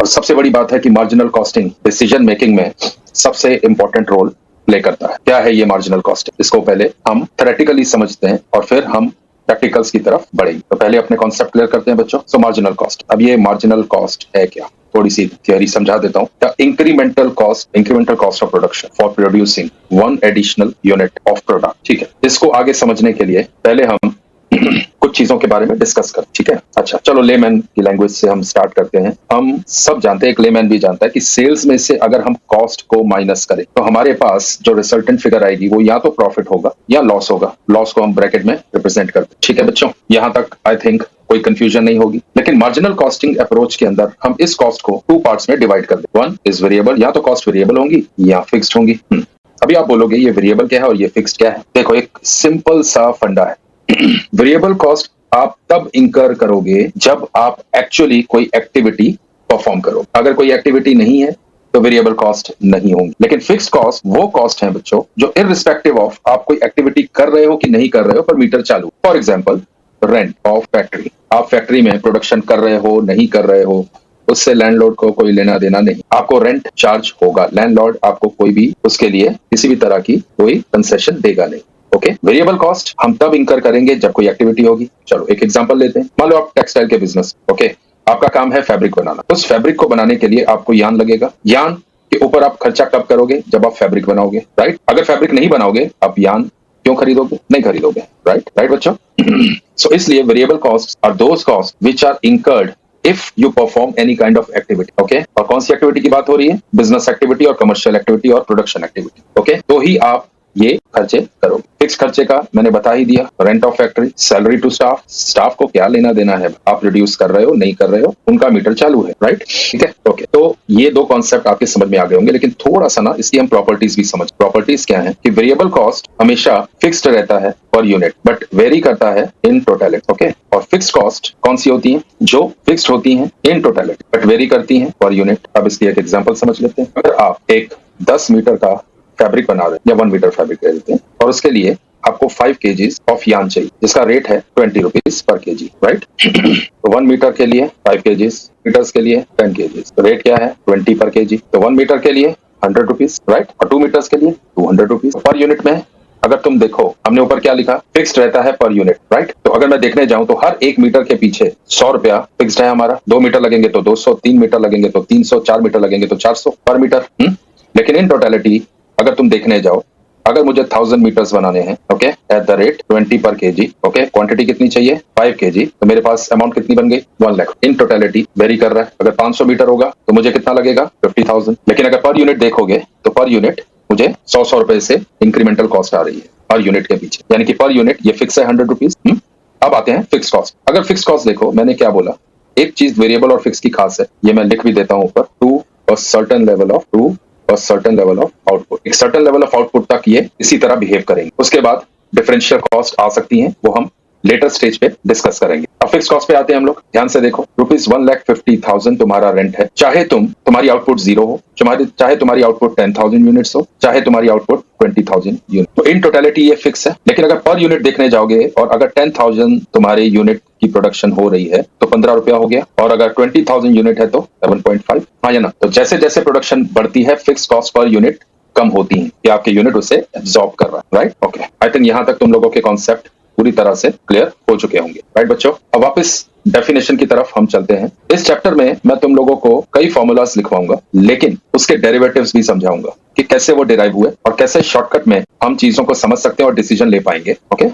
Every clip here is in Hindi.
सबसे बड़ी बात है कि मार्जिनल कॉस्टिंग डिसीजन मेकिंग में सबसे इंपॉर्टेंट रोल प्ले करता है। क्या है ये मार्जिनल कॉस्टिंग? इसको पहले हम थ्योरेटिकली समझते हैं और फिर हम प्रैक्टिकल्स की तरफ बढ़ेंगे। तो पहले अपने कॉन्सेप्ट क्लियर करते हैं बच्चों। सो मार्जिनल कॉस्ट, अब ये मार्जिनल कॉस्ट है क्या, थोड़ी सी थियरी समझा देता हूँ। The incremental cost of production for producing one additional unit of product. ठीक है, इसको आगे समझने के लिए पहले हम कुछ चीजों के बारे में डिस्कस कर। ठीक है, अच्छा चलो लेमैन की लैंग्वेज से हम स्टार्ट करते हैं। हम सब जानते हैं, एक लेमैन भी जानता है कि सेल्स में से अगर हम कॉस्ट को माइनस करें तो हमारे पास जो रिजल्टेंट फिगर आएगी वो या तो प्रॉफिट होगा या लॉस होगा। लॉस को हम ब्रैकेट में रिप्रेजेंट करते हैं। ठीक है बच्चों, यहां तक आई थिंक कोई कंफ्यूजन नहीं होगी। लेकिन मार्जिनल कॉस्टिंग अप्रोच के अंदर हम इस कॉस्ट को टू पार्ट्स में डिवाइड कर दें। वन इज वेरिएबल, या तो कॉस्ट वेरिएबल होंगी या फिक्स्ड होंगी। अभी आप बोलोगे ये वेरिएबल क्या है और ये फिक्स्ड क्या है? देखो एक सिंपल सा फंडा है। वेरिएबल कॉस्ट आप तब इंकर करोगे जब आप एक्चुअली कोई एक्टिविटी परफॉर्म करो। अगर कोई एक्टिविटी नहीं है तो वेरिएबल कॉस्ट नहीं होंगी। लेकिन फिक्स्ड कॉस्ट वो कॉस्ट है बच्चों जो इररिस्पेक्टिव ऑफ आप कोई एक्टिविटी कर रहे हो कि नहीं कर रहे हो पर मीटर चालू। For example rent of factory, आप फैक्ट्री में प्रोडक्शन कर रहे हो नहीं कर रहे हो, उससे लैंडलॉर्ड को कोई लेना देना नहीं, आपको रेंट चार्ज होगा। लैंडलॉर्ड आपको कोई भी उसके लिए किसी भी तरह की कोई कंसेशन देगा नहीं। ओके, वेरिएबल कॉस्ट हम तब इंकर करेंगे जब कोई एक्टिविटी होगी। चलो एक एग्जांपल लेते हैं। मान लो आप टेक्सटाइल के बिजनेस, ओके, आपका काम है फैब्रिक बनाना। उस फैब्रिक को बनाने के लिए आपको यार्न लगेगा। यार्न के ऊपर आप खर्चा कब करोगे? जब आप फैब्रिक बनाओगे, राइट। अगर फैब्रिक नहीं बनाओगे आप यार्न क्यों खरीदोगे? नहीं खरीदोगे, राइट राइट बच्चों। सो इसलिए variable cost are those cost which are incurred if you perform any kind of activity. Okay, और कौन सी एक्टिविटी की बात हो रही है? बिजनेस एक्टिविटी और कमर्शियल एक्टिविटी और प्रोडक्शन एक्टिविटी। ओके, तो ही आप ये खर्चे करोगे। फिक्स खर्चे का मैंने बता ही दिया, rent of factory, salary to staff. Staff को क्या लेना देना है, आप रिड्यूस कर रहे हो नहीं कर रहे हो, उनका मीटर चालू है, राइट। ठीक है, ओके, तो ये दो कॉन्सेप्ट आपके समझ में आ गए होंगे। लेकिन थोड़ा सा ना इसकी हम प्रॉपर्टीज भी समझ। प्रॉपर्टीज क्या है कि वेरिएबल कॉस्ट हमेशा फिक्स्ड रहता है पर यूनिट, बट वेरी करता है इन टोटलिटी। ओके, और फिक्स्ड कॉस्ट कौन सी होती है? जो फिक्स्ड होती है इन टोटलिटी बट वेरी करती है पर यूनिट। अब इसकी एक एग्जाम्पल समझ लेते हैं। अगर आप एक 10 मीटर का फैब्रिक बना रहे हैं या 1 मीटर फैब्रिक ले लेते हैं और उसके लिए आपको 5 kgs ऑफ यार्न चाहिए जिसका रेट है 20 रुपीज पर kg, राइट। तो 1 मीटर के लिए 5 kgs, मीटर्स के लिए 10 kgs, तो रेट क्या है? 20 पर kg। तो 1 मीटर के लिए 100 रुपीज, राइट, और 2 मीटर्स के लिए 200 रुपीज पर यूनिट में। अगर तुम देखो हमने ऊपर क्या लिखा, फिक्स्ड रहता है पर यूनिट, राइट। तो अगर मैं देखने जाऊं तो हर 1 मीटर के पीछे 100 रुपया फिक्स्ड है हमारा। 2 मीटर लगेंगे तो 200, 3 मीटर लगेंगे तो 300, 4 मीटर लगेंगे तो 400 पर मीटर। लेकिन इन टोटलिटी अगर तुम देखने जाओ, अगर मुझे 1000 मीटर्स बनाने हैं, ओके, एट द रेट 20 पर kg, ओके, क्वांटिटी कितनी चाहिए? 5 kg, तो मेरे पास अमाउंट कितनी बन गई? 1 लाख। इन टोटलिटी वेरी कर रहा है। अगर 500 मीटर होगा तो मुझे कितना लगेगा? 50,000। लेकिन अगर पर यूनिट देखोगे तो पर यूनिट मुझे 100 रुपए से इंक्रीमेंटल कॉस्ट आ रही है पर यूनिट के पीछे, यानी कि पर यूनिट ये फिक्स है 100 रुपीज। अब आते हैं फिक्स कॉस्ट। अगर फिक्स कॉस्ट देखो, मैंने क्या बोला, एक चीज वेरिएबल और फिक्स की खास है, ये मैं लिख भी देता हूं ऊपर, to a certain level of output. एक सर्टेन लेवल ऑफ आउटपुट तक ये इसी तरह बिहेव करेंगे। उसके बाद डिफरेंशियल कॉस्ट आ सकती हैं, वो हम लेटर स्टेज पे डिस्कस करेंगे। अब फिक्स कॉस्ट पे आते हैं हम लोग। ध्यान से देखो, रुपीज 1,50,000 तुम्हारा रेंट है, चाहे तुम्हारी आउटपुट 0 हो, चाहे तुम्हारी आउटपुट 10,000 यूनिट्स हो, चाहे तुम्हारी आउटपुट 20,000 यूनिट। तो इन टोटलिटी ये फिक्स है। लेकिन अगर पर यूनिट देखने जाओगे और अगर 10,000 तुम्हारे यूनिट की प्रोडक्शन हो रही है तो 15 रुपया हो गया, और अगर 20,000 यूनिट है तो 7.5। हाँ या ना? तो जैसे जैसे प्रोडक्शन बढ़ती है फिक्स कॉस्ट पर यूनिट कम होती है कि आपके यूनिट उसे एब्जॉर्ब कर रहा है, राइट। ओके, आई थिंक यहां तक तुम लोगों के कॉन्सेप्ट पूरी तरह से क्लियर हो चुके होंगे, राइट बच्चों। अब वापस डेफिनेशन की तरफ हम चलते हैं। इस चैप्टर में मैं तुम लोगों को कई फॉर्मूलाज लिखवाऊंगा, लेकिन उसके डेरिवेटिव्स भी समझाऊंगा कि कैसे वो डिराइव हुए और कैसे शॉर्टकट में हम चीजों को समझ सकते हैं और डिसीजन ले पाएंगे। ओके,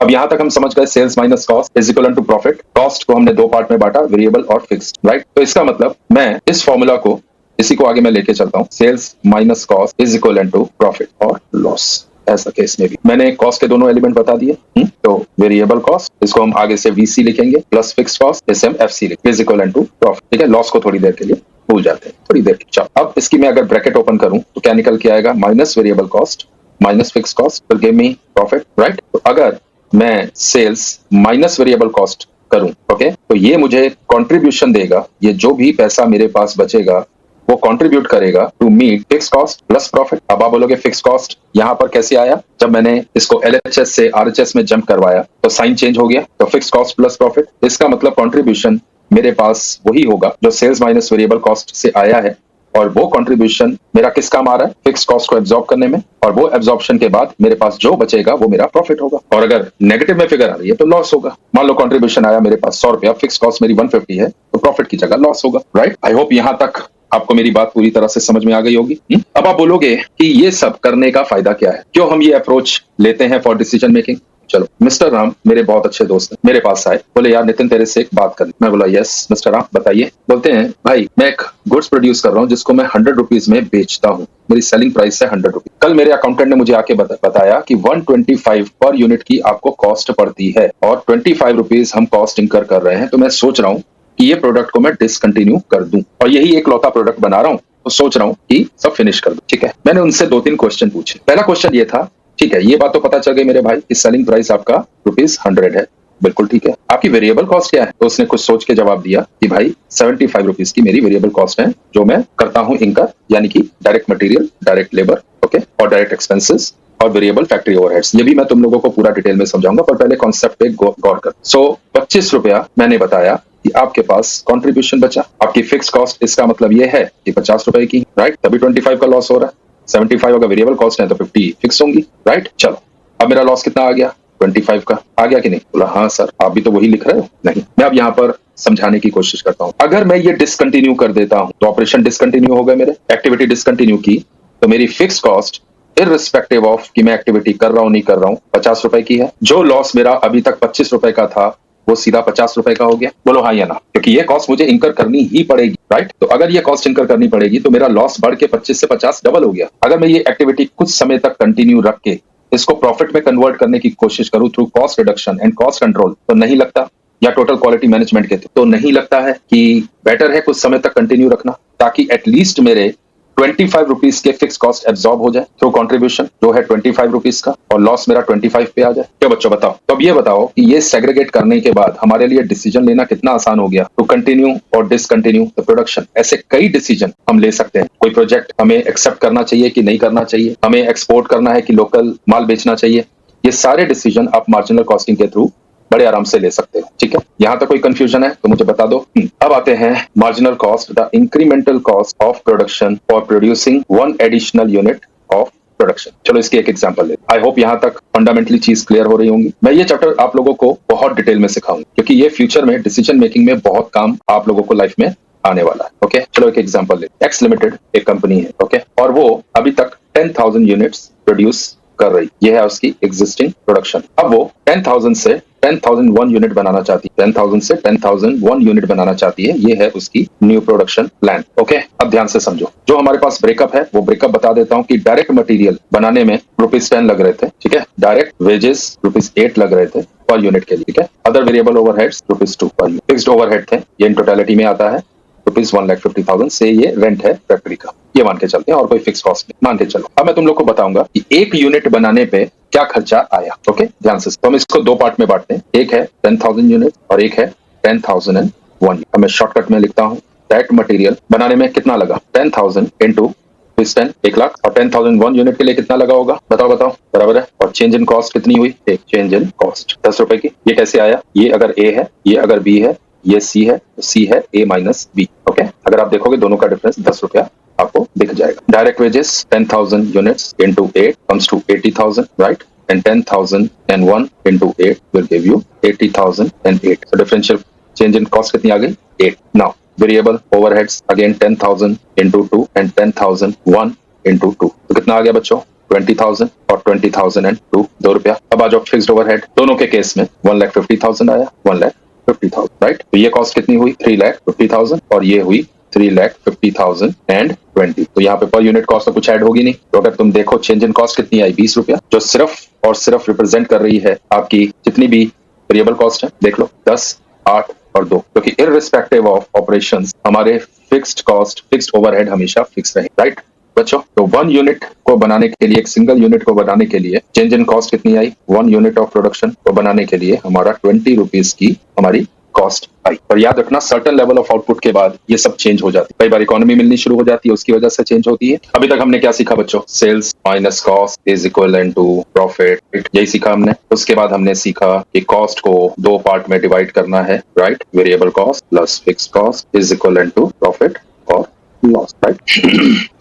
अब यहां तक हम समझ गए sales minus cost is equal to profit. Cost को हमने 2 पार्ट में बांटा, वेरिएबल और फिक्स्ड, राइट। तो इसका मतलब मैं इस फॉर्मूला को, इसी को आगे मैं लेके चलता हूँ, sales minus cost is equal to profit और लॉस। ऐसा केस में भी मैंने कॉस्ट के दोनों एलिमेंट बता दिए। तो वेरिएबल कॉस्ट, इसको हम आगे से VC लिखेंगे, प्लस फिक्स्ड कॉस्ट इसे हम FC लिखेंगे, इज इक्वल टू प्रॉफिट। ठीक है, लॉस को थोड़ी देर के लिए भूल जाते हैं, थोड़ी देर की। चलो अब इसकी मैं अगर ब्रैकेट ओपन करूं तो क्या निकल के आएगा? Minus variable cost minus fix cost will give me profit, right. तो अगर मैं सेल्स माइनस वेरिएबल कॉस्ट करूं, ओके, तो ये मुझे कंट्रीब्यूशन देगा। ये जो भी पैसा मेरे पास बचेगा वो कंट्रीब्यूट करेगा to meet fix cost plus profit. अब आप बोलोगे फिक्स कॉस्ट यहां पर कैसे आया? जब मैंने इसको LHS से RHS में जंप करवाया तो साइन चेंज हो गया, तो फिक्स कॉस्ट प्लस प्रॉफिट। इसका मतलब कंट्रीब्यूशन मेरे पास वही होगा जो सेल्स माइनस वेरिएबल कॉस्ट से आया है, और वो कंट्रीब्यूशन मेरा किस काम आ रहा है? फिक्स कॉस्ट को एब्जॉर्ब करने में, और वो एब्जॉर्प्शन के बाद मेरे पास जो बचेगा वो मेरा प्रॉफिट होगा। और अगर नेगेटिव में फिगर आ रही है तो लॉस होगा। मान लो कंट्रीब्यूशन आया मेरे पास 100 रुपया, फिक्स कॉस्ट मेरी 150 है, तो प्रॉफिट की जगह लॉस होगा। राइट, आई होप यहां तक आपको मेरी बात पूरी तरह से समझ में आ गई होगी। अब आप बोलोगे कि ये सब करने का फायदा क्या है, क्यों हम ये अप्रोच लेते हैं फॉर डिसीजन मेकिंग। चलो, मिस्टर राम मेरे बहुत अच्छे दोस्त हैं, मेरे पास आए, बोले यार नितिन तेरे से एक बात करनी। मैं बोला यस मिस्टर राम बताइए। बोलते हैं भाई मैं एक गुड्स प्रोड्यूस कर रहा हूँ जिसको मैं 100 रुपीज में बेचता हूँ, मेरी सेलिंग प्राइस है 100 रुपीज। कल मेरे अकाउंटेंट ने मुझे आके बताया कि 125 पर यूनिट की आपको कॉस्ट पड़ती है और 25 रुपीज हम कॉस्ट इंकर कर रहे हैं। तो मैं सोच रहा हूँ कि ये प्रोडक्ट को मैं डिसकंटिन्यू कर दूं, और यही एक लौता प्रोडक्ट बना रहा हूँ, तो सोच रहा हूँ कि सब फिनिश कर दूं। ठीक है, मैंने उनसे 2-3 क्वेश्चन पूछे। पहला क्वेश्चन ये था, ठीक है ये बात तो पता चल गई मेरे भाई कि सेलिंग प्राइस आपका ₹100 है, बिल्कुल ठीक है, आपकी वेरिएबल कॉस्ट क्या है? तो उसने कुछ सोच के जवाब दिया कि भाई 75 रुपीज की मेरी वेरिएबल कॉस्ट है जो मैं करता हूं इंकर, यानी कि direct material, direct labour, okay, और डायरेक्ट एक्सपेंसेस और वेरिएबल फैक्ट्री ओवरहेड्स। ये भी मैं तुम लोगों को पूरा डिटेल में समझाऊंगा, पर पहले कॉन्सेप्ट पे गौर कर। सो 25 रुपया मैंने बताया कि आपके पास कंट्रीब्यूशन बचा, आपकी फिक्स कॉस्ट, इसका मतलब ये है कि 50 रुपए की, राइट, तभी 25 का लॉस हो रहा है। 75 अगर वेरिएबल कॉस्ट है तो 50 फिक्स होंगी, राइट। चलो, अब मेरा लॉस कितना आ गया? 25 का आ गया कि नहीं? बोला हाँ सर, आप भी तो वही लिख रहे हो। नहीं, मैं अब यहाँ पर समझाने की कोशिश करता हूँ। अगर मैं ये डिसकंटिन्यू कर देता हूँ तो ऑपरेशन डिसकंटिन्यू हो गए, मेरे एक्टिविटी डिसकंटिन्यू की, तो मेरी फिक्स कॉस्ट इररिस्पेक्टिव ऑफ कि मैं एक्टिविटी कर रहा हूँ नहीं कर रहा हूँ 50 रुपए की है। जो लॉस मेरा अभी तक 25 रुपए का था वो सीधा 50 रुपए का हो गया। बोलो हाँ या ना, क्योंकि ये कॉस्ट मुझे इंकर करनी ही पड़ेगी, राइट। तो अगर ये कॉस्ट इंकर करनी पड़ेगी तो मेरा लॉस बढ़ के 25 से 50 डबल हो गया। अगर मैं ये एक्टिविटी कुछ समय तक कंटिन्यू रख के इसको प्रॉफिट में कन्वर्ट करने की कोशिश करूं through cost reduction and cost control, तो नहीं लगता, या टोटल क्वालिटी मैनेजमेंट के तो नहीं लगता है कि बेटर है कुछ समय तक कंटिन्यू रखना, ताकि एटलीस्ट मेरे 25 रुपीज के फिक्स कॉस्ट एब्जॉर्ब हो जाए थ्रू कंट्रीब्यूशन जो है 25 रुपीज का, और लॉस मेरा 25 पे आ जाए। क्यों बच्चों बताओ। तो अब ये बताओ कि ये सेग्रीगेट करने के बाद हमारे लिए डिसीजन लेना कितना आसान हो गया, टू कंटिन्यू और डिसकंटिन्यू द प्रोडक्शन। ऐसे कई डिसीजन हम ले सकते हैं। कोई प्रोजेक्ट हमें एक्सेप्ट करना चाहिए कि नहीं करना चाहिए, हमें एक्सपोर्ट करना है कि लोकल माल बेचना चाहिए, ये सारे डिसीजन आप मार्जिनल कॉस्टिंग के थ्रू बड़े आराम से ले सकते हो। ठीक है, यहां तक कोई कंफ्यूजन है तो मुझे बता दो। अब आते हैं marginal cost, the incremental cost of production for producing 1 additional unit of production. चलो इसकी एक एग्जांपल ले। आई होप यहां तक फंडामेंटली चीज क्लियर हो रही होंगी। मैं ये चैप्टर आप लोगों को बहुत डिटेल में सिखाऊंगा, क्योंकि ये फ्यूचर में डिसीजन मेकिंग में बहुत काम आप लोगों को लाइफ में आने वाला है। ओके, चलो एक एग्जांपल ले। एक्स लिमिटेड एक कंपनी है, ओके, और वो अभी तक 10,000 यूनिट्स प्रोड्यूस कर रही, ये है उसकी एग्जिस्टिंग प्रोडक्शन। अब वो 10,000 से 10,001 यूनिट बनाना चाहती है, 10,000 से 10,001 यूनिट बनाना चाहती है, ये है उसकी न्यू प्रोडक्शन प्लान। ओके, अब ध्यान से समझो, जो हमारे पास ब्रेकअप है वो ब्रेकअप बता देता हूँ कि डायरेक्ट मटेरियल बनाने में ₹10 लग रहे थे, ठीक है, डायरेक्ट वेजेस ₹8 लग रहे थे पर यूनिट के लिए, ठीक है, other variable overheads ₹2 per unit, fixed overhead थे, ये इन टोटलिटी में आता है ₹1,50,000 से ये रेंट है फैक्ट्री का, ये मान के चलते हैं, और कोई फिक्स कॉस्ट नहीं मान के चलो। अब मैं तुम लोग को बताऊंगा कि एक यूनिट बनाने पे क्या खर्चा आया। ओके, ध्यान से। तो हम इसको 2 पार्ट में बांटते हैं, एक है 10,000 यूनिट और एक है 10,001। अब मैं शॉर्टकट में लिखता हूँ, दैट मटेरियल बनाने में कितना लगा, 10,000 इंटू 10, 1 लाख, और 10,001 यूनिट के लिए कितना लगा होगा, बताओ बताओ, बराबर है। और चेंज इन कॉस्ट कितनी हुई, एक चेंज इन कॉस्ट 10 रुपए की। ये कैसे आया, ये अगर ए है, ये अगर बी है, ये सी है, सी है ए माइनस बी। ओके, अगर आप देखोगे दोनों का डिफरेंस 10 रुपया आपको दिख जाएगा। Direct wages 10,000 units into 8 comes to 80,000, right, and 10,001 into 8 will give you 80,008। So differential change in cost कितनी आ गई, 8। Now variable overheads again 10,000 into 2 and 10,001 into 2, तो कितना आ गया बच्चों, 20,000 और 20,002, 2 रुपया। अब आ जाओ फिक्स्ड ओवरहेड, दोनों के केस में 1,50,000 आया, 1,50,000, राइट। तो ये कॉस्ट कितनी हुई, 3,50,000, और ये हुई 3,50,020। तो यहाँ पे पर यूनिट कॉस्ट तो कुछ ऐड होगी नहीं। तो अगर तुम देखो चेंज इन कॉस्ट कितनी आई, 20 रुपया, जो सिर्फ और सिर्फ रिप्रेजेंट कर रही है आपकी जितनी भी वेरिएबल कॉस्ट है, देख लो 10, 8 और 2, क्योंकि इररिस्पेक्टिव ऑफ ऑपरेशंस हमारे फिक्स्ड कॉस्ट, फिक्स्ड ओवरहेड हमेशा फिक्स रहे, राइट बच्चों। तो 1 यूनिट को बनाने के लिए, एक सिंगल यूनिट को बनाने के लिए चेंज इन कॉस्ट कितनी आई, 1 यूनिट ऑफ प्रोडक्शन को बनाने के लिए हमारा 20 रुपीज की हमारी कॉस्ट आई। और याद रखना सर्टेन लेवल ऑफ आउटपुट के बाद ये सब चेंज हो जाती है, कई बार इकोनॉमी मिलनी शुरू हो जाती है, उसकी वजह से चेंज होती है। अभी तक हमने क्या सीखा बच्चों? Sales minus cost is equal to profit, यही सीखा हमने। उसके बाद हमने सीखा कि कॉस्ट को दो पार्ट में डिवाइड करना है, right? Variable cost plus fixed cost is equal to profit और लॉस, राइट?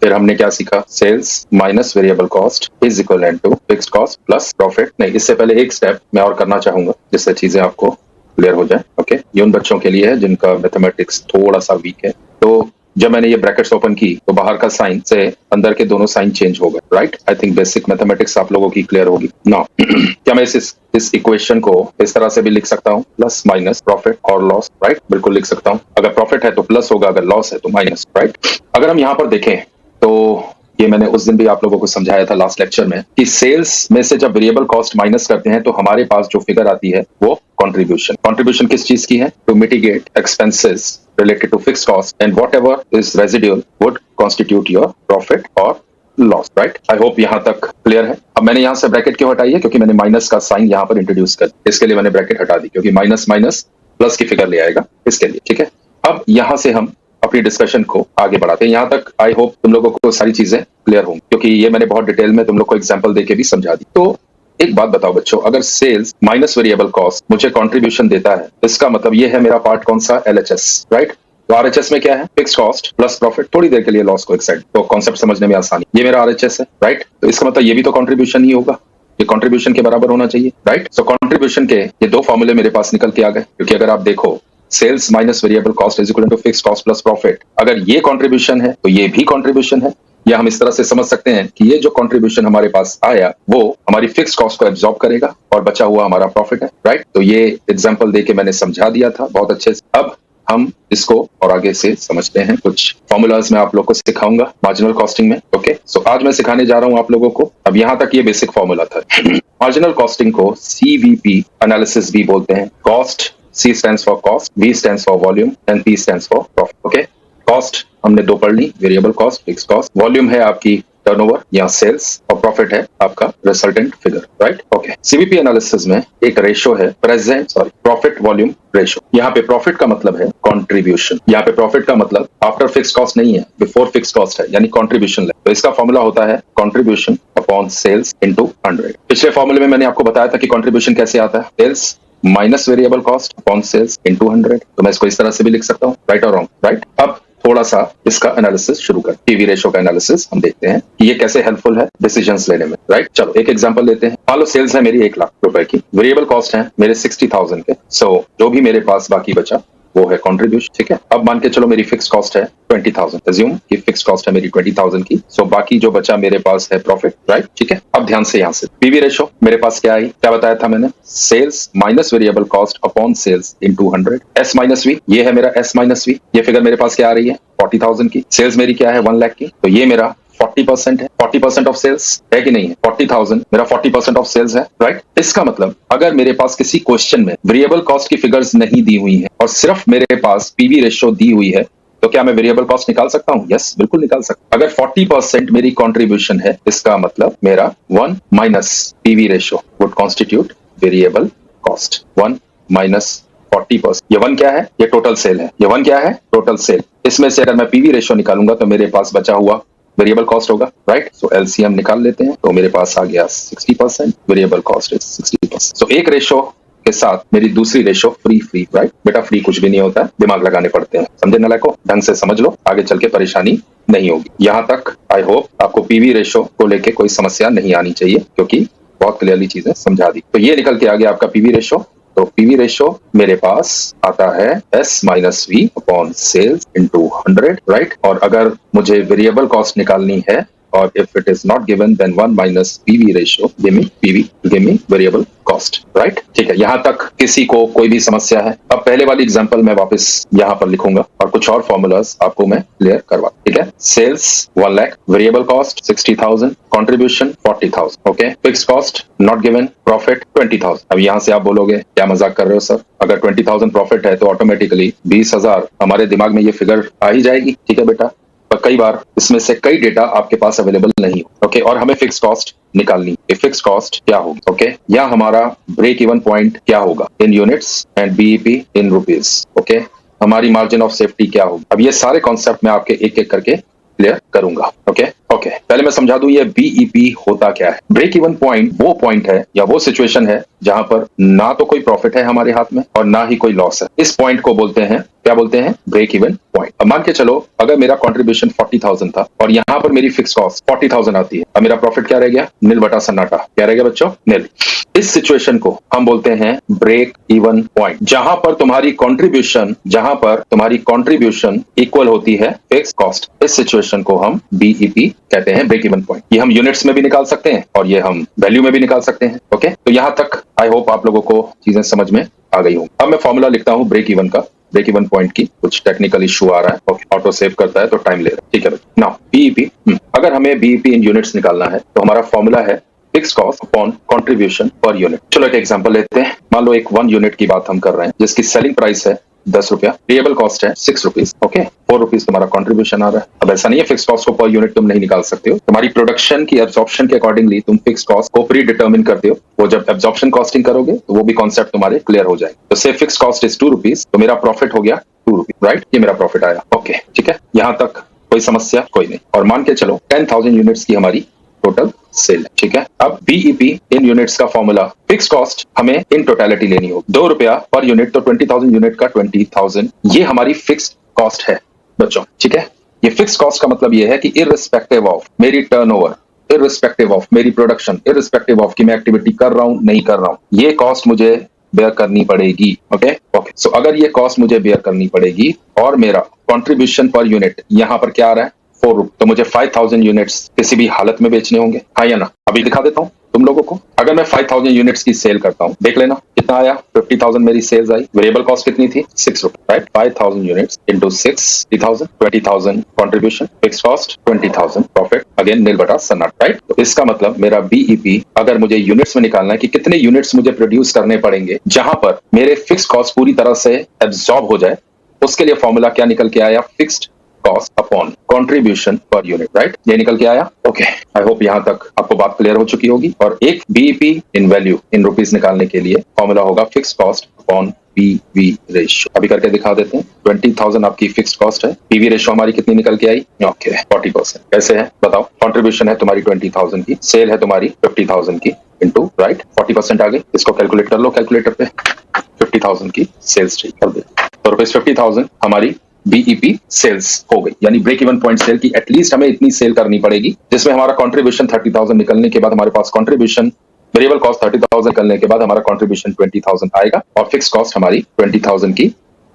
फिर हमने क्या सीखा? Sales minus variable cost is equal to fixed cost plus profit. नहीं, इससे पहले एक स्टेप मैं और करना चाहूंगा जिससे चीजें आपको क्लियर हो जाए। ओके, ये उन बच्चों के लिए है जिनका मैथमेटिक्स थोड़ा सा वीक है। तो जब मैंने ये ब्रैकेट्स ओपन की तो बाहर का साइन से अंदर के दोनों साइन चेंज हो गए, right? I think basic mathematics आप लोगों की क्लियर होगी ना। क्या मैं इस इक्वेशन को इस तरह से भी लिख सकता हूँ? प्लस माइनस प्रॉफिट और लॉस, राइट? बिल्कुल लिख सकता हूँ। अगर प्रॉफिट है तो प्लस होगा, अगर लॉस है तो माइनस, राइट? अगर हम यहाँ पर देखें तो ये मैंने उस दिन भी आप लोगों को समझाया था लास्ट लेक्चर में कि सेल्स में से जब वेरिएबल कॉस्ट माइनस करते हैं तो हमारे पास जो फिगर आती है वो कंट्रीब्यूशन किस चीज की है? To mitigate expenses related to fixed cost and whatever is residual would constitute your profit or loss, right? I hope यहाँ तक क्लियर है। अब मैंने यहाँ से ब्रैकेट क्यों हटाई है? क्योंकि मैंने माइनस का साइन यहाँ पर इंट्रोड्यूस कर, इसके लिए मैंने ब्रैकेट हटा दी, क्योंकि माइनस माइनस प्लस की फिगर ले आएगा इसके लिए, ठीक है? अब यहाँ से हम अपनी डिस्कशन को आगे बढ़ाते हैं। यहाँ तक आई होप तुम लोगों को सारी चीजें क्लियर होंगी, क्योंकि ये मैंने बहुत डिटेल में तुम लोग को एग्जाम्पल देके भी समझा दी। तो एक बात बताओ बच्चों, अगर सेल्स माइनस वेरिएबल कॉस्ट मुझे कंट्रीब्यूशन देता है, इसका मतलब ये है मेरा पार्ट कौन सा? LHS, right? तो आरएचएस में क्या है? Fix cost plus profit. थोड़ी देर के लिए लॉस को एक साइड, तो कॉन्सेप्ट समझने में आसानी। ये मेरा आरएचएस है, राइट? तो इसका मतलब ये भी तो कंट्रीब्यूशन ही होगा, ये कंट्रीब्यूशन के बराबर होना चाहिए, राइट? सो कंट्रीब्यूशन के ये दो फॉर्मूले मेरे पास निकल के आ गए, क्योंकि अगर आप देखो sales minus variable cost is equal to fixed cost plus profit, अगर ये कंट्रीब्यूशन है तो ये भी कंट्रीब्यूशन है। या हम इस तरह से समझ सकते हैं कि ये जो कंट्रीब्यूशन हमारे पास आया वो हमारी फिक्स कॉस्ट को एब्जॉर्ब करेगा और बचा हुआ हमारा प्रॉफिट है, राइट? तो ये एग्जांपल देके मैंने समझा दिया था बहुत अच्छे से। अब हम इसको और आगे से समझते हैं। कुछ फॉर्मूलाज मैं आप लोग को सिखाऊंगा मार्जिनल कॉस्टिंग में। ओके, सो आज मैं सिखाने जा रहा हूं आप लोगों को। अब यहाँ तक ये बेसिक फॉर्मूला था। मार्जिनल कॉस्टिंग को सीवीपी एनालिसिस भी बोलते हैं। Cost, C stands for cost, V stands for volume and P stands for profit. Okay? Cost हमने दो पढ़ ली, variable cost, fix cost. Volume है आपकी टर्नओवर या सेल्स, और प्रॉफिट है आपका resultant figure, right? Okay, CVP analysis में एक रेशो है प्रॉफिट वॉल्यूम रेशो। यहाँ पे प्रॉफिट का मतलब है कंट्रीब्यूशन। यहाँ पे प्रॉफिट का मतलब आफ्टर फिक्स कॉस्ट नहीं है, बिफोर फिक्स कॉस्ट है, यानी कंट्रीब्यूशन। तो इसका फॉर्मूला होता है कंट्रीब्यूशन अपॉन सेल्स इनटू 100। पिछले फॉर्मूले में मैंने आपको बताया था कि कंट्रीब्यूशन कैसे आता है? Sales minus variable cost upon sales into 100। तो मैं इसको इस तरह से भी लिख सकता हूँ, राइट और रॉन्ग, राइट? अब थोड़ा सा इसका एनालिसिस शुरू कर, पीवी रेशो का एनालिसिस हम देखते हैं कि ये कैसे हेल्पफुल है डिसीजंस लेने में, राइट? चलो एक एग्जांपल लेते हैं। मान लो सेल्स है मेरी 1 लाख रुपए की, वेरिएबल कॉस्ट है मेरे 60,000 के। सो जो भी मेरे पास बाकी बचा वो है कंट्रीब्यूशन, ठीक है? अब मान के चलो मेरी फिक्स कॉस्ट है 20,000, अज्यूम कि फिक्स कॉस्ट है मेरी 20,000 की। सो बाकी जो बचा मेरे पास है प्रॉफिट, राइट? ठीक है, अब ध्यान से यहाँ से पीवी रेशो मेरे पास क्या आई, क्या बताया था मैंने? Sales minus variable cost upon sales into 100। S minus V, ये है मेरा एस माइनस वी। ये फिगर मेरे पास क्या आ रही है? 40,000 की। सेल्स मेरी क्या है? 1 लाख की। तो ये मेरा 40% है। 40% ऑफ सेल्स है कि नहीं है? 40,000 मेरा 40% ऑफ सेल्स है, राइट? इसका मतलब अगर मेरे पास किसी क्वेश्चन में वेरिएबल कॉस्ट की फिगर्स नहीं दी हुई है और सिर्फ मेरे पास पीवी रेशो दी हुई है, तो क्या मैं वेरिएबल कॉस्ट निकाल सकता हूं? यस, बिल्कुल निकाल सकता हूं। अगर 40% मेरी कंट्रीब्यूशन है, इसका मतलब मेरा 1 minus PV ratio would constitute variable cost. 1 minus 40%, ये 1 क्या है? ये टोटल सेल है। ये 1 क्या है? Total sale. इसमें से अगर मैं पीवी रेशो निकालूंगा तो मेरे पास बचा हुआ वेरिएबल कॉस्ट होगा, राइट? सो एलसीएम निकाल लेते हैं, तो मेरे पास आ गया 60%, वेरिएबल कॉस्ट इज 60%। सो एक रेशो के साथ मेरी दूसरी रेशो फ्री, राइट? बेटा फ्री कुछ भी नहीं होता है, दिमाग लगाने पड़ते हैं, समझे ना? लाइको ढंग से समझ लो, आगे चल के परेशानी नहीं होगी। यहाँ तक आई होप आपको पीवी रेशो को लेके कोई समस्या नहीं आनी चाहिए, क्योंकि बहुत क्लियरली चीजें समझा दी। तो ये निकल के आ गया आपका पीवी रेशो। तो पीवी रेशो मेरे पास आता है S minus V upon sales into 100, right? और अगर मुझे वेरिएबल कॉस्ट निकालनी है और if it is not given then 1 minus PV ratio give me variable cost, right? ठीक है, यहाँ तक किसी को कोई भी समस्या है? अब पहले वाली एग्जांपल मैं वापस यहाँ पर लिखूंगा और कुछ और फॉर्मूलाज आपको मैं क्लियर करवा, ठीक है? Sales 1 lakh, variable cost 60,000, contribution 40,000, okay? Fix cost not given, profit 20,000। अब यहाँ से आप बोलोगे क्या मजाक कर रहे हो सर? अगर 20,000 प्रॉफिट है तो ऑटोमेटिकली 20,000 हमारे दिमाग में ये फिगर आ ही जाएगी, ठीक है बेटा? और कई बार इसमें से कई डेटा आपके पास अवेलेबल नहीं हो, ओके, और हमें फिक्स कॉस्ट निकालनी है। फिक्स कॉस्ट क्या होगी, ओके, या हमारा ब्रेक इवन पॉइंट क्या होगा in units and BEP in rupees, okay, हमारी मार्जिन ऑफ सेफ्टी क्या होगी। अब ये सारे कॉन्सेप्ट मैं आपके एक एक करके क्लियर करूंगा, ओके। पहले मैं समझा दूं ये बीईपी होता क्या है। ब्रेक इवन पॉइंट वो पॉइंट है या वो सिचुएशन है जहां पर ना तो कोई प्रॉफिट है हमारे हाथ में और ना ही कोई लॉस है। इस पॉइंट को बोलते हैं, क्या बोलते हैं, ब्रेक इवन पॉइंट। अब मान के चलो अगर मेरा कंट्रीब्यूशन 40,000 था और यहाँ पर मेरी फिक्स कॉस्ट 40,000 आती है, अब मेरा प्रॉफिट क्या रह गया, नील बटा सन्नाटा। क्या रह गया बच्चों, नील। इस सिचुएशन को हम बोलते हैं ब्रेक इवन पॉइंट, जहां पर तुम्हारी कंट्रीब्यूशन इक्वल होती है फिक्स कॉस्ट। इस सिचुएशन को हम बीईपी कहते हैं, ब्रेक इवन पॉइंट। ये हम यूनिट्स में भी निकाल सकते हैं और ये हम वैल्यू में भी निकाल सकते हैं, ओके। तो यहां तक आई होप आप लोगों को चीजें समझ में आ गई होंगी। अब मैं फॉर्मूला लिखता हूं ब्रेक इवन का। ब्रेक इवन पॉइंट की कुछ टेक्निकल इशू आ रहा है, ओके, ऑटो सेव करता है तो टाइम ले रहा है, ठीक है। नाउ बीईपी, अगर हमें बीईपी इन यूनिट्स निकालना है तो हमारा फॉर्मूला है fix cost upon contribution per unit. चलो एक एग्जांपल लेते हैं। मान लो एक 1 यूनिट की बात हम कर रहे हैं जिसकी सेलिंग प्राइस है 10 रुपया, वेरिएबल कॉस्ट है 6 रुपीज, ओके, 4 रुपीज तुम्हारा कंट्रीब्यूशन आ रहा है। अब ऐसा नहीं है फिक्स कॉस्ट को पर यूनिट तुम नहीं निकाल सकते हो, तुम्हारी प्रोडक्शन की एब्जॉर्प्शन के अकॉर्डिंगली तुम फिक्स कॉस्ट को प्री डिटर्मिन करते हो। वो जब एब्जॉर्प्शन कॉस्टिंग करोगे तो वो भी कॉन्सेप्ट तुम्हारे क्लियर हो जाएंगे। तो से फिक्स कॉस्ट इज 2 रुपीज, तो मेरा प्रॉफिट हो गया 2 रुपीज, राइट, ये मेरा प्रॉफिट आया, ओके, ठीक है। यहां तक कोई समस्या कोई नहीं। और मान के चलो 10,000 यूनिट्स की हमारी टोटल सेल है, ठीक है। अब बीईपी इन यूनिट्स का फॉर्मूला, फिक्स कॉस्ट हमें इन टोटलिटी लेनी होगी, 2 रुपया पर यूनिट, तो 20,000 यूनिट का 20,000 ये हमारी फिक्स कॉस्ट है बच्चों, ठीक है। ये फिक्स कॉस्ट का मतलब ये है कि इररिस्पेक्टिव ऑफ मेरी टर्नओवर, इररिस्पेक्टिव ऑफ मेरी प्रोडक्शन, इररिस्पेक्टिव ऑफ कि मैं एक्टिविटी कर रहा हूं नहीं कर रहा हूं, ये कॉस्ट मुझे बेयर करनी पड़ेगी, ओके। सो अगर ये कॉस्ट मुझे बेयर करनी पड़ेगी और मेरा कंट्रीब्यूशन पर यूनिट यहां पर क्या आ रहा है 4 रुपये, तो मुझे 5,000 यूनिट्स किसी भी हालत में बेचने होंगे, हाँ या ना। अभी दिखा देता हूं तुम लोगों को। अगर मैं 5,000 यूनिट्स की सेल करता हूं, देख लेना कितना आया, 50,000 मेरी सेल्स आई, वेरिएबल कॉस्ट कितनी थी 6 रुपये, right. 5,000 units into 60,000, 20,000 contribution, fix cost 20,000, profit again नील बटा सन्नाटा, राइट। तो इसका मतलब मेरा बीईपी अगर मुझे यूनिट्स में निकालना है कि कितने यूनिट्स मुझे प्रोड्यूस करने पड़ेंगे जहां पर मेरे फिक्स कॉस्ट पूरी तरह से एब्जॉर्ब हो जाए, उसके लिए फॉर्मूला क्या निकल के आया, fixed cost upon contribution per unit, right, ये निकल के आया, ओके। आई होप यहां तक आपको बात क्लियर हो चुकी होगी। और एक BEP in value in rupees निकालने के लिए फॉर्मूला होगा fix cost upon PV ratio. अभी करके दिखा देते हैं। 20,000 आपकी फिक्स्ड कॉस्ट है, पीवी रेशियो हमारी कितनी निकल के आई, ओके, 40%। कैसे है बताओ, कंट्रीब्यूशन है तुम्हारी 20,000 की, सेल है तुम्हारी 50,000 की, इंटू, राइट, 40% आ गई। इसको कैलकुलेट कर लो कैलकुलेटर पे, 50,000 की सेल्स कर दे तो रुपीज 50,000 हमारी बीईपी सेल्स हो गई, यानी ब्रेक इवन पॉइंट सेल की एटलीस्ट हमें इतनी सेल करनी पड़ेगी जिसमें हमारा कंट्रीब्यूशन 30,000 निकलने के बाद हमारे पास कंट्रीब्यूशन, वेरिएबल कॉस्ट 30,000 निकलने के बाद हमारा कंट्रीब्यूशन 20,000 आएगा और फिक्स कॉस्ट हमारी 20,000 की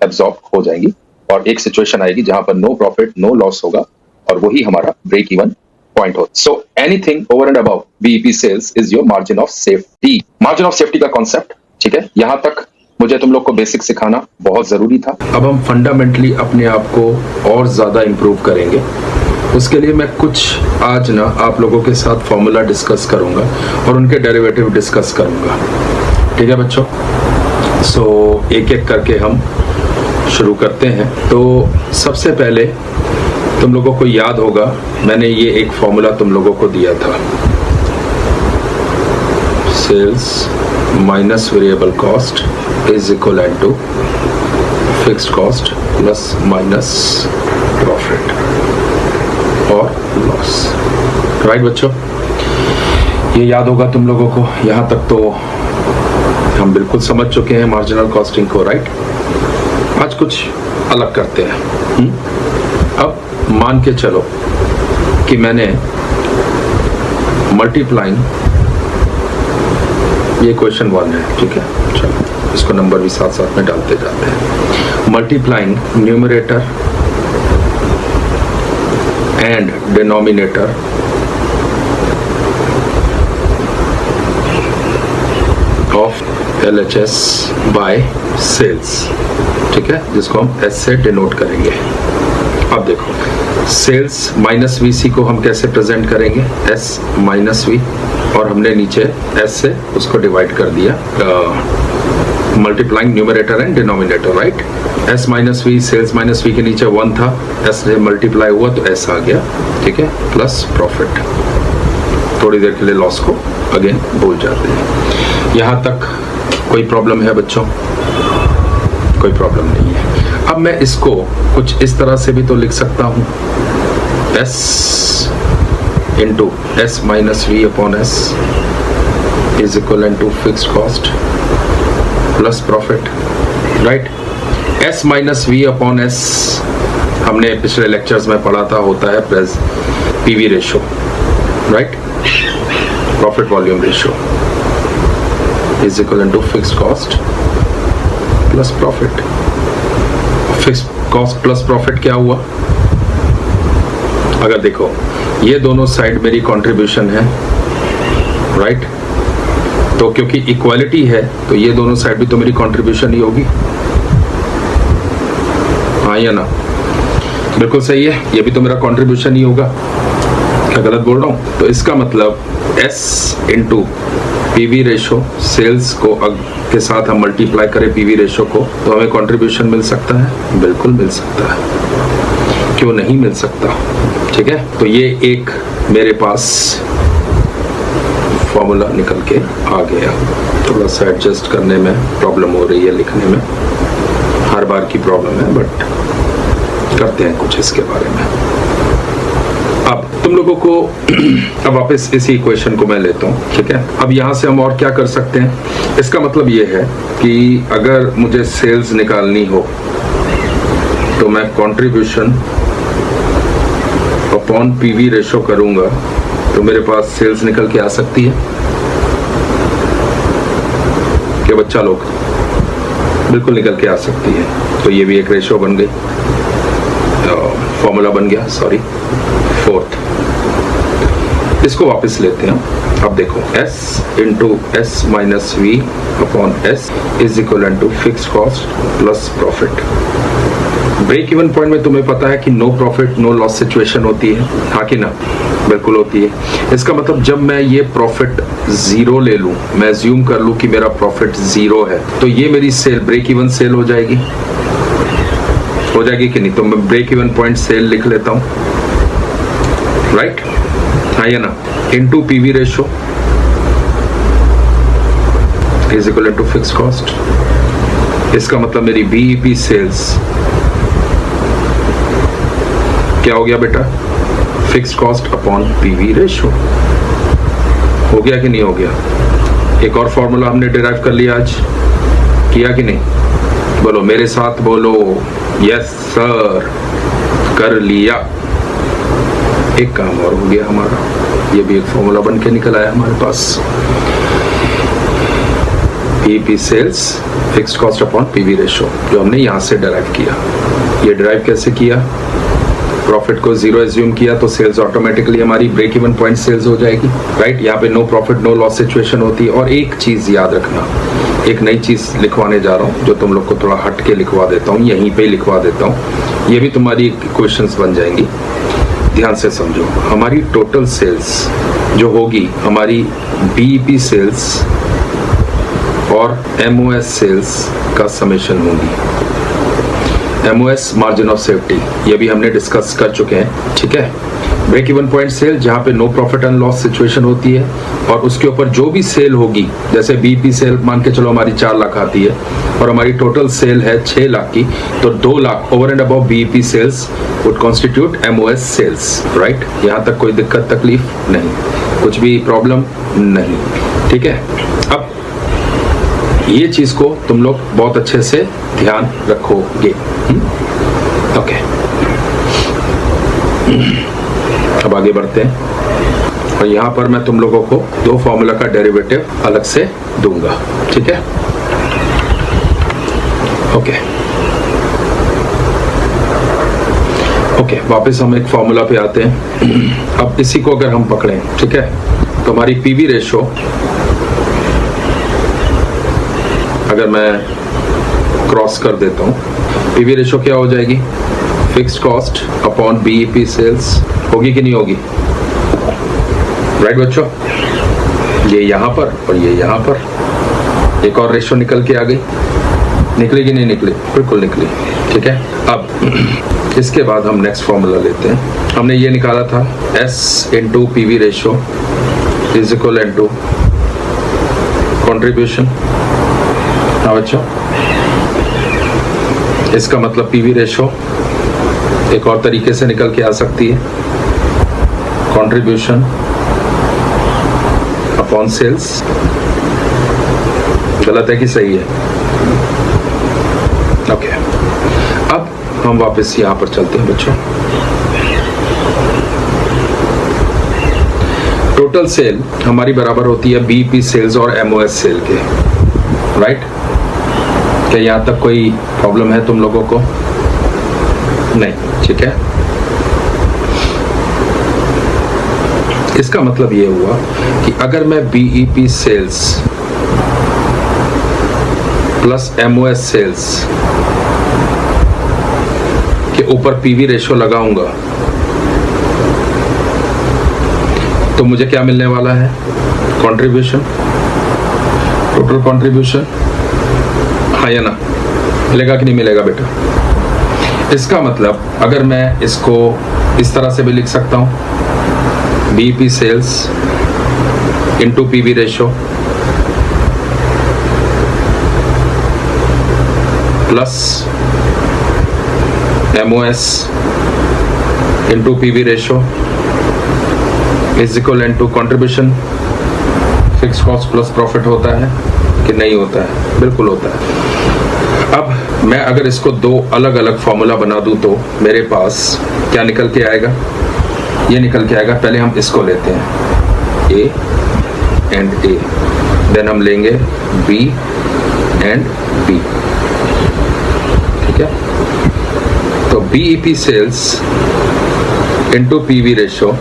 एब्जॉर्ब हो जाएंगी और एक सिचुएशन आएगी जहां पर नो प्रॉफिट नो लॉस होगा और वही हमारा ब्रेक इवन पॉइंट हो। So anything over and above BEP sales is your margin of safety. Margin of safety का कॉन्सेप्ट, ठीक है, यहां तक मुझे तुम लोग को बेसिक सिखाना बहुत जरूरी था। अब हम फंडामेंटली अपने आप को और ज्यादा इंप्रूव करेंगे। उसके लिए मैं कुछ आज ना आप लोगों के साथ फॉर्मूला डिस्कस करूंगा और उनके डेरिवेटिव डिस्कस करूंगा, ठीक है बच्चों। सो एक एक करके हम शुरू करते हैं। तो सबसे पहले तुम लोगों को याद होगा मैंने ये एक फॉर्मूला तुम लोगों को दिया था, sales minus variable cost is equal to fixed cost plus minus profit और लॉस, राइट बच्चों। ये याद होगा तुम लोगों को। यहां तक तो हम बिल्कुल समझ चुके हैं मार्जिनल कॉस्टिंग को, राइट। आज कुछ अलग करते हैं। अब मान के चलो कि मैंने मल्टीप्लाइंग, ये क्वेश्चन 1 है, ठीक है, चलो इसको नंबर भी साथ साथ में डालते जाते हैं। Multiplying numerator and denominator of LHS by sales, ठीक है, जिसको हम S से डिनोट करेंगे। अब देखो सेल्स माइनस VC को हम कैसे प्रेजेंट करेंगे, S माइनस V, और हमने नीचे S से उसको डिवाइड कर दिया, multiplying numerator and denominator, right. S minus V, sales minus V के नीचे 1 था, S से मल्टीप्लाई हुआ तो S आ गया, ठीक है, प्लस प्रॉफिट। थोड़ी देर के लिए लॉस को अगेन भूल जाते हैं। यहां तक कोई प्रॉब्लम है बच्चों? कोई प्रॉब्लम नहीं है। अब मैं इसको कुछ इस तरह से भी तो लिख सकता हूं, S into S minus V upon S is equal to fixed cost plus profit, right. S minus V upon S हमने पिछले लेक्चर्स में पढ़ा था, होता है PV ratio, right, profit volume ratio is equal to fixed cost plus profit. Fixed cost plus profit क्या हुआ? अगर देखो ये दोनों साइड मेरी कंट्रीब्यूशन है, राइट, तो क्योंकि इक्वालिटी है तो ये दोनों साइड भी तो मेरी कंट्रीब्यूशन ही होगी, हाँ या ना? बिल्कुल सही है, ये भी तो मेरा कंट्रीब्यूशन ही होगा। क्या गलत बोल रहा हूं? तो इसका मतलब S into PV ratio, sales को के साथ हम मल्टीप्लाई करें पीवी रेशो को, तो हमें कंट्रीब्यूशन मिल सकता है, बिल्कुल मिल सकता है, क्यों नहीं मिल सकता, ठीक है। तो ये एक मेरे पास फॉर्मूला निकल के आ गया। थोड़ा सा एडजस्ट करने में प्रॉब्लम हो रही है, लिखने में हर बार की प्रॉब्लम है, बट करते हैं कुछ इसके बारे में। अब तुम लोगों को अब वापस इसी इक्वेशन को मैं लेता हूँ, ठीक है। अब यहाँ से हम और क्या कर सकते हैं? इसका मतलब ये है कि अगर मुझे सेल्स निकालनी हो तो मैं कंट्रीब्यूशन अपॉन पीवी रेशो करूंगा तो मेरे पास सेल्स निकल के आ सकती है क्या बच्चा लोग? बिल्कुल निकल के आ सकती है। तो ये भी एक रेशो बन गई, फॉर्मूला बन गया, सॉरी, फोर्थ। इसको वापस लेते हैं। अब देखो S into S minus V upon S is equal to fix cost plus profit. Break even point में तुम्हें पता है कि no profit no loss situation होती है, हाँ कि ना? बिल्कुल होती है। इसका मतलब जब मैं ये प्रॉफिट जीरो ले लूं, मैं अज्यूम कर लूं कि मेरा प्रॉफिट जीरो है, तो ये मेरी सेल ब्रेक इवन सेल हो जाएगी कि नहीं? तो मैं ब्रेक इवन पॉइंट सेल लिख लेता हूं, राइट, हाँ या ना? Into PV ratio is equal to fix cost. इसका मतलब मेरी बीईपी सेल्स क्या हो गया बेटा? Fixed cost upon PV ratio. हो गया कि नहीं हो गया? एक और फॉर्मूला हमने डिराइव कर लिया आज, किया कि नहीं? बोलो मेरे साथ, बोलो यस सर, कर लिया। एक काम और हो गया हमारा, ये भी एक फॉर्मूला बन के निकल आया हमारे पास। PP sales fixed cost upon PV ratio, जो हमने यहां से डिराइव किया। ये डिराइव कैसे किया? प्रॉफिट को जीरो एज्यूम किया तो सेल्स ऑटोमेटिकली हमारी ब्रेक इवन पॉइंट सेल्स हो जाएगी, राइट। यहाँ पे no profit no loss situation होती है। और एक चीज याद रखना, एक नई चीज लिखवाने जा रहा हूँ जो तुम लोग को थोड़ा हट के लिखवा देता हूँ, यहीं पे लिखवा देता हूँ, ये भी तुम्हारी क्वेश्चंस बन जाएंगी। ध्यान से समझो, हमारी टोटल सेल्स जो होगी, हमारी बीईपी सेल्स और एमओएस सेल्स का समेशन होगी। एमओएस मार्जिन ऑफ सेफ्टी, ये भी हमने डिस्कस कर चुके हैं, ठीक है। ब्रेक इवन पॉइंट सेल जहां पे no profit and loss situation होती है, और उसके ऊपर जो भी सेल होगी, जैसे बीपी सेल मान के चलो हमारी 4 लाख आती है और हमारी टोटल सेल है 6 लाख की, तो 2 lakh over and above BEP sales would constitute MOS sales, right. यहां तक कोई दिक्कत तकलीफ नहीं, कुछ भी प्रॉब्लम नहीं, ठीक है। अब ये चीज को तुम लोग बहुत अच्छे से ध्यान रखोगे, ओके। अब आगे बढ़ते हैं, और यहां पर मैं तुम लोगों को 2 फॉर्मूला का डेरिवेटिव अलग से दूंगा, ठीक है, ओके। ओके, वापस हम एक फॉर्मूला पे आते हैं। अब इसी को अगर हम पकड़ें, ठीक है, तो हमारी पीवी रेशो अगर मैं क्रॉस कर देता हूं, पीवी रेशो क्या हो जाएगी? Fixed cost upon BEP sales, होगी कि नहीं होगी? राइट बच्चों, ये यहां पर और ये यहां पर एक और रेशो निकल के आ गई, निकली कि नहीं निकली? बिल्कुल निकली। ठीक है, अब इसके बाद हम नेक्स्ट फॉर्मूला लेते हैं। हमने ये निकाला था S into PV ratio is equal to contribution. हाँ बच्चों, इसका मतलब PV रेशो एक और तरीके से निकल के आ सकती है, कंट्रीब्यूशन अपॉन सेल्स। गलत है कि सही है? ओके, अब हम वापस यहां पर चलते हैं बच्चों। टोटल सेल हमारी बराबर होती है BEP सेल्स और MOS सेल के, राइट? क्या यहां तक कोई प्रॉब्लम है तुम लोगों को? नहीं, ठीक है। इसका मतलब ये हुआ कि अगर मैं BEP sales plus MOS sales के ऊपर PV रेशो लगाऊंगा तो मुझे क्या मिलने वाला है? Contribution, total contribution. हाँ या ना? मिलेगा कि नहीं मिलेगा बेटा? इसका मतलब अगर मैं इसको इस तरह से भी लिख सकता हूं, BEP sales into PV ratio plus MOS into PV ratio is equal to contribution fix cost plus profit होता है कि नहीं होता है? बिल्कुल होता है। अब मैं अगर इसको दो अलग अलग फॉर्मूला बना दूं तो मेरे पास क्या निकल के आएगा? ये निकल के आएगा, पहले हम इसको लेते हैं A एंड A, देन हम लेंगे B एंड B। ठीक है, तो BEP sales into PV ratio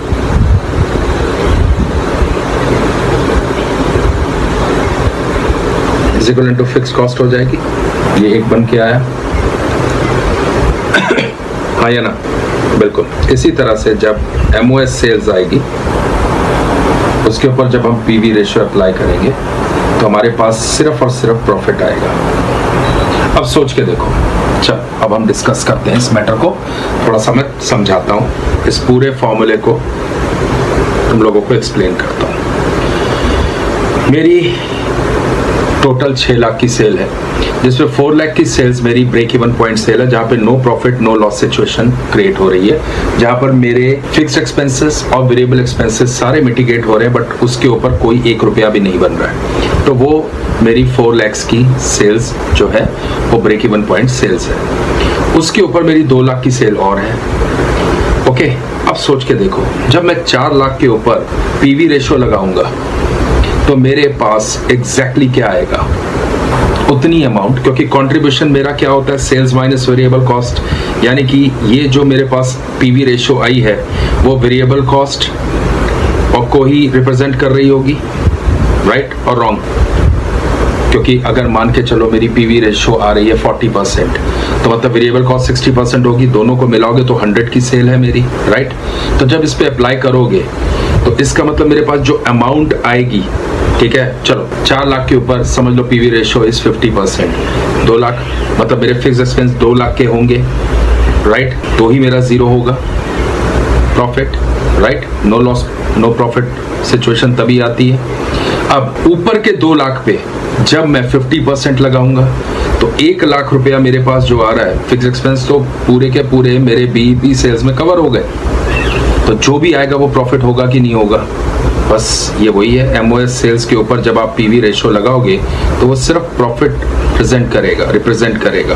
is equal to fix cost हो जाएगी। ये एक बन के आया, हाँ या ना? बिल्कुल। इसी तरह से जब MOS सेल्स आएगी उसके ऊपर जब हम PV रेशो अप्लाई करेंगे तो हमारे पास सिर्फ और सिर्फ प्रॉफिट आएगा। अब सोच के देखो। चल, अब हम डिस्कस करते हैं इस मैटर को, थोड़ा सा मैं समझाता हूँ, इस पूरे फॉर्मूले को तुम लोगों को एक्सप्लेन करता हूँ। मेरी टोटल 6 लाख की सेल है, जिसमें 4 लाख की सेल्स मेरी ब्रेक इवन पॉइंट सेल है, जहाँ पे no profit no loss situation create हो रही है, जहाँ पर मेरे फिक्स्ड एक्सपेंसेस और वेरिएबल एक्सपेंसेस सारे मिटिगेट हो रहे हैं, बट उसके ऊपर कोई 1 रुपया भी नहीं बन रहा है। तो वो मेरी 4 लाख की सेल्स जो है वो ब्रेक इवन पॉइंट सेल्स है। उसके ऊपर मेरी 2 लाख की सेल और है। ओके, अब सोच के देखो, जब मैं 4 लाख के ऊपर PV रेशो लगाऊंगा तो मेरे पास एग्जैक्टली क्या आएगा? उतनी अमाउंट, क्योंकि कंट्रीब्यूशन मेरा क्या होता है? सेल्स माइनस वेरिएबल कॉस्ट, यानी कि ये जो मेरे पास PV रेशो आई है वो वेरिएबल कॉस्ट और को ही रिप्रेजेंट कर रही होगी, राइट और रॉन्ग? क्योंकि अगर मान के चलो मेरी PV रेशो आ रही है 40%, तो मतलब वेरिएबल कॉस्ट 60% होगी, दोनों को मिलाओगे तो 100 की सेल है मेरी, राइट? तो जब इस पे अप्लाई करोगे तो इसका मतलब मेरे पास जो अमाउंट आएगी, ठीक है, चलो 4 लाख के ऊपर समझ लो PV रेशो इज 50%, 2 लाख मतलब मेरे फिक्स एक्सपेंस 2 लाख के होंगे, राइट? तो ही मेरा जीरो होगा profit, right? No loss no profit situation तभी आती है। अब ऊपर के 2 लाख पे जब मैं 50% लगाऊंगा तो 1 लाख रुपया मेरे पास जो आ रहा है फिक्स एक्सपेंस, तो पूरे के पूरे मेरे BEP सेल्स में कवर हो गए। तो जो भी आएगा वो प्रॉफिट होगा कि नहीं होगा? बस ये वही है, MOS सेल्स के ऊपर जब आप PV रेशो लगाओगे तो वो सिर्फ प्रॉफिट रिप्रेजेंट करेगा,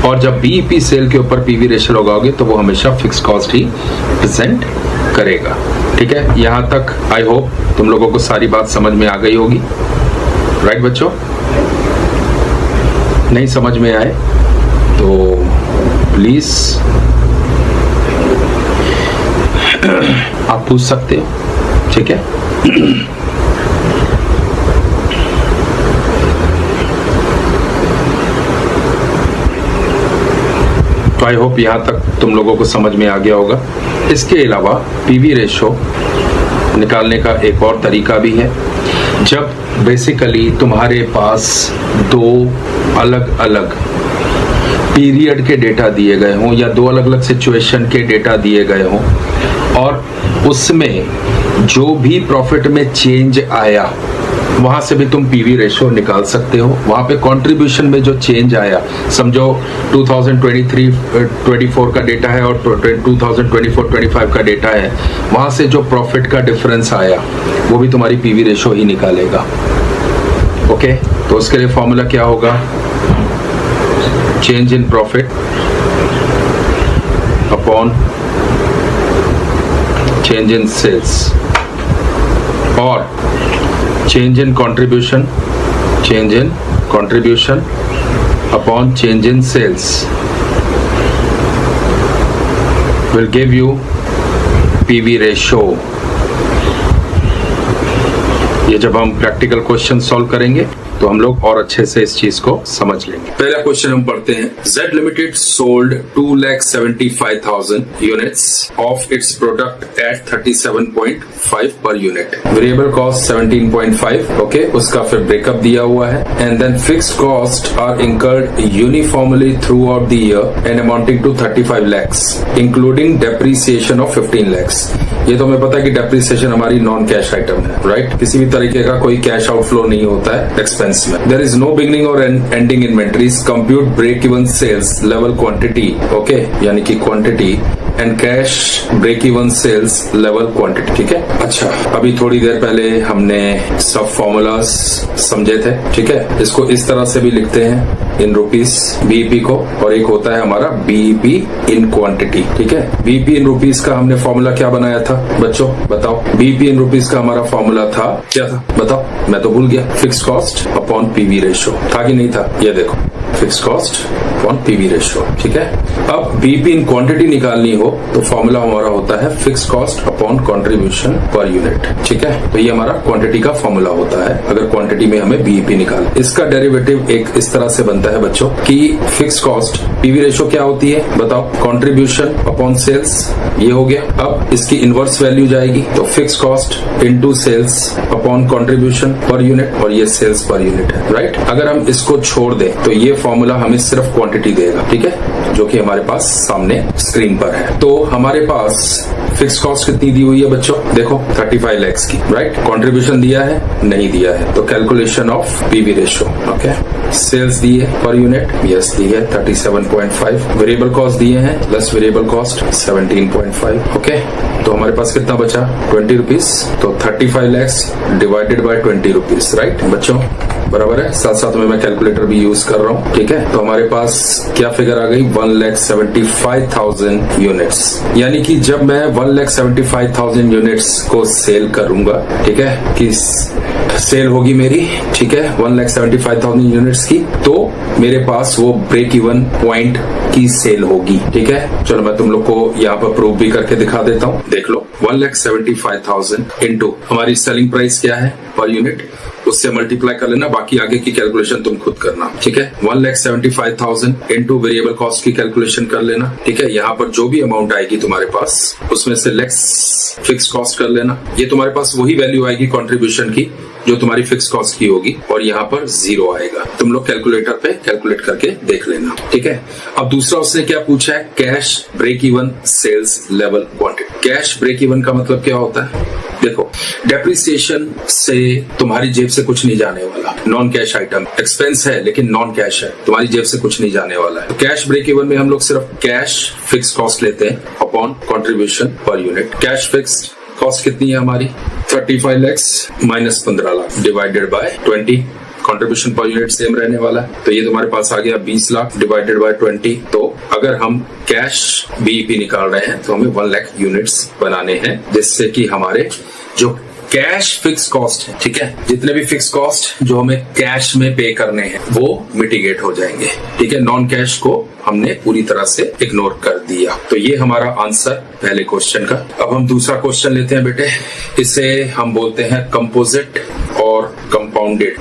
और जब BEP सेल के ऊपर PV रेशो लगाओगे तो वो हमेशा फिक्स कॉस्ट ही प्रेजेंट करेगा। ठीक है, यहाँ तक आई होप तुम लोगों को सारी बात समझ में आ गई होगी, राइट बच्चों? नहीं समझ में आए तो प्लीज आप पूछ सकते हो, ठीक है? तो आई होप यहां तक तुम लोगों को समझ में आ गया होगा। इसके अलावा PV रेशो निकालने का एक और तरीका भी है। जब बेसिकली तुम्हारे पास 2 अलग अलग पीरियड के डेटा दिए गए हों या दो अलग अलग सिचुएशन के डेटा दिए गए हों और उसमें जो भी प्रॉफिट में चेंज आया वहां से भी तुम पीवी रेशो निकाल सकते हो। वहां पे कंट्रीब्यूशन में जो चेंज आया, समझो 2023-24 का डेटा है और 2024-25 का डेटा है, वहां से जो प्रॉफिट का डिफरेंस आया वो भी तुम्हारी पीवी रेशो ही निकालेगा। ओके, तो उसके लिए फॉर्मूला क्या होगा? Change in profit upon change in sales और change in contribution upon change in sales will give you PV ratio। ये जब हम प्रैक्टिकल क्वेश्चन सॉल्व करेंगे तो हम लोग और अच्छे से इस चीज को समझ लेंगे। पहला क्वेश्चन हम पढ़ते हैं। Z Limited sold 2,75,000 units of its product at 37.5 per unit। Variable cost 17.5, okay, उसका फिर ब्रेकअप दिया हुआ है। And then fixed costs are incurred uniformly throughout the year and amounting to 35 lakhs, including depreciation of 15 lakhs। ये तो हमें पता है कि डेप्रिसिएशन हमारी नॉन कैश आइटम है, राइट? किसी भी तरीके का कोई कैश आउटफ्लो नहीं होता है एक्सपेंस में। देयर इज नो बिगिनिंग और ending inventories, compute break even sales level quantity, okay, यानी कि quantity and cash break even sales level quantity, ठीक है। अच्छा, अभी थोड़ी देर पहले हमने सब फॉर्मूलाज समझे थे, ठीक है। इसको इस तरह से भी लिखते हैं इन रुपीस बीईपी को, और एक होता है हमारा बीईपी इन क्वांटिटी, ठीक है। बीईपी इन रुपीस का हमने फॉर्मूला क्या बनाया था बच्चों, बताओ? बीईपी इन रुपीस का हमारा फॉर्मूला था क्या था, बताओ? मैं तो भूल गया। Fix cost upon PV ratio था कि नहीं था? ये देखो, fix cost upon PV ratio, ठीक है। अब बीईपी इन क्वांटिटी निकालनी हो तो फॉर्मूला हमारा होता है fix cost upon contribution per unit, ठीक है। तो ये हमारा क्वांटिटी का फॉर्मूला होता है अगर क्वांटिटी में हमें बीईपी निकाल। इसका डेरिवेटिव एक इस तरह से बनता है बच्चों कि फिक्स कॉस्ट पीवी रेशो क्या होती है बताओ? कंट्रीब्यूशन अपॉन सेल्स, ये हो गया। अब इसकी इनवर्स वैल्यू जाएगी तो fix cost into sales upon contribution per unit, और ये सेल्स पर यूनिट है, राइट? अगर हम इसको छोड़ दें तो ये फॉर्मूला हमें सिर्फ क्वांटिटी देगा, ठीक है, जो कि हमारे पास सामने स्क्रीन पर है। तो हमारे पास फिक्स कॉस्ट कितनी दी हुई है बच्चों? देखो 35 lakhs की, राइट? कंट्रीब्यूशन दिया है? नहीं दिया है, तो calculation of PV ratio, okay. Sales दी है पर यूनिट, यस दी है 37.5। वेरिएबल कॉस्ट दिए हैं, लेस वेरिएबल कॉस्ट 17.5, ओके। तो हमारे पास कितना बचा? 20 रुपीज। तो 35 lakhs divided by 20 rupees, right बच्चों? बराबर है। साथ साथ में मैं कैलकुलेटर भी यूज कर रहा हूँ, ठीक है। तो हमारे पास क्या फिगर आ गई? 1,75,000 यूनिट्स। यानी कि जब मैं 1,75,000 यूनिट्स को सेल करूंगा, ठीक है, कि सेल होगी मेरी, ठीक है, 1,75,000 यूनिट्स की, तो मेरे पास वो ब्रेक इवन पॉइंट की सेल होगी, ठीक है। चलो मैं तुम लोग को यहाँ पर प्रूव भी करके दिखा देता हूँ। देख लो, 1,75,000 इंटू हमारी सेलिंग प्राइस क्या है पर यूनिट, उससे मल्टीप्लाई कर लेना, बाकी आगे की कैलकुलेशन तुम खुद करना, ठीक है। 1,75,000 इंटू वेरिएबल कॉस्ट की कैलकुलेशन कर लेना, ठीक है। यहाँ पर जो भी अमाउंट आएगी तुम्हारे पास उसमें से लेस फिक्स कॉस्ट कर लेना। ये तुम्हारे पास वही वैल्यू आएगी कंट्रीब्यूशन की जो तुम्हारी फिक्स कॉस्ट की होगी, और यहाँ पर 0 आएगा। तुम लोग कैलकुलेटर पे कैलकुलेट करके देख लेना, ठीक है। अब दूसरा उसने क्या पूछा है? Cash break even sales level quantity. Cash break even का मतलब क्या होता है? देखो, डेप्रिसिएशन से तुम्हारी जेब से कुछ नहीं जाने वाला, नॉन कैश आइटम, एक्सपेंस है लेकिन नॉन कैश है, तुम्हारी जेब से कुछ नहीं जाने वाला है। तो कैश ब्रेक इवन में हम लोग सिर्फ कैश फिक्स कॉस्ट लेते हैं upon contribution per unit. Cash fix cost कितनी है हमारी? 35 lakhs minus 15 lakh divided by 20। Contribution per unit same रहने वाला है, तो ये तुम्हारे पास आ गया 20 लाख डिवाइडेड बाय 20। तो अगर हम कैश बीईपी निकाल रहे हैं तो हमें 1 लाख यूनिट्स बनाने हैं, जिससे कि हमारे जो कैश फिक्स कॉस्ट है, ठीक है, जितने भी फिक्स कॉस्ट जो हमें कैश में पे करने हैं वो मिटिगेट हो जाएंगे, ठीक है। नॉन कैश को हमने पूरी तरह से इग्नोर कर दिया। तो ये हमारा आंसर पहले क्वेश्चन का। अब हम दूसरा क्वेश्चन लेते हैं बेटे। इसे हम बोलते हैं कंपोजिट और कंपाउंडेड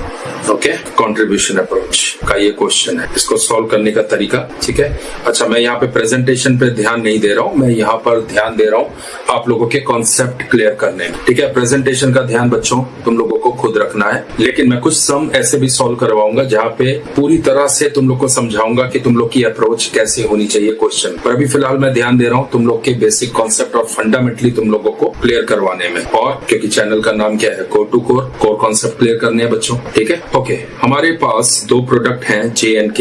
ओके, कंट्रीब्यूशन अप्रोच का ये क्वेश्चन है, इसको सॉल्व करने का तरीका। ठीक है, अच्छा मैं यहाँ पे प्रेजेंटेशन पे ध्यान नहीं दे रहा हूँ, मैं यहाँ पर ध्यान दे रहा हूँ आप लोगों के कॉन्सेप्ट क्लियर करने में। ठीक है, प्रेजेंटेशन का ध्यान बच्चों तुम लोगों को खुद रखना है, लेकिन मैं कुछ सम ऐसे भी सॉल्व करवाऊंगा जहाँ पे पूरी तरह से तुम लोग को समझाऊंगा कि तुम लोग की अप्रोच कैसे होनी चाहिए क्वेश्चन पर। अभी फिलहाल मैं ध्यान दे रहा हूँ तुम लोग के बेसिक कॉन्सेप्ट और फंडामेंटली तुम लोगों को क्लियर करवाने में, और क्योंकि चैनल का नाम क्या है, core to core, core concept clear करने हैं बच्चों। ठीक है, ओके, हमारे पास दो प्रोडक्ट हैं जे एंड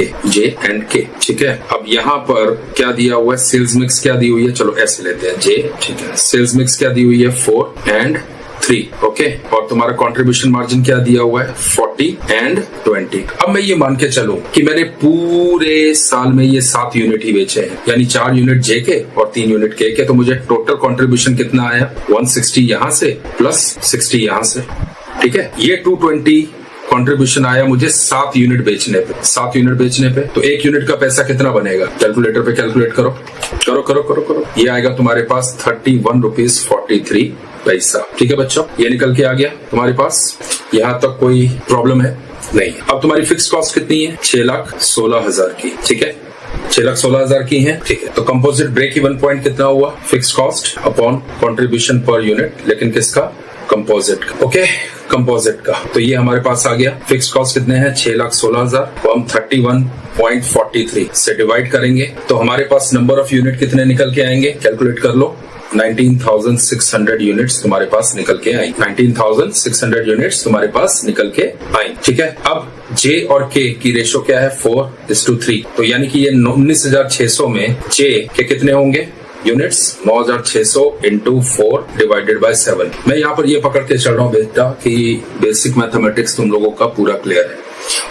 के। ठीक है, अब यहाँ पर क्या दिया हुआ है, सेल्स मिक्स क्या दी हुई है, चलो ऐसे लेते हैं जे। ठीक है, सेल्स मिक्स क्या दी हुई है, 4 and 3। ओके, और तुम्हारा कंट्रीब्यूशन मार्जिन क्या दिया हुआ है, 40 and 20। अब मैं ये मान के चलूं कि मैंने पूरे साल में ये 7 यूनिट ही बेचे हैं, यानी 4 यूनिट जे के और 3 यूनिट के, तो मुझे टोटल कंट्रीब्यूशन कितना आया, 160 यहाँ से प्लस 60 यहाँ से। ठीक है, ये 220 कंट्रीब्यूशन आया मुझे 7 यूनिट बेचने पे। 7 यूनिट बेचने पे तो 1 यूनिट का पैसा कितना बनेगा, कैलकुलेटर पे कैलकुलेट करो करो करो करो करो, ये आएगा तुम्हारे पास 31 रुपीज 43 पैसा। ठीक है बच्चों, ये निकल के आ गया तुम्हारे पास, यहाँ तक कोई प्रॉब्लम है नहीं। अब तुम्हारी फिक्स कॉस्ट कितनी है, 6,16,000 की। ठीक है, 6,16,000 की है। ठीक है, तो कंपोजिट ब्रेक इवन पॉइंट कितना हुआ, fix cost upon contribution per unit, लेकिन किसका, कंपोजिट का। ओके, कंपोजिट का, तो ये हमारे पास आ गया। फिक्स कॉस्ट कितने हैं, 6,16,000 को हम 31.43 से डिवाइड करेंगे तो हमारे पास नंबर ऑफ यूनिट कितने निकल के आएंगे, कैलकुलेट कर लो, 19,600 यूनिट्स तुम्हारे पास निकल के आई। 19,600 यूनिट्स तुम्हारे पास निकल के आई। ठीक है, अब जे और के की रेशो क्या है, 4:3, तो यानी कि ये 19,600 में जे के कितने होंगे यूनिट्स, 9,600 इंटू 4 डिवाइडेड बाय 7। मैं यहाँ पर ये पकड़ के चल रहा हूँ बेटा कि बेसिक मैथमेटिक्स तुम लोगों का पूरा क्लियर है,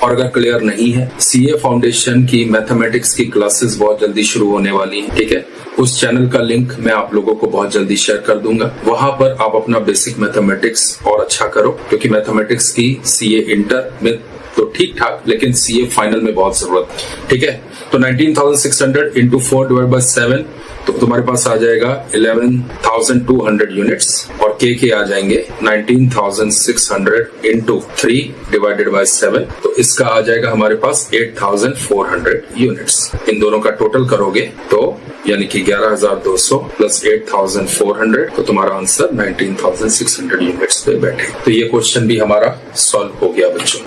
और अगर क्लियर नहीं है, सीए फाउंडेशन की मैथमेटिक्स की क्लासेस बहुत जल्दी शुरू होने वाली हैं। ठीक है, उस चैनल का लिंक मैं आप लोगों को बहुत जल्दी शेयर कर दूंगा, वहां पर आप अपना बेसिक मैथमेटिक्स और अच्छा करो, क्योंकि मैथमेटिक्स की सीए इंटर में तो ठीक ठाक, लेकिन सीए फाइनल में बहुत जरूरत है। ठीक है, तो 19,600 इंटू 4 डिवाइड बाय 7, तो तुम्हारे पास आ जाएगा 11,200 यूनिट्स, और के आ जाएंगे 19,600 इंटू 3 डिवाइडेड बाय 7, तो इसका आ जाएगा हमारे पास 8,400 यूनिट्स। इन दोनों का टोटल करोगे तो यानी कि 11,200 प्लस 8,400, तो तुम्हारा आंसर 19,600 यूनिट्स पे बैठे। तो ये क्वेश्चन भी हमारा सॉल्व हो गया बच्चों।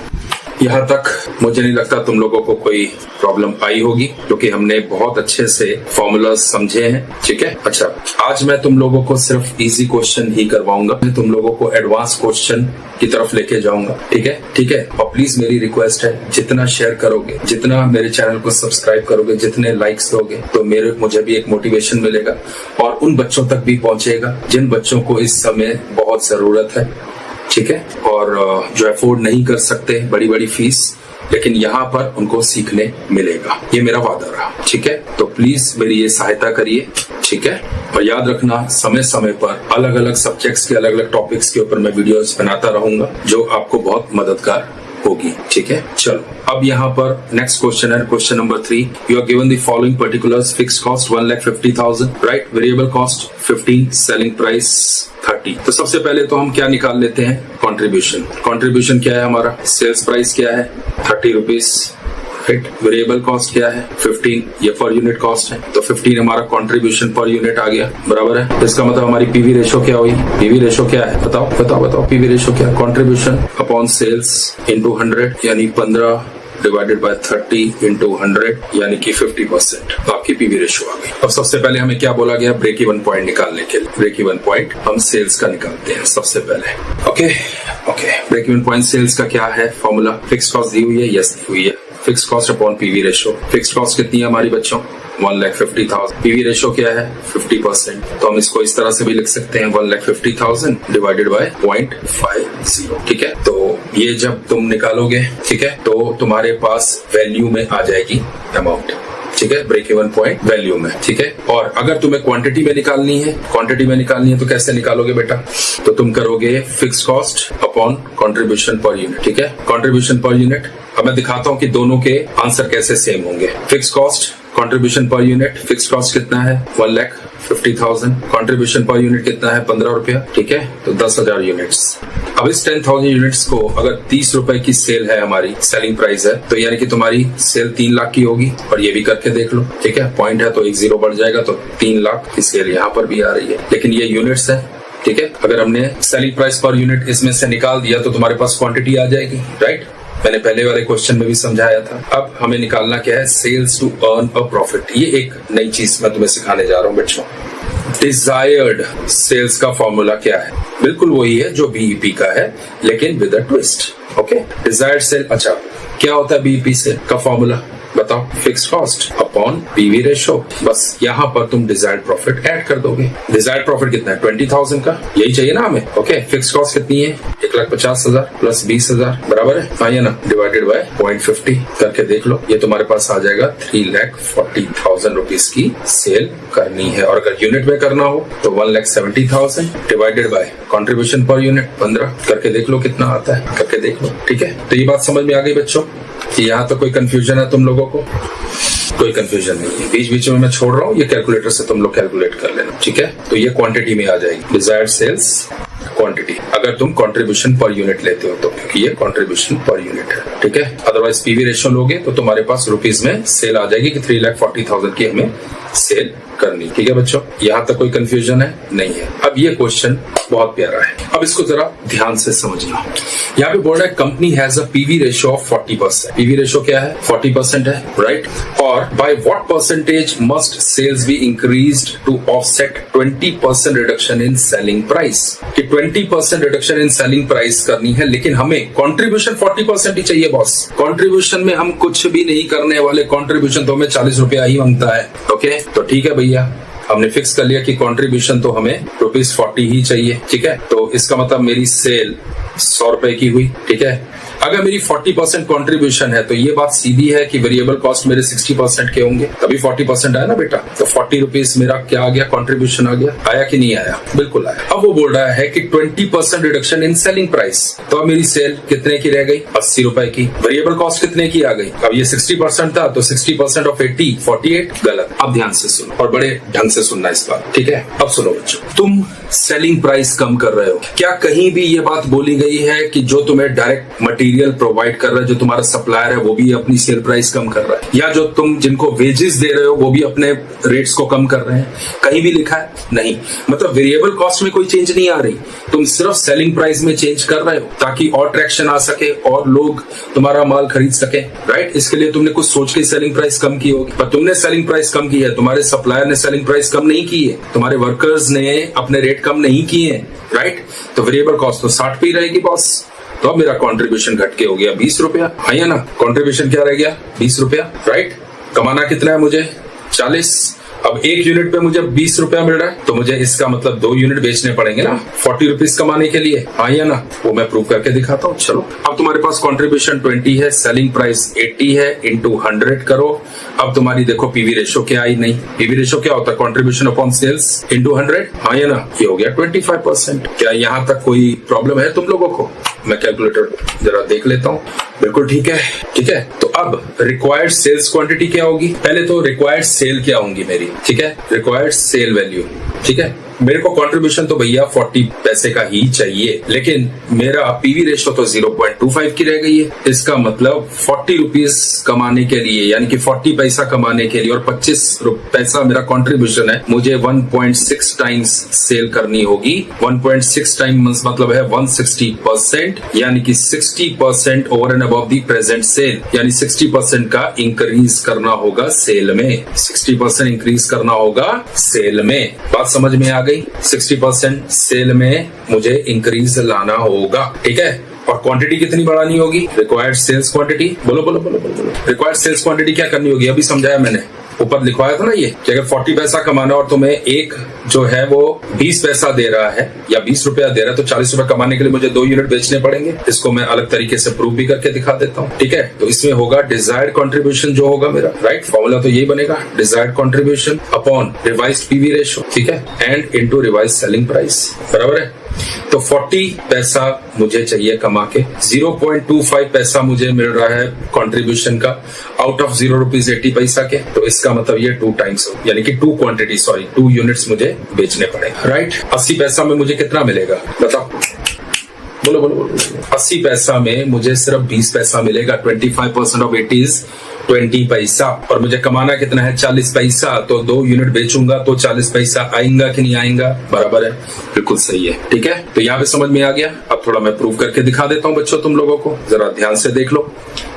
यहाँ तक मुझे नहीं लगता तुम लोगों को कोई प्रॉब्लम आई होगी, क्योंकि हमने बहुत अच्छे से फॉर्मूला समझे हैं। ठीक है, अच्छा आज मैं तुम लोगों को सिर्फ इजी क्वेश्चन ही करवाऊंगा, तुम लोगों को एडवांस क्वेश्चन की तरफ लेके जाऊंगा। ठीक है, ठीक है, और प्लीज मेरी रिक्वेस्ट है, जितना शेयर करोगे, जितना मेरे चैनल को सब्सक्राइब करोगे, जितने लाइक्स दोगे, तो मुझे भी एक मोटिवेशन मिलेगा, और उन बच्चों तक भी पहुंचेगा जिन बच्चों को इस समय बहुत जरूरत है। ठीक है, और जो अफोर्ड नहीं कर सकते बड़ी बड़ी फीस, लेकिन यहाँ पर उनको सीखने मिलेगा, ये मेरा वादा रहा। ठीक है, तो प्लीज मेरी ये सहायता करिए। ठीक है, और याद रखना समय समय पर अलग अलग सब्जेक्ट्स के अलग अलग टॉपिक्स के ऊपर मैं वीडियोस बनाता रहूंगा, जो आपको बहुत मददगार होगी। ठीक है, चलो अब यहाँ पर नेक्स्ट क्वेश्चन है, question number 3। You are given the following particulars, fix cost 1,50,000, right, variable cost 15, selling price 30। तो सबसे पहले तो हम क्या निकाल लेते हैं, कंट्रीब्यूशन। कंट्रीब्यूशन क्या है हमारा, सेल्स प्राइस क्या है 30 रुपीज, फिट, वेरिएबल कॉस्ट क्या है 15, ये पर यूनिट कॉस्ट है, तो 15 हमारा कंट्रीब्यूशन पर यूनिट आ गया, बराबर है। तो इसका मतलब हमारी पीवी रेशो क्या हुई, पीवी रेशो क्या है, बताओ बताओ बताओ, पीवी रेशो क्या है, कंट्रीब्यूशन अपॉन सेल्स इंटू 100, यानी 15 डिवाइडेड बाय 30 इंटू 100, यानी कि 50%, तो आपकी पीवी रेशो आ गई। अब सबसे पहले हमें क्या बोला गया, ब्रेक इवन पॉइंट निकालने के लिए। ब्रेक इवन पॉइंट हम सेल्स का निकालते हैं सबसे पहले। Okay okay, break even point sales का क्या है फॉर्मूला, फिक्स कॉस्ट दी हुई है, यस दी हुई है, fix cost upon PV ratio. Fix cost कितनी है हमारी बच्चों, 1,50,000, पीवी रेशो क्या है 50%, तो हम इसको इस तरह से भी लिख सकते हैं 1,50,000 डिवाइडेड बाय 0.50। ठीक है, तो ये जब तुम निकालोगे, ठीक है, तो तुम्हारे पास वैल्यू में आ जाएगी अमाउंट। ठीक है, ब्रेक इवन पॉइंट वैल्यू में। ठीक है, और अगर तुम्हें क्वांटिटी में निकालनी है, क्वांटिटी में निकालनी है तो कैसे निकालोगे बेटा, तो तुम करोगे fix cost upon contribution per unit. ठीक है, कंट्रीब्यूशन पर यूनिट। अब मैं दिखाता हूं कि दोनों के आंसर कैसे सेम होंगे। Fix cost contribution per unit fix cost कितना है 1,50,000, कंट्रीब्यूशन पर यूनिट कितना है 15 रुपया, ठीक है, तो 10,000 यूनिट्स। अब इस 10,000 यूनिट्स को अगर 30 रुपए की सेल है, हमारी सेलिंग प्राइस है, तो यानी कि तुम्हारी सेल 3 लाख की होगी। और ये भी करके देख लो, ठीक है, पॉइंट है तो एक जीरो बढ़ जाएगा, तो 3 लाख की सेल यहाँ पर भी आ रही है, लेकिन ये यूनिट्स है, ठीक है। अगर हमने सेलिंग प्राइस पर यूनिट इसमें से निकाल दिया तो तुम्हारे पास क्वांटिटी आ जाएगी, राइट। मैंने पहले वाले क्वेश्चन में भी समझाया था। अब हमें निकालना क्या है, sales to earn a profit. ये एक नई चीज मैं तुम्हें सिखाने जा रहा हूँ बच्चों। डिजायर्ड सेल्स का फॉर्मूला क्या है, बिल्कुल वही है जो बीईपी का है, लेकिन with a twist. Okay, desired sale, अच्छा क्या होता है बीईपी सेल का फॉर्मूला बताओ, fix cost upon PV ratio. बस यहाँ पर तुम डिजायर्ड प्रॉफिट ऐड कर दोगे। डिजायर्ड प्रॉफिट कितना है 20,000 का, यही चाहिए ना हमें। ओके, फिक्स कॉस्ट कितनी है 1,50,000 प्लस 20,000 बराबर है, हाँ या ना, डिवाइडेड बाय 0.50 करके देख लो। ये तुम्हारे पास आ जाएगा 3,40,000 रुपीज की सेल करनी है। और अगर यूनिट में करना हो तो 1,70,000 divided by contribution per unit 15 करके देख लो कितना आता है, करके देख लो, ठीक है। तो ये बात समझ में आ गई बच्चों कि यहाँ तो कोई कंफ्यूजन है तुम लोगों को? कोई कंफ्यूजन नहीं है, बीच बीच में मैं छोड़ रहा हूँ, ये कैलकुलेटर से तुम लोग कैलकुलेट कर लेना, ठीक है। तो ये क्वांटिटी में आ जाएगी, डिजायर्ड सेल्स क्वांटिटी, अगर तुम कंट्रीब्यूशन पर यूनिट लेते हो तो, क्योंकि ये कंट्रीब्यूशन पर यूनिट है, ठीक है। अदरवाइज पीवी रेशियो लोगे तो तुम्हारे पास रुपीज में सेल आ जाएगी कि 3,40,000 की हमें सेल करनी, ठीक है बच्चों। यहाँ तक कोई कंफ्यूजन है? नहीं है। अब ये क्वेश्चन बहुत प्यारा है, अब इसको जरा ध्यान से समझना। यहाँ पे बोल रहा है company has a PV ratio of 40%। PV ratio क्या है 40% है, राइट। और by what percentage must sales be increased to offset 20% reduction in selling price. कि 20% रिडक्शन इन सेलिंग प्राइस करनी है, लेकिन हमें कंट्रीब्यूशन 40% ही चाहिए बॉस। कंट्रीब्यूशन में हम कुछ भी नहीं करने वाले, कंट्रीब्यूशन तो हमें 40 रुपया ही मांगता है। ओके, तो ठीक है भैया, हमने फिक्स कर लिया कि कंट्रीब्यूशन तो हमें ₹40 ही चाहिए, ठीक है। तो इसका मतलब मेरी सेल 100 रुपए की हुई, ठीक है। अगर मेरी 40% कंट्रीब्यूशन है तो ये बात सीधी है कि वेरिएबल कॉस्ट मेरे 60% के होंगे, तभी 40% आया ना बेटा। तो 40 रुपीज मेरा क्या आ गया, कंट्रीब्यूशन आ गया। आया कि नहीं आया? बिल्कुल आया। अब वो बोल रहा है कि 20% रिडक्शन इन सेलिंग प्राइस, तो अब मेरी सेल कितने की रह गई 80 रुपए की। वेरिएबल कॉस्ट कितने की आ गई, अब ये 60% था तो 60% ऑफ 80 48, गलत। अब ध्यान से सुनो और बड़े ढंग से सुनना इस बात, ठीक है। अब सुनो बच्चों, तुम सेलिंग प्राइस कम कर रहे हो, क्या कहीं भी ये बात बोली गई है कि जो तुम्हें डायरेक्ट मटेरियल प्रोवाइड कर रहा है, जो तुम्हारा सप्लायर है, वो भी अपनी सेल प्राइस कम कर रहा है, या जो तुम जिनको वेजेस दे रहे हो वो भी अपने रेट्स को कम कर रहे हैं? कहीं भी लिखा है? नहीं। मतलब वेरिएबल कॉस्ट में कोई चेंज नहीं आ रही, तुम सिर्फ सेलिंग प्राइस में चेंज कर रहे हो ताकि और ट्रैक्शन आ सके और लोग तुम्हारा माल खरीद सके, राइट। इसके लिए तुमने कुछ सोच के सेलिंग प्राइस कम की होगी, पर तुमने सेलिंग प्राइस कम की है, तुम्हारे सप्लायर ने सेलिंग प्राइस कम नहीं की है, तुम्हारे वर्कर्स ने अपने रेट कम नहीं किए हैं, राइट। तो वेरिएबल कॉस्ट तो 60 पे ही रहेगी बॉस। तो अब मेरा कंट्रीब्यूशन घट के हो गया 20 रुपया, हाँ या ना। कंट्रीब्यूशन क्या रह गया 20 रुपया, राइट। कमाना कितना है मुझे 40। अब एक यूनिट पे मुझे 20 रुपया मिल रहा है, तो मुझे इसका मतलब 2 यूनिट बेचने पड़ेंगे ना 40 रुपीज कमाने के लिए, हाँ या ना। वो मैं प्रूव करके दिखाता हूँ। चलो, अब तुम्हारे पास कंट्रीब्यूशन 20 है, सेलिंग प्राइस 80 है, इंटू 100 करो। अब तुम्हारी देखो पीवी रेशो क्या आई, नहीं। पीवी रेशो क्या होता है, कंट्रीब्यूशन अपॉन सेल्स इंटू 100, हाँ या ना। ये हो गया 25%। क्या यहाँ तक कोई प्रॉब्लम है तुम लोगों को? मैं कैलकुलेटर जरा देख लेता हूँ। बिल्कुल ठीक है, ठीक है। तो अब रिक्वायर्ड सेल्स क्वांटिटी क्या होगी, पहले तो रिक्वायर्ड सेल क्या होंगी मेरी, ठीक है। रिक्वायर्ड सेल वैल्यू, ठीक है। मेरे को कंट्रीब्यूशन तो भैया 40 पैसे का ही चाहिए, लेकिन मेरा पीवी रेशो तो 0.25 की रह गई है। इसका मतलब 40 रुपीज कमाने के लिए, यानी कि 40 पैसा कमाने के लिए, और 25 पैसा मेरा कंट्रीब्यूशन है, मुझे 1.6 टाइम्स सेल करनी होगी। 1.6 टाइम्स मतलब है 160%, यानी कि 60% over and above the present sale, यानी 60% का इंक्रीज करना होगा सेल में। 60% इंक्रीज करना होगा सेल में। बात समझ में आ गई? 60% सेल में मुझे इंक्रीज लाना होगा, ठीक है। और क्वांटिटी कितनी बढ़ानी होगी, रिक्वायर्ड सेल्स क्वांटिटी। बोलो बोलो बोलो बोलो। रिक्वायर्ड सेल्स क्वांटिटी क्या करनी होगी, अभी समझाया मैंने, ऊपर लिखवाया था ना ये, कि अगर 40 पैसा कमाना और तुम्हें एक जो है वो 20 पैसा दे रहा है या 20 रुपया दे रहा है, तो 40 रुपए कमाने के लिए मुझे 2 यूनिट बेचने पड़ेंगे। इसको मैं अलग तरीके से प्रूव भी करके दिखा देता हूँ, ठीक है। तो इसमें होगा डिजायर्ड कंट्रीब्यूशन जो होगा मेरा, राइट। फॉर्मूला तो यही बनेगा, desired contribution upon revised PV ratio, ठीक है, and into revised selling price, बराबर है। तो 40 पैसा मुझे चाहिए कमा के, 0.25 पैसा मुझे मिल रहा है कंट्रीब्यूशन का आउट ऑफ 0 रुपीज 80 पैसा के। तो इसका मतलब ये 2 टाइम्स यानी कि 2 यूनिट्स मुझे बेचने पड़े, राइट। 80 पैसा में मुझे कितना मिलेगा बताओ, बोलो बोलो बोलो। 80 पैसा में मुझे सिर्फ 20 पैसा मिलेगा। 25% ऑफ 80 इज 20 पैसा, और मुझे कमाना कितना है 40 पैसा। तो 2 यूनिट बेचूंगा तो 40 पैसा आएगा कि नहीं आएगा, बराबर है, बिल्कुल सही है, ठीक है। तो यहाँ पे समझ में आ गया। अब थोड़ा मैं प्रूव करके दिखा देता हूँ बच्चों, तुम लोगों को जरा ध्यान से देख लो,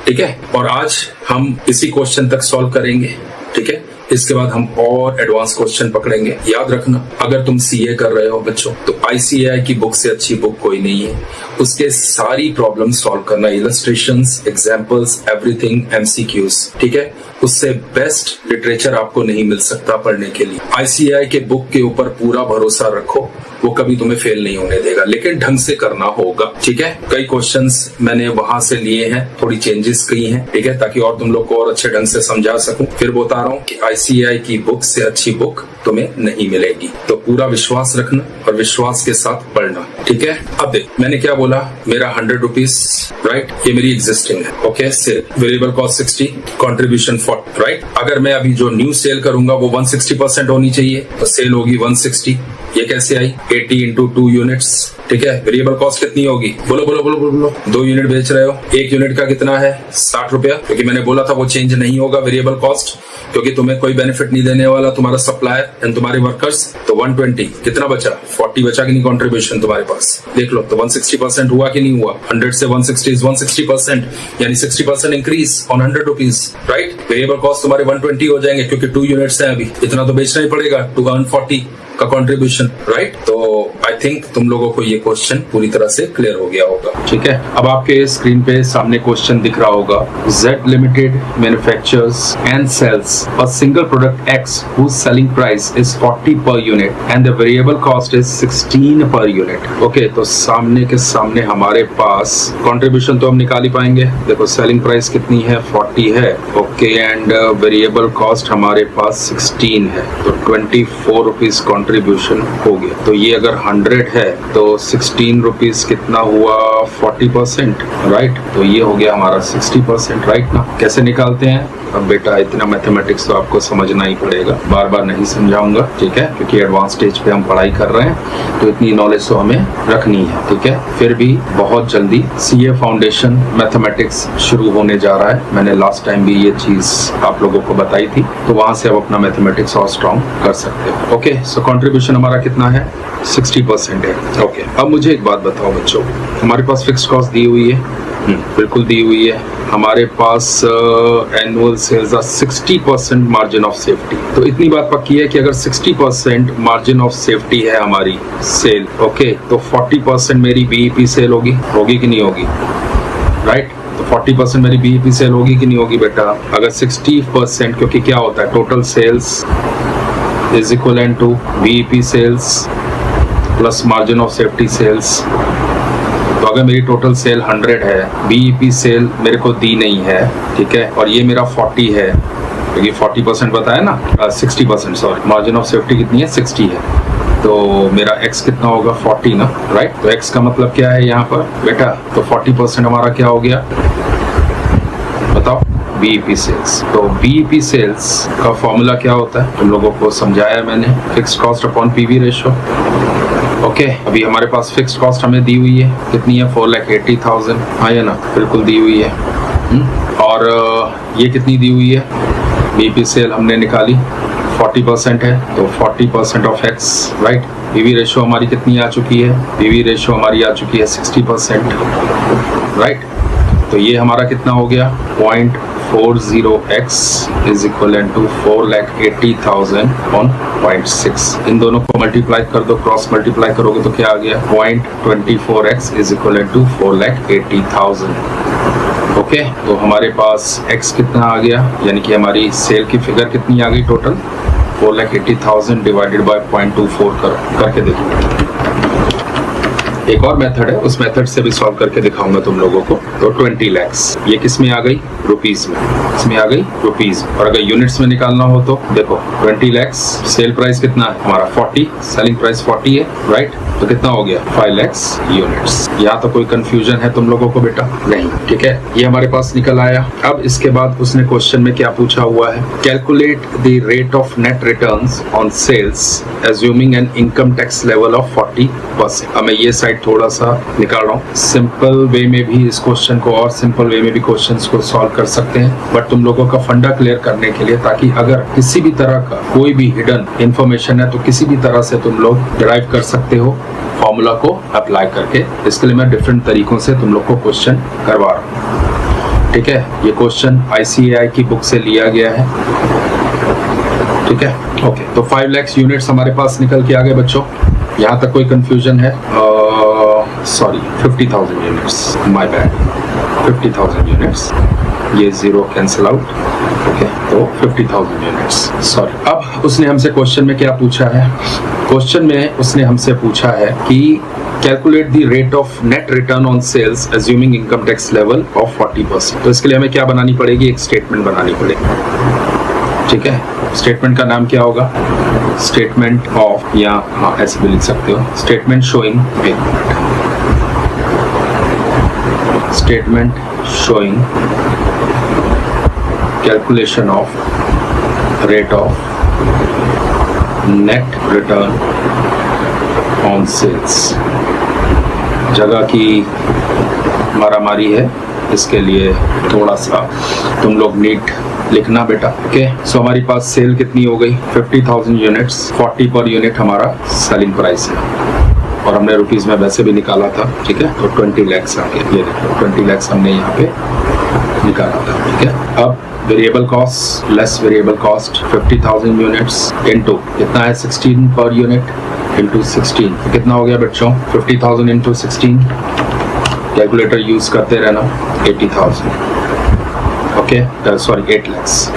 ठीक है। और आज हम इसी क्वेश्चन तक सॉल्व करेंगे, ठीक है। इसके बाद हम और एडवांस क्वेश्चन पकड़ेंगे। याद रखना, अगर तुम सीए कर रहे हो बच्चों, तो आईसीएआई की बुक से अच्छी बुक कोई नहीं है। उसके सारी प्रॉब्लम सॉल्व करना, इलस्ट्रेशंस, एग्जांपल्स, एवरीथिंग, एमसीक्यूज, ठीक है। उससे बेस्ट लिटरेचर आपको नहीं मिल सकता पढ़ने के लिए। आईसीएआई के बुक के ऊपर पूरा भरोसा रखो, वो कभी तुम्हें फेल नहीं होने देगा, लेकिन ढंग से करना होगा, ठीक है। कई क्वेश्चंस मैंने वहां से लिए हैं, थोड़ी चेंजेस की हैं, ठीक है, ताकि और तुम लोग को और अच्छे ढंग से समझा सकूं। फिर बता रहा हूं कि आईसीएआई की बुक से अच्छी बुक तुम्हें नहीं मिलेगी, तो पूरा विश्वास रखना और विश्वास के साथ पढ़ना, ठीक है। अब देख, मैंने क्या बोला, मेरा 100 रुपीज, राइट, ये मेरी एग्जिस्टिंग है, okay. Sale, variable cost 60, contribution 40, right. अगर मैं अभी जो न्यू सेल करूंगा वो 160% होनी चाहिए, तो सेल होगी 160। ये कैसे आई, 80 इंटू 2 यूनिट्स, ठीक है। वेरिएबल कॉस्ट कितनी होगी, बोलो बोलो बोलो बोलो। 2 यूनिट बेच रहे हो, 1 यूनिट का कितना है 60 रुपया, क्योंकि मैंने बोला था वो चेंज नहीं होगा वेरिएबल कॉस्ट, क्योंकि तुम्हें कोई बेनिफिट नहीं देने वाला तुम्हारा सप्लायर एंड तुम्हारे वर्कर्स। तो 120 कितना बचा, 40 बचा कि नहीं कंट्रीब्यूशन तुम्हारे पास, देख लो। तो 160% हुआ कि नहीं हुआ, 100 से 160 इज 160%, यानी 60% increase on 100 rupees, right. Variable cost तुम्हारे 120 हो जाएंगे, क्योंकि 2 यूनिट्स है अभी, इतना तो बेचना ही पड़ेगा टू अर्न 40 का कंट्रीब्यूशन, राइट। तो आई थिंक तुम लोगों को ये क्वेश्चन पूरी तरह से क्लियर हो गया होगा, ठीक है। अब आपके स्क्रीन पे सामने क्वेश्चन दिख रहा होगा, Z Limited manufactures and sells a single product X whose selling price is 40 per unit and the variable cost is 16 per unit. Okay, तो सामने के सामने हमारे पास कंट्रीब्यूशन तो हम निकाल ही पाएंगे। देखो, सेलिंग प्राइस कितनी है 40 है, ओके, एंड वेरिएबल कॉस्ट हमारे पास 16 है, तो 24 रुपीज कंट्रीब्यूशन हो गया। तो ये अगर 100 है तो 16 रुपीज कितना हुआ 40%, राइट। तो ये हो गया हमारा 60%, राइट ना। कैसे निकालते हैं, अब बेटा इतना मैथमेटिक्स तो आपको समझना ही पड़ेगा, बार बार नहीं समझाऊंगा, ठीक है, क्योंकि एडवांस स्टेज पे हम पढ़ाई कर रहे हैं, तो इतनी नॉलेज तो हमें रखनी है, ठीक है। फिर भी बहुत जल्दी सीए फाउंडेशन मैथमेटिक्स शुरू होने जा रहा है। मैंने लास्ट टाइम भी ये चीज आप लोगों को बताई थी, तो वहां से आप अपना मैथमेटिक्स और स्ट्रॉन्ग कर सकते हो, ओके। सो कंट्रीब्यूशन हमारा कितना है 60% है, ओके। अब मुझे एक बात बताओ बच्चों, हमारे पास फिक्स्ड कॉस्ट दी हुई है, बिल्कुल दी हुई है। हमारे पास annual sales 60% margin of safety. तो इतनी बात पक्की है कि अगर 60% मार्जिन ऑफ सेफ्टी है हमारी सेल, ओके, तो 40% मेरी बीईपी सेल होगी कि नहीं होगी, राइट। तो 40% मेरी बीईपी सेल होगी कि नहीं होगी बेटा, अगर 60%, क्योंकि क्या होता है total sales is equivalent to BEP sales plus margin of safety sales. तो अगर मेरी टोटल सेल 100 है, बीईपी सेल मेरे को दी नहीं है, ठीक है, और ये मेरा 40 है, क्योंकि 40% बताया ना, 60% सॉरी, मार्जिन ऑफ सेफ्टी कितनी है 60 है, तो मेरा x कितना होगा 40 ना, राइट। तो x का मतलब क्या है यहाँ पर बेटा, तो 40% हमारा क्या हो गया बताओ, बीईपी सेल्स। तो बीईपी सेल्स का फॉर्मूला क्या होता है तुम लोगों को समझाया मैंने, fixed cost upon PV ratio, okay. अभी हमारे पास फिक्स्ड कॉस्ट हमें दी हुई है, कितनी है 4,80,000, हाँ या ना, बिल्कुल दी हुई है। और ये कितनी दी हुई है, बीईपी सेल हमने निकाली 40% है, तो 40% of x, right. PV ratio हमारी कितनी आ चुकी है, पीवी रेशियो हमारी आ चुकी है 60%, राइट। तो ये हमारा कितना हो गया 0.40x is equivalent to 4,80,000 on 0.6। इन दोनों को मल्टीप्लाई कर दो, क्रॉस मल्टीप्लाई करोगे तो क्या आ गया 0.24x is equivalent to 4,80,000, okay. तो हमारे पास x कितना आ गया, यानी कि हमारी सेल की फिगर कितनी आ गई टोटल 4,80,000 डिवाइडेड बाय 0.24 करके देखो। एक और मेथड है, उस मेथड से भी सॉल्व करके दिखाऊंगा तुम लोगों को। तो 20 lakhs ये किस में आ गई, रुपीज में, इसमें आ गई रुपीज। और अगर यूनिट्स में निकालना हो तो देखो 20 lakhs सेल प्राइस कितना है हमारा 40, सेलिंग प्राइस 40 है, राइट। तो कितना हो गया 5 lakhs यूनिट्स। यहाँ तो कोई कंफ्यूजन है तुम लोगों को बेटा? नहीं, ठीक है, ये हमारे पास निकल आया। अब इसके बाद उसने क्वेश्चन में क्या पूछा हुआ है, calculate the rate of net returns on sales assuming an income tax level of 40%। अब मैं ये साइड थोड़ा सा निकाल रहा हूँ, सिंपल वे में भी इस क्वेश्चन को और सिंपल वे में भी क्वेश्चंस को सॉल्व कर सकते हैं, बट तुम लोगों का फंडा क्लियर करने के लिए, ताकि अगर किसी भी तरह का कोई भी हिडन इंफॉर्मेशन है तो किसी भी तरह से तुम लोग डिराइव कर सकते हो फॉर्मूला को अप्लाई करके। इसके लिए मैं डिफरेंट तरीकों से तुम लोग को क्वेश्चन करवा रहा हूँ, ठीक है। ये क्वेश्चन ICAI की बुक से लिया गया है, ठीक है, ओके। तो 5 lakhs यूनिट्स हमारे पास निकल के आ गए बच्चों। यहाँ तक कोई कंफ्यूजन है? Sorry, 50,000 units, my bad, 50,000 units, ये जीरो कैंसिल आउट, ओके। तो 50,000 यूनिट्स, सॉरी। अब उसने हमसे क्वेश्चन में क्या पूछा है? क्वेश्चन में उसने हमसे पूछा है कि calculate the rate of net return on sales assuming income tax level of 40%। तो इसके लिए हमें क्या बनानी पड़ेगी? एक स्टेटमेंट बनानी पड़ेगी, ठीक है। स्टेटमेंट का नाम क्या होगा? स्टेटमेंट ऑफ, या हाँ ऐसे भी लिख सकते हो, statement showing, statement showing calculation of rate of net return on sales. जगह की मारामारी है, इसके लिए थोड़ा सा तुम लोग नीट लिखना बेटा, ओके। सो हमारी पास सेल कितनी हो गई? 50,000 यूनिट्स, 40 पर यूनिट हमारा सेलिंग प्राइस है, और हमने रुपीस में वैसे भी निकाला था, ठीक है। तो 20 lakhs आ गया, ये देखो 20 lakhs हमने यहाँ पे निकाला था, ठीक है। अब variable cost less variable cost 50,000 units into कितना है 16 पर यूनिट इनटू 16, तो कितना हो गया बच्चों? 50,000 इनटू 16, कैलकुलेटर यूज करते रहना, 80,000, okay, sorry 8 lakhs,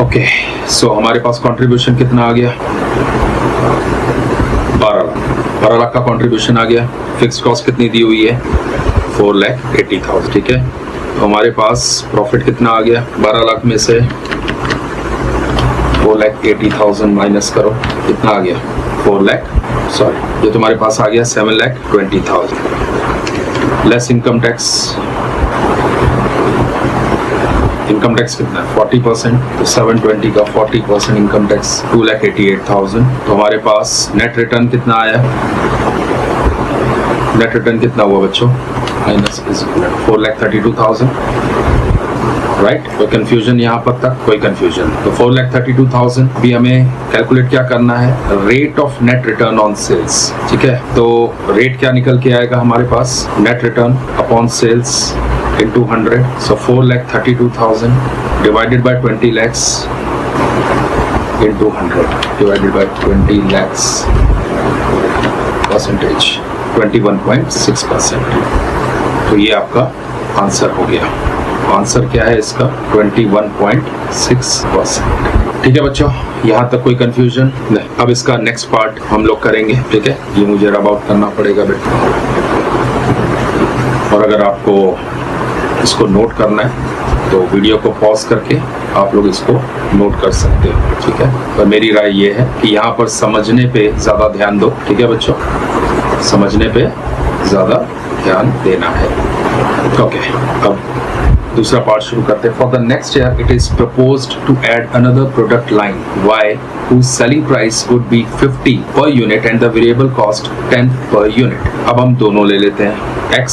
okay. So हमारे पास कंट्रीब्यूशन कितना आ गया? 12 लाख का कंट्रीब्यूशन आ गया। फिक्स कॉस्ट कितनी दी हुई है? 4,80,000, ठीक है। तो हमारे पास प्रॉफिट कितना आ गया? 12 लाख में से 4,80,000 माइनस करो, कितना आ गया? 4 लाख, सॉरी, ये तुम्हारे पास आ गया 7,20,000 less income tax. Income tax कितना है? 40%, तो 720 का 40% इनकम टैक्स 2,88,000। तो हमारे पास नेट रिटर्न कितना आया? नेट रिटर्न कितना हुआ बच्चों? Minus 4,32,000, right. कोई कंफ्यूजन यहाँ पर तक? कोई कंफ्यूजन? तो 4,32,000 भी हमें कैलकुलेट क्या करना है? Rate of net return on sales, ठीक है। तो रेट क्या निकल के आएगा हमारे पास? Net return upon sales into 100, so 4,32,000 divided by 20 lakhs into 100 divided by 20 lakhs, percentage 21.6%। तो ये आपका आंसर हो गया। आंसर क्या है इसका? 21.6%, ठीक है बच्चों। यहाँ तक कोई कंफ्यूजन नहीं? अब इसका नेक्स्ट पार्ट हम लोग करेंगे, ठीक है। ये मुझे रब आउट करना पड़ेगा बेटा, और अगर आपको इसको नोट करना है तो वीडियो को पॉज करके आप लोग इसको नोट कर सकते हो, ठीक है। पर मेरी राय ये है कि यहाँ पर समझने पे ज्यादा ध्यान दो, ठीक है बच्चों, समझने पे ज्यादा ध्यान देना है, ओके। अब दूसरा पार्ट शुरू करते हैं। For the next year it is proposed to add another product line Y whose selling price would be 50 per unit and the variable cost 10 per unit। अब हम दोनों ले लेते हैं, X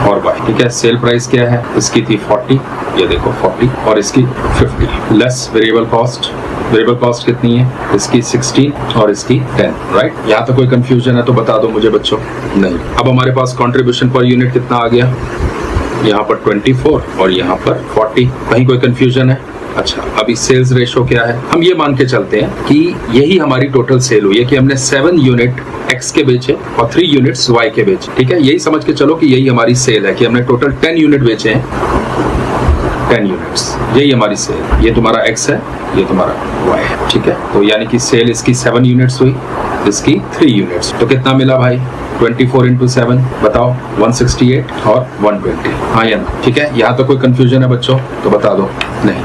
और Y, ठीक है। सेल प्राइस क्या है? इसकी थी 40, ये देखो 40, और इसकी 50, लेस वेरिएबल कॉस्ट कितनी है? इसकी 16 और इसकी 10, राइट। यहाँ तो कोई कंफ्यूजन है तो बता दो मुझे बच्चों? नहीं। अब हमारे पास कंट्रीब्यूशन पर यूनिट कितना आ गया? यहाँ पर 24 और यहाँ पर 40, कहीं कोई कंफ्यूजन है? अच्छा, अभी सेल्स रेशो क्या है? हम ये मान के चलते हैं कि यही हमारी टोटल सेल हुई है कि हमने 7 यूनिट X के बेचे और 3 यूनिट्स Y के बेचे, ठीक है। यही समझ के चलो कि यही हमारी सेल है, कि हमने टोटल 10 यूनिट बेचे हैं, 10 यूनिट्स, यही हमारी सेल। ये तुम्हारा X है, ये तुम्हारा Y है, ठीक है। तो यानी कि सेल इसकी 7 यूनिट्स हुई, इसकी 3 यूनिट्स, तो कितना मिला भाई? 24 into 7 बताओ, 168 और 120, हाँ या ना? ठीक है। यहाँ तो कोई कंफ्यूजन है बच्चों? तो बता दो। नहीं।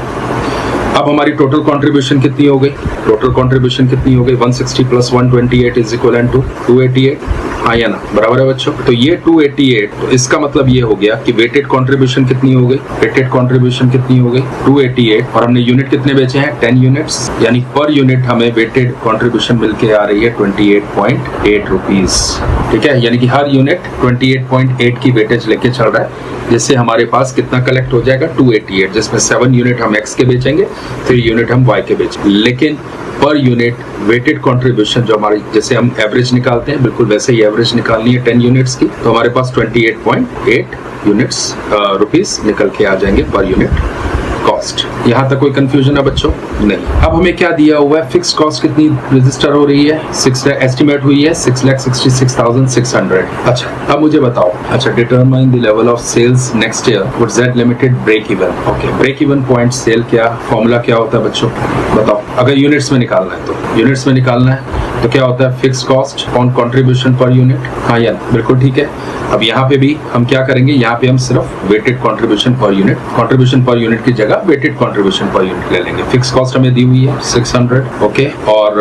अब हमारी टोटल कंट्रीब्यूशन कितनी हो गई? टोटल कंट्रीब्यूशन कितनी हो गई? 160 प्लस 128 इज इक्वल टू 288। हाँ या ना? बराबर है बच्चों। तो ये 288, तो इसका मतलब ये हो गया कि वेटेड कंट्रीब्यूशन कितनी हो गई? वेटेड कंट्रीब्यूशन कितनी हो गई? 288, और हमने यूनिट कितने बेचे हैं? 10 यूनिट्स, यानी पर यूनिट हमें वेटेड कंट्रीब्यूशन मिलके आ रही है 28.8 रुपीज। ठीक है, यानी कि हर यूनिट 28.8 की वेटेज लेके चल रहा है, जिससे हमारे पास कितना कलेक्ट हो जाएगा? 288, जिसमें 7 यूनिट हम एक्स के बेचेंगे, 3 यूनिट हम वाई के बेचेंगे। लेकिन पर यूनिट वेटेड कंट्रीब्यूशन जो हमारी, जैसे हम एवरेज निकालते हैं, बिल्कुल वैसे ही एवरेज निकालनी है 10 यूनिट्स की, तो हमारे पास 28.8 यूनिट्स रुपीस निकल के आ जाएंगे पर यूनिट कॉस्ट। यहाँ तक कोई कंफ्यूजन है बच्चों? नहीं। अब हमें क्या दिया हुआ है? फिक्स कॉस्ट कितनी रजिस्टर हो रही है? 6 एस्टिमेट हुई है 6,66,600। अच्छा, अब मुझे बताओ, अच्छा, determine the level of sales next year with Z limited break even. Okay, break even point sale क्या फॉर्मूला क्या होता है बच्चों? बताओ। अगर यूनिट्स में निकालना है तो यूनिट्स में निकालना है तो क्या होता है? Fix cost on contribution per unit. हाँ या बिल्कुल ठीक है। अब यहाँ पे भी हम क्या करेंगे? यहाँ पे हम सिर्फ weighted contribution per unit, contribution per unit की जगह वेटेड कंट्रीब्यूशन पर यूनिट ले लेंगे। फिक्स कॉस्ट हमें दी हुई है 600। ओके, और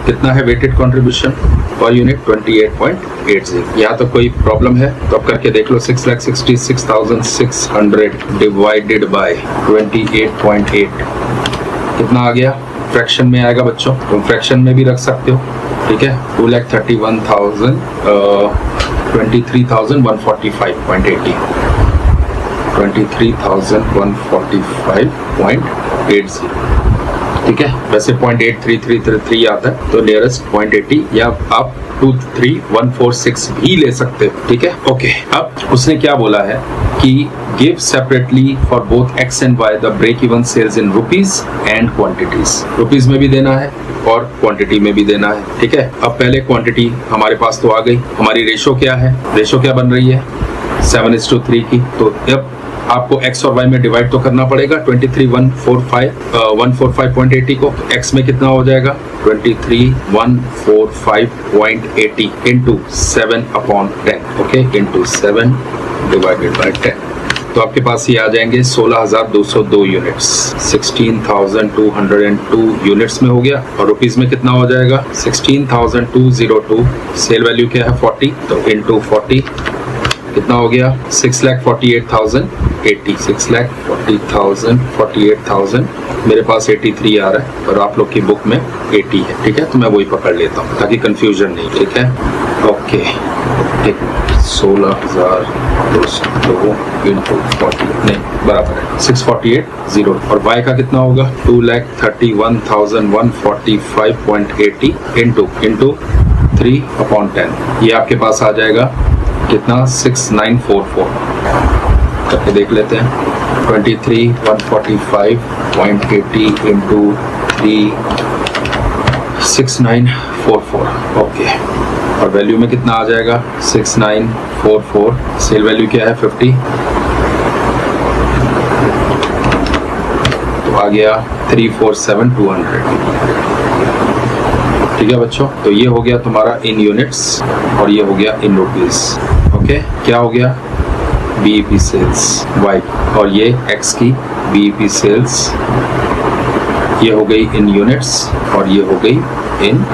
कितना है वेटेड कंट्रीब्यूशन पर यूनिट? 28.80। यहाँ तो कोई प्रॉब्लम है तो अब करके देख लो। 6,66,600 डिवाइडेड बाय 28.8 कितना आ गया? फ्रैक्शन में आएगा बच्चों, तुम फ्रैक्शन में भी रख सकते हो। ठीक है, 2,31,000 23,145.80 23,145.80। ठीक है, वैसे 0.8333 आता है, तो नियरेस्ट 0.80 या आप 23,146 भी ले सकते हो। ठीक है, ओके। अब उसने क्या बोला है कि give separately for both X and Y the break even sales in rupees and quantities. Rupees में भी देना है और क्वांटिटी में भी देना है। ठीक है, अब पहले क्वांटिटी हमारे पास तो आ गई। हमारी रेशो क्या है? रेशो क्या बन रही है? 7:3 की। तो अब आपको x और y में डिवाइड तो करना पड़ेगा 145.80 को। x में कितना हो जाएगा? 23,145.80 into 7/10। Okay, into 7 divided by 10। तो आपके पास ये आ जाएंगे 16,202 यूनिट्स। 16,202 यूनिट्स में हो गया, और रुपीज में कितना हो जाएगा? 16,202। सेल वैल्यू क्या है? 40, तो इंटू 40 कितना हो गया? 6,48,080। 6,48,000 मेरे पास 83 आ रहा है और आप लोग की बुक में 80 है। ठीक है, तो मैं वही पकड़ लेता हूँ ताकि कंफ्यूजन नहीं। ठीक है, ओके। 16,202 इंटू 40 नहीं बराबर है 648,000। और y का कितना होगा? 2,31,145.80 इंटू 3/10। ये आपके पास आ जाएगा कितना? 6,944। करके देख लेते हैं। 23,145.80 इंटू 3, 6,944। ओके, और वैल्यू में कितना आ जाएगा? 6,944। सेल वैल्यू क्या है? 50, तो आ गया 347,200। ठीक है बच्चों, तो ये हो गया तुम्हारा इन यूनिट्स और ये हो गया इन रुपीज। ओके, क्या हो गया? बीईपी सेल्स वाई, और ये एक्स की बीईपी सेल्स, ये हो गई इन यूनिट्स और ये हो गई इन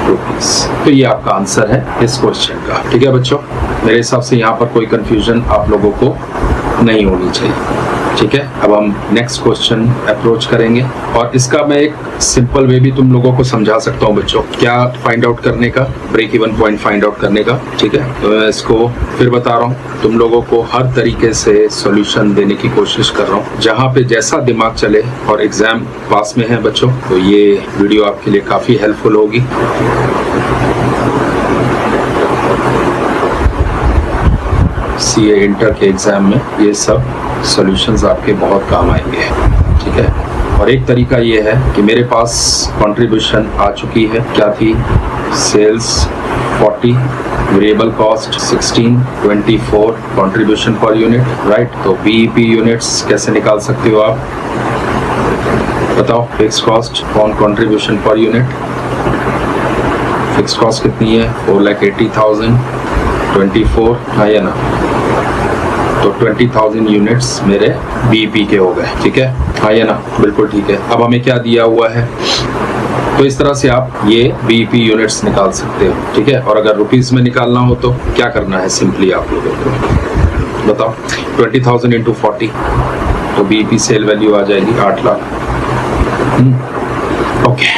रुपीज। तो ये आपका आंसर है इस क्वेश्चन का। ठीक है बच्चों, मेरे हिसाब से यहाँ पर कोई कंफ्यूजन आप लोगों को नहीं होनी चाहिए। ठीक है, अब हम नेक्स्ट क्वेश्चन अप्रोच करेंगे, और इसका मैं एक सिंपल वे भी तुम लोगों को समझा सकता हूँ बच्चों, क्या फाइंड आउट करने का, break even point find out करने का। ठीक है, तो मैं इसको फिर बता रहा हूँ, तुम लोगों को हर तरीके से सॉल्यूशन देने की कोशिश कर रहा हूँ, जहाँ पे जैसा दिमाग चले, और एग्जाम पास में है बच्चों, तो ये वीडियो आपके लिए काफी हेल्पफुल होगी। सीए इंटर के एग्जाम में ये सब सॉल्यूशंस आपके बहुत काम आएंगे। ठीक है, और एक तरीका ये है कि मेरे पास कंट्रीब्यूशन आ चुकी है, क्या थी? Sales 40, variable cost 16, 24 contribution per unit, right. तो बीईपी यूनिट्स कैसे निकाल सकते हो आप? बताओ। Fix cost on contribution per unit, fix cost कितनी है? 4,80,000। 24, हाँ या ना? तो 20,000 यूनिट्स मेरे बीईपी के हो गए। ठीक है, हाँ या ना, बिल्कुल ठीक है। अब हमें क्या दिया हुआ है, तो इस तरह से आप ये बीईपी यूनिट्स निकाल सकते हो, ठीक है। और अगर रुपीस में निकालना हो तो क्या करना है, सिंपली आप लोगों को बताओ, 20,000 इंटू 40, तो बीईपी सेल वैल्यू आ जाएगी 8 लाख। ओके,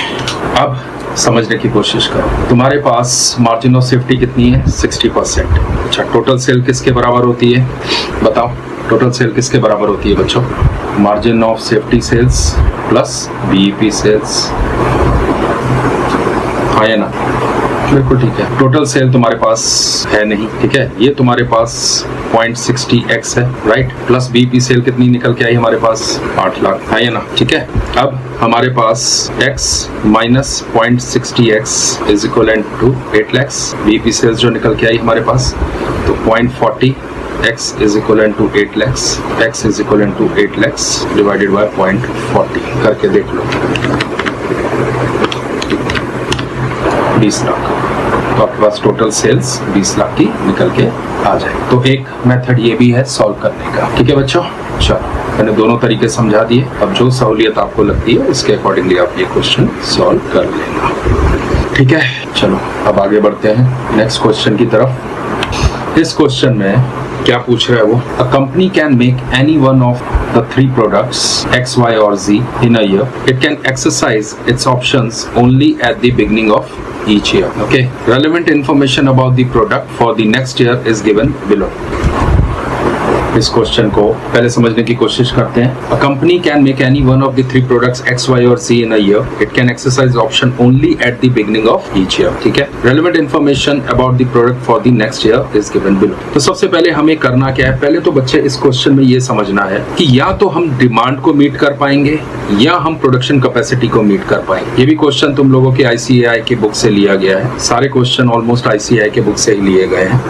अब समझने की कोशिश करो। तुम्हारे पास मार्जिन ऑफ सेफ्टी कितनी है, 60%। अच्छा, टोटल सेल किसके बराबर होती है, बताओ, टोटल सेल किसके बराबर होती है बच्चों, margin of safety sales plus BEP sales, हाँ या ना, बिल्कुल ठीक है। टोटल सेल तुम्हारे पास है नहीं, ठीक है, ये तुम्हारे पास 0.60x है, राइट, प्लस बीईपी सेल कितनी निकल के आई हमारे पास, 8 लाख, है या ना, ठीक है। अब हमारे पास x minus 0.60x is equal to 8 lakh, BEP sales जो निकल के आई हमारे पास, तो 0.40 x is equivalent to 8 lakhs, x is equivalent to 8 lakhs divided by 0.40 करके देख लो, 20 लाख। तो आपके पास टोटल सेल्स 20 लाख की निकल के आ जाए। तो एक मेथड ये भी है सॉल्व करने का, ठीक है बच्चों। चलो, मैंने दोनों तरीके समझा दिए, अब जो सहूलियत आपको लगती है उसके अकॉर्डिंगली आप ये क्वेश्चन सॉल्व कर लेना, ठीक है। चलो अब आगे बढ़ते हैं नेक्स्ट क्वेश्चन की तरफ। इस क्वेश्चन में क्या पूछ रहा है वो, a company can make any one of the 3 products X, Y or Z in a year. It can exercise its options only at the beginning of each year. Okay. Relevant information about the product for the next year is given below. इस क्वेश्चन को पहले समझने की कोशिश करते हैं। A company can make any one of the 3 products X, Y or Z in a year. It can exercise option only at the beginning of each year. ठीक है। Relevant information about the product for the next year is given below. तो सबसे पहले हमें करना क्या है, पहले तो बच्चे इस क्वेश्चन में ये समझना है कि या तो हम डिमांड को मीट कर पाएंगे या हम प्रोडक्शन कैपेसिटी को मीट कर पाएंगे। ये भी क्वेश्चन तुम लोगों के ICAI की बुक से लिया गया है, सारे क्वेश्चन ऑलमोस्ट ICAI के बुक से ही लिए गए हैं,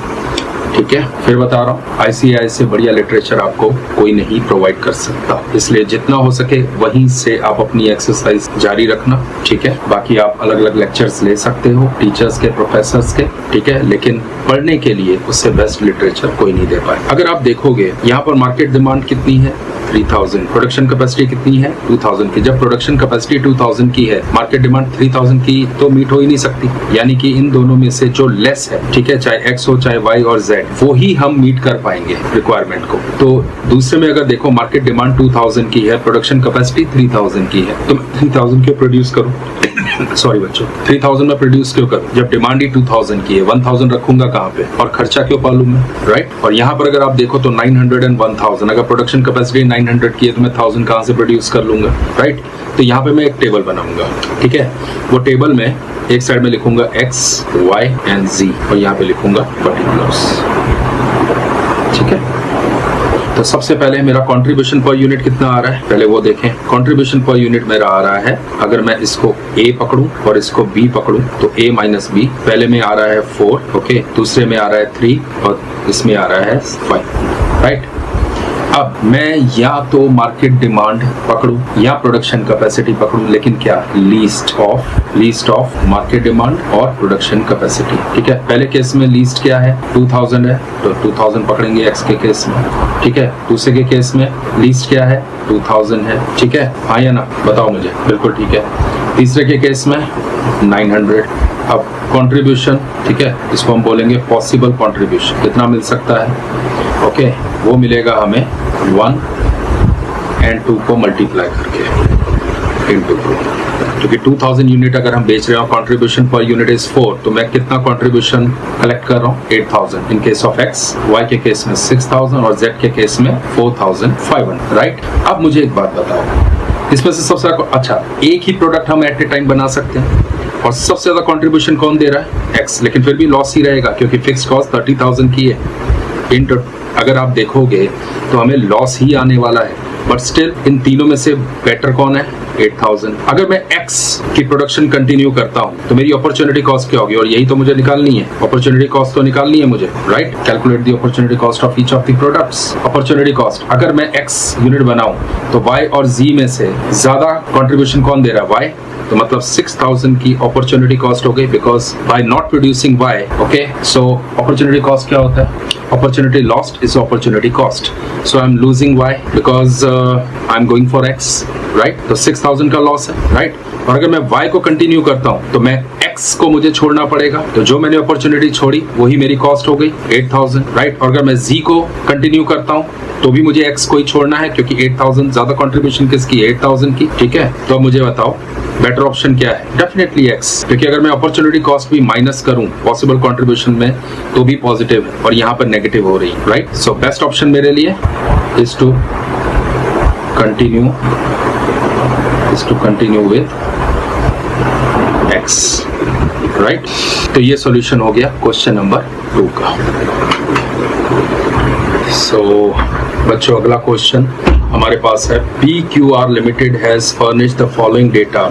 ठीक है। फिर बता रहा हूँ, ICAI से बढ़िया लिटरेचर आपको कोई नहीं प्रोवाइड कर सकता, इसलिए जितना हो सके वहीं से आप अपनी एक्सरसाइज जारी रखना, ठीक है। बाकी आप अलग अलग लेक्चर्स ले सकते हो टीचर्स के, प्रोफेसर्स के, ठीक है, लेकिन पढ़ने के लिए उससे बेस्ट लिटरेचर कोई नहीं दे पाए। अगर आप देखोगे यहाँ पर मार्केट डिमांड कितनी है, 3000, प्रोडक्शन कैपेसिटी कितनी है, 2000 की। जब प्रोडक्शन कैपेसिटी 2000 की है, मार्केट डिमांड 3000 की, तो मीट हो ही नहीं सकती, यानी कि इन दोनों में से जो लेस है, ठीक है, चाहे X हो चाहे Y और Z, वो ही हम मीट कर पाएंगे रिक्वायरमेंट को। तो दूसरे में अगर देखो, मार्केट डिमांड 2000 की है, प्रोडक्शन कैपेसिटी 3000 की है, तो 3000 क्यों प्रोड्यूस करूं सॉरी बच्चों, 3000 में प्रोड्यूस क्यों करूं जब डिमांड ही 2000 की है, 1000 रखूंगा कहाँ पे, और खर्चा क्यों पालूं मैं, राइट। और यहाँ पर अगर आप देखो तो 900 एंड 1000, अगर प्रोडक्शन कैपेसिटी 900 की है तो मैं 1000 कहाँ से प्रोड्यूस कर लूंगा, राइट। तो यहाँ पे मैं एक टेबल बनाऊंगा, ठीक है। वो टेबल में एक साइड में लिखूंगा X, Y एंड Z, और यहाँ पे लिखूंगा पर्टिकुलर्स, ठीक है। तो सबसे पहले मेरा कंट्रीब्यूशन पर यूनिट कितना आ रहा है, पहले वो देखें। कंट्रीब्यूशन पर यूनिट मेरा आ रहा है, अगर मैं इसको A पकड़ूं और इसको B पकड़ूं तो A माइनस B, पहले में आ रहा है 4, ओके, दूसरे में आ रहा है 3 और इसमें आ रहा है 5, राइट। अब मैं या तो मार्केट डिमांड पकड़ूं या प्रोडक्शन कैपेसिटी पकड़ूं, लेकिन क्या, लीस्ट ऑफ मार्केट डिमांड और प्रोडक्शन कैपेसिटी, ठीक है। पहले केस में लीस्ट क्या है, 2000 है, तो 2000 पकड़ेंगे X के केस में, ठीक है। दूसरे के केस में लीस्ट क्या है, 2000 है, ठीक है, हाँ या ना, बताओ मुझे, बिल्कुल ठीक है। तीसरे के केस में 900। अब कंट्रीब्यूशन, ठीक है, इसको हम बोलेंगे पॉसिबल कंट्रीब्यूशन, कितना मिल सकता है, ओके, वो मिलेगा हमें 1 एंड 2 को मल्टीप्लाई करके इनटू 2, क्योंकि 2000 यूनिट अगर हम बेच रहे हो, कंट्रीब्यूशन पर यूनिट इज 4, तो मैं कितना कंट्रीब्यूशन कलेक्ट कर रहा हूँ, 8000 in case of X, Y के केस में 6000 और Z के केस में 4500, राइट। अब मुझे एक बात बताओ, इसमें से सबसे अच्छा, एक ही प्रोडक्ट हम एट ए टाइम बना सकते हैं और सबसे ज्यादा कंट्रीब्यूशन कौन दे रहा है, X, लेकिन फिर भी लॉस ही रहेगा क्योंकि फिक्स्ड कॉस्ट 30000 की है। अगर आप देखोगे तो हमें लॉस ही आने वाला है, बट स्टिल इन तीनों में से बेटर कौन है, 8000। अगर मैं X की प्रोडक्शन कंटिन्यू करता हूं तो मेरी अपॉर्चुनिटी कॉस्ट क्या होगी, और यही तो मुझे निकालनी है, अपॉर्चुनिटी कॉस्ट तो निकालनी है मुझे, right. Calculate the opportunity cost of each of the products. Opportunity cost, अगर मैं X यूनिट बनाऊं तो Y और Z में से ज्यादा कंट्रीब्यूशन कौन दे रहा है, Y, तो मतलब 6000 की अपॉर्चुनिटी कॉस्ट हो गई, because by not producing Y, okay, so opportunity cost क्या होता है? Opportunity lost is opportunity cost, so I am losing Y because I am going for X, right? तो 6000 का लॉस है, राइट? और अगर मैं y को कंटिन्यू करता हूं तो मैं x को मुझे छोड़ना पड़ेगा, तो जो मैंने अपॉर्चुनिटी छोड़ी वही मेरी कॉस्ट हो गई 8000, राइट? और अगर मैं z को कंटिन्यू करता हूं तो भी मुझे x को ही छोड़ना है, क्योंकि 8000 ज्यादा कंट्रीब्यूशन किसकी? 8000 की, ठीक है? तो अब मुझे बताओ बेटर ऑप्शन क्या है? डेफिनेटली x, क्योंकि अगर मैं अपॉर्चुनिटी कॉस्ट भी माइनस करूं पॉसिबल कंट्रीब्यूशन में तो भी पॉजिटिव है और यहाँ पर नेगेटिव हो रही है, राइट? सो बेस्ट ऑप्शन मेरे लिए is to continue with x, right? तो ये सॉल्यूशन हो गया क्वेश्चन नंबर 2 का। सो बच्चों अगला क्वेश्चन हमारे पास है, PQR limited has furnished the following data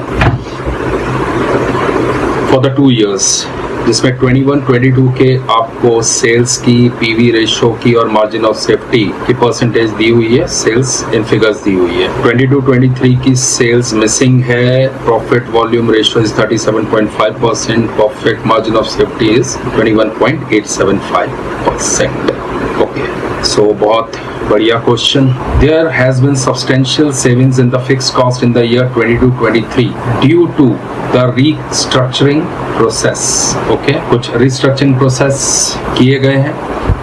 for the 2 years, जिसमें 21-22 के आपको सेल्स की, पीवी रेशो की और मार्जिन ऑफ सेफ्टी की परसेंटेज दी हुई है, सेल्स इन फिगर्स दी हुई है। 22-23 की सेल्स मिसिंग है, profit volume ratio is 37.5%, profit margin of safety is 21.875%। Okay, so बहुत बढ़िया question. There has been substantial savings in the fixed cost in the year 22-23 due to the restructuring process. Okay, कुछ restructuring process किए गए हैं,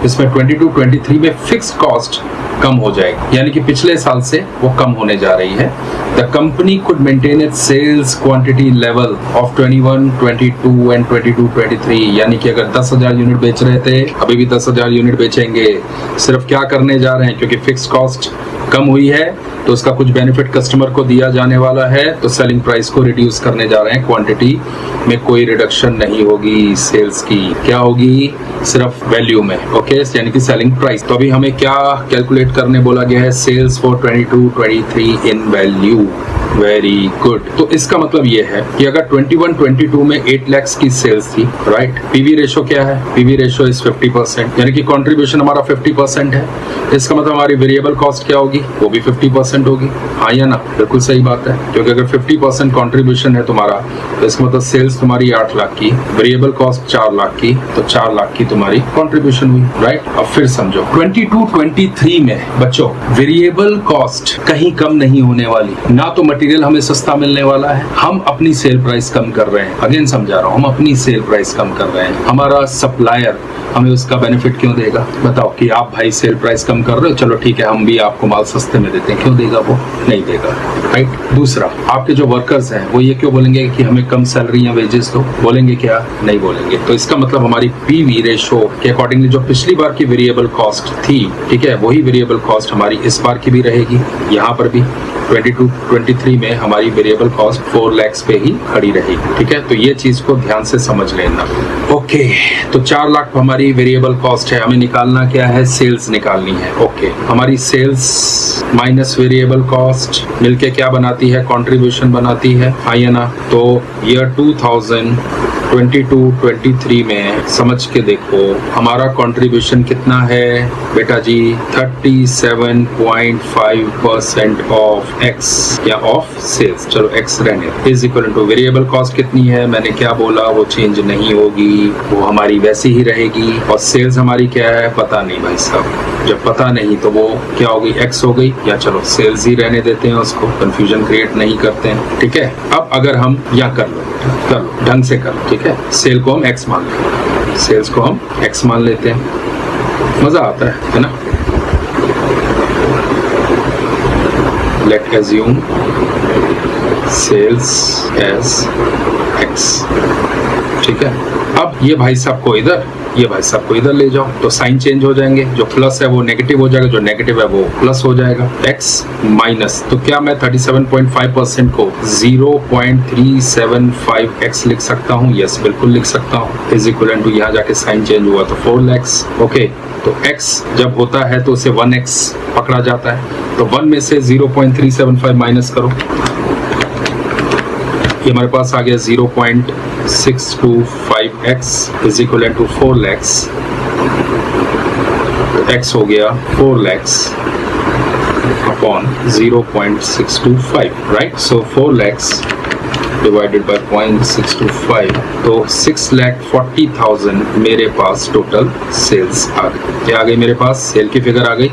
इसमें 22-23 में फिक्स्ड कॉस्ट कम हो जाएगी, यानी कि पिछले साल से वो कम होने जा रही है। The company could maintain its sales quantity level of 21-22 and 22-23, यानी कि अगर 10,000 यूनिट बेच रहे थे अभी भी 10,000 यूनिट बेचेंगे। सिर्फ क्या करने जा रहे हैं, क्योंकि फिक्स कॉस्ट कम हुई है तो उसका कुछ बेनिफिट कस्टमर को दिया जाने वाला है, तो सेलिंग प्राइस को रिड्यूस करने जा रहे हैं। क्वांटिटी में कोई रिडक्शन नहीं होगी, सेल्स की क्या होगी? सिर्फ वैल्यू में, ओके, यानी कि सेलिंग प्राइस। तो अभी हमें क्या कैलकुलेट करने बोला गया है? Sales for 22-23 in value. Very good. तो इसका मतलब ये है कि अगर 21-22 में 8 लाख की सेल्स थी, राइट? पीवी रेशो क्या है? पीवी रेशो इज 50%, यानी कि कंट्रीब्यूशन हमारा 50% है। इसका मतलब हमारी वेरिएबल कॉस्ट क्या होगी? वो भी 50% होगी। हाँ या ना? बिल्कुल सही बात है, क्योंकि अगर 50% कंट्रीब्यूशन है तुम्हारा, तो इसका मतलब सेल्स तुम्हारी 8 लाख की, वेरिएबल कॉस्ट 4 लाख की, तो 4 लाख की तुम्हारी कंट्रीब्यूशन हुई, राइट? अब फिर समझो 22-23 में बच्चों वेरिएबल कॉस्ट कहीं कम नहीं होने वाली, ना तो मटेरियल हमें सस्ता मिलने वाला है, हम अपनी सेल प्राइस कम कर रहे हैं। अगेन समझा रहा हूं, हम अपनी सेल प्राइस कम कर रहे हैं। हमारा सप्लायर हमें उसका बेनिफिट क्यों देगा? बताओ कि आप भाई सेल प्राइस कम कर रहे हो, चलो ठीक है हम भी आपको माल सस्ते में देते हैं, क्यों देगा? वो नहीं देगा, राइट? दूसरा, आपके जो वर्कर्स हैं वो ये क्यों बोलेंगे कि हमें कम सैलरी या वेजेस दो? बोलेंगे क्या? नहीं बोलेंगे। तो इसका मतलब हमारी पीवी रेशो के अकॉर्डिंगली जो पिछली बार की वेरिएबल कॉस्ट थी, ठीक है, वही वेरिएबल कॉस्ट हमारी इस बार की भी रहेगी। यहाँ पर भी 22-23 में हमारी वेरिएबल कॉस्ट 4 लाख पे ही खड़ी रहेगी, ठीक है? तो ये चीज को ध्यान से समझ लेना। ओके, तो 4 लाख हमारी वेरिएबल कॉस्ट है, हमें निकालना क्या है? सेल्स निकालनी है। ओके, हमारी सेल्स माइनस वेरिएबल कॉस्ट मिलके क्या बनाती है? कंट्रीब्यूशन बनाती है, हाँ या ना? तो ईयर 2022-23 में समझ के देखो हमारा कंट्रीब्यूशन कितना है बेटा जी? 37.5% ऑफ एक्स या ऑफ सेल्स, चलो एक्स रहने, is equal two variable cost कितनी है? मैंने क्या बोला? वो चेंज नहीं होगी, वो हमारी वैसी ही रहेगी। और सेल्स हमारी क्या है? पता नहीं भाई साहब, जब पता नहीं तो वो क्या हो गई? एक्स हो गई, या चलो सेल्स ही रहने देते हैं, उसको कंफ्यूजन क्रिएट नहीं करते हैं, ठीक है? अब अगर हम या कर लो ढंग से कर लो, ठीक है? सेल को हम एक्स मान लेते, सेल्स को हम एक्स मान लेते हैं, मजा आता है ना? Let assume sales as x, ठीक है? अब ये भाई साहब को इधर, ये भाई साहब को इधर ले जाओ तो साइन चेंज हो जाएंगे, जो प्लस है वो नेगेटिव हो जाएगा, जो नेगेटिव है वो प्लस हो जाएगा। x माइनस, तो क्या मैं 37.5% को 0.375x लिख सकता हूँ? यस, बिल्कुल लिख सकता हूँ। इज इक्वल टू, यहाँ जाके साइन चेंज हुआ तो 4 लाख। ओके, तो x जब होता है तो उसे 1x पकड़ा जाता है, तो 1 में से 0.375 माइनस करो, ये हमारे पास आ गया 0.625x is equal to 4 lakh. तो x हो गया 4 lakh upon 0.625, right? So 4 lakh divided by 0.625, तो 6,40,000 मेरे पास टोटल सेल्स आ गई। क्या आ गई मेरे पास? सेल की फिगर आ गई,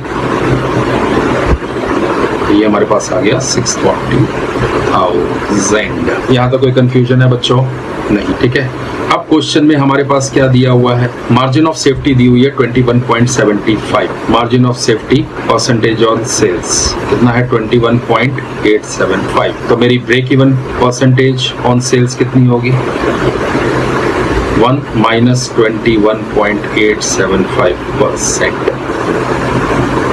ये हमारे पास आ गया 640,000। यहाँ तो कोई कंफ्यूजन है बच्चों? नहीं, ठीक है। अब क्वेश्चन में हमारे पास क्या दिया हुआ है? मार्जिन ऑफ सेफ्टी दी हुई है 21.75। Margin of safety percentage on sales कितना है? 21.875। तो मेरी break even percentage on sales कितनी होगी? 1 माइनस 21.875%।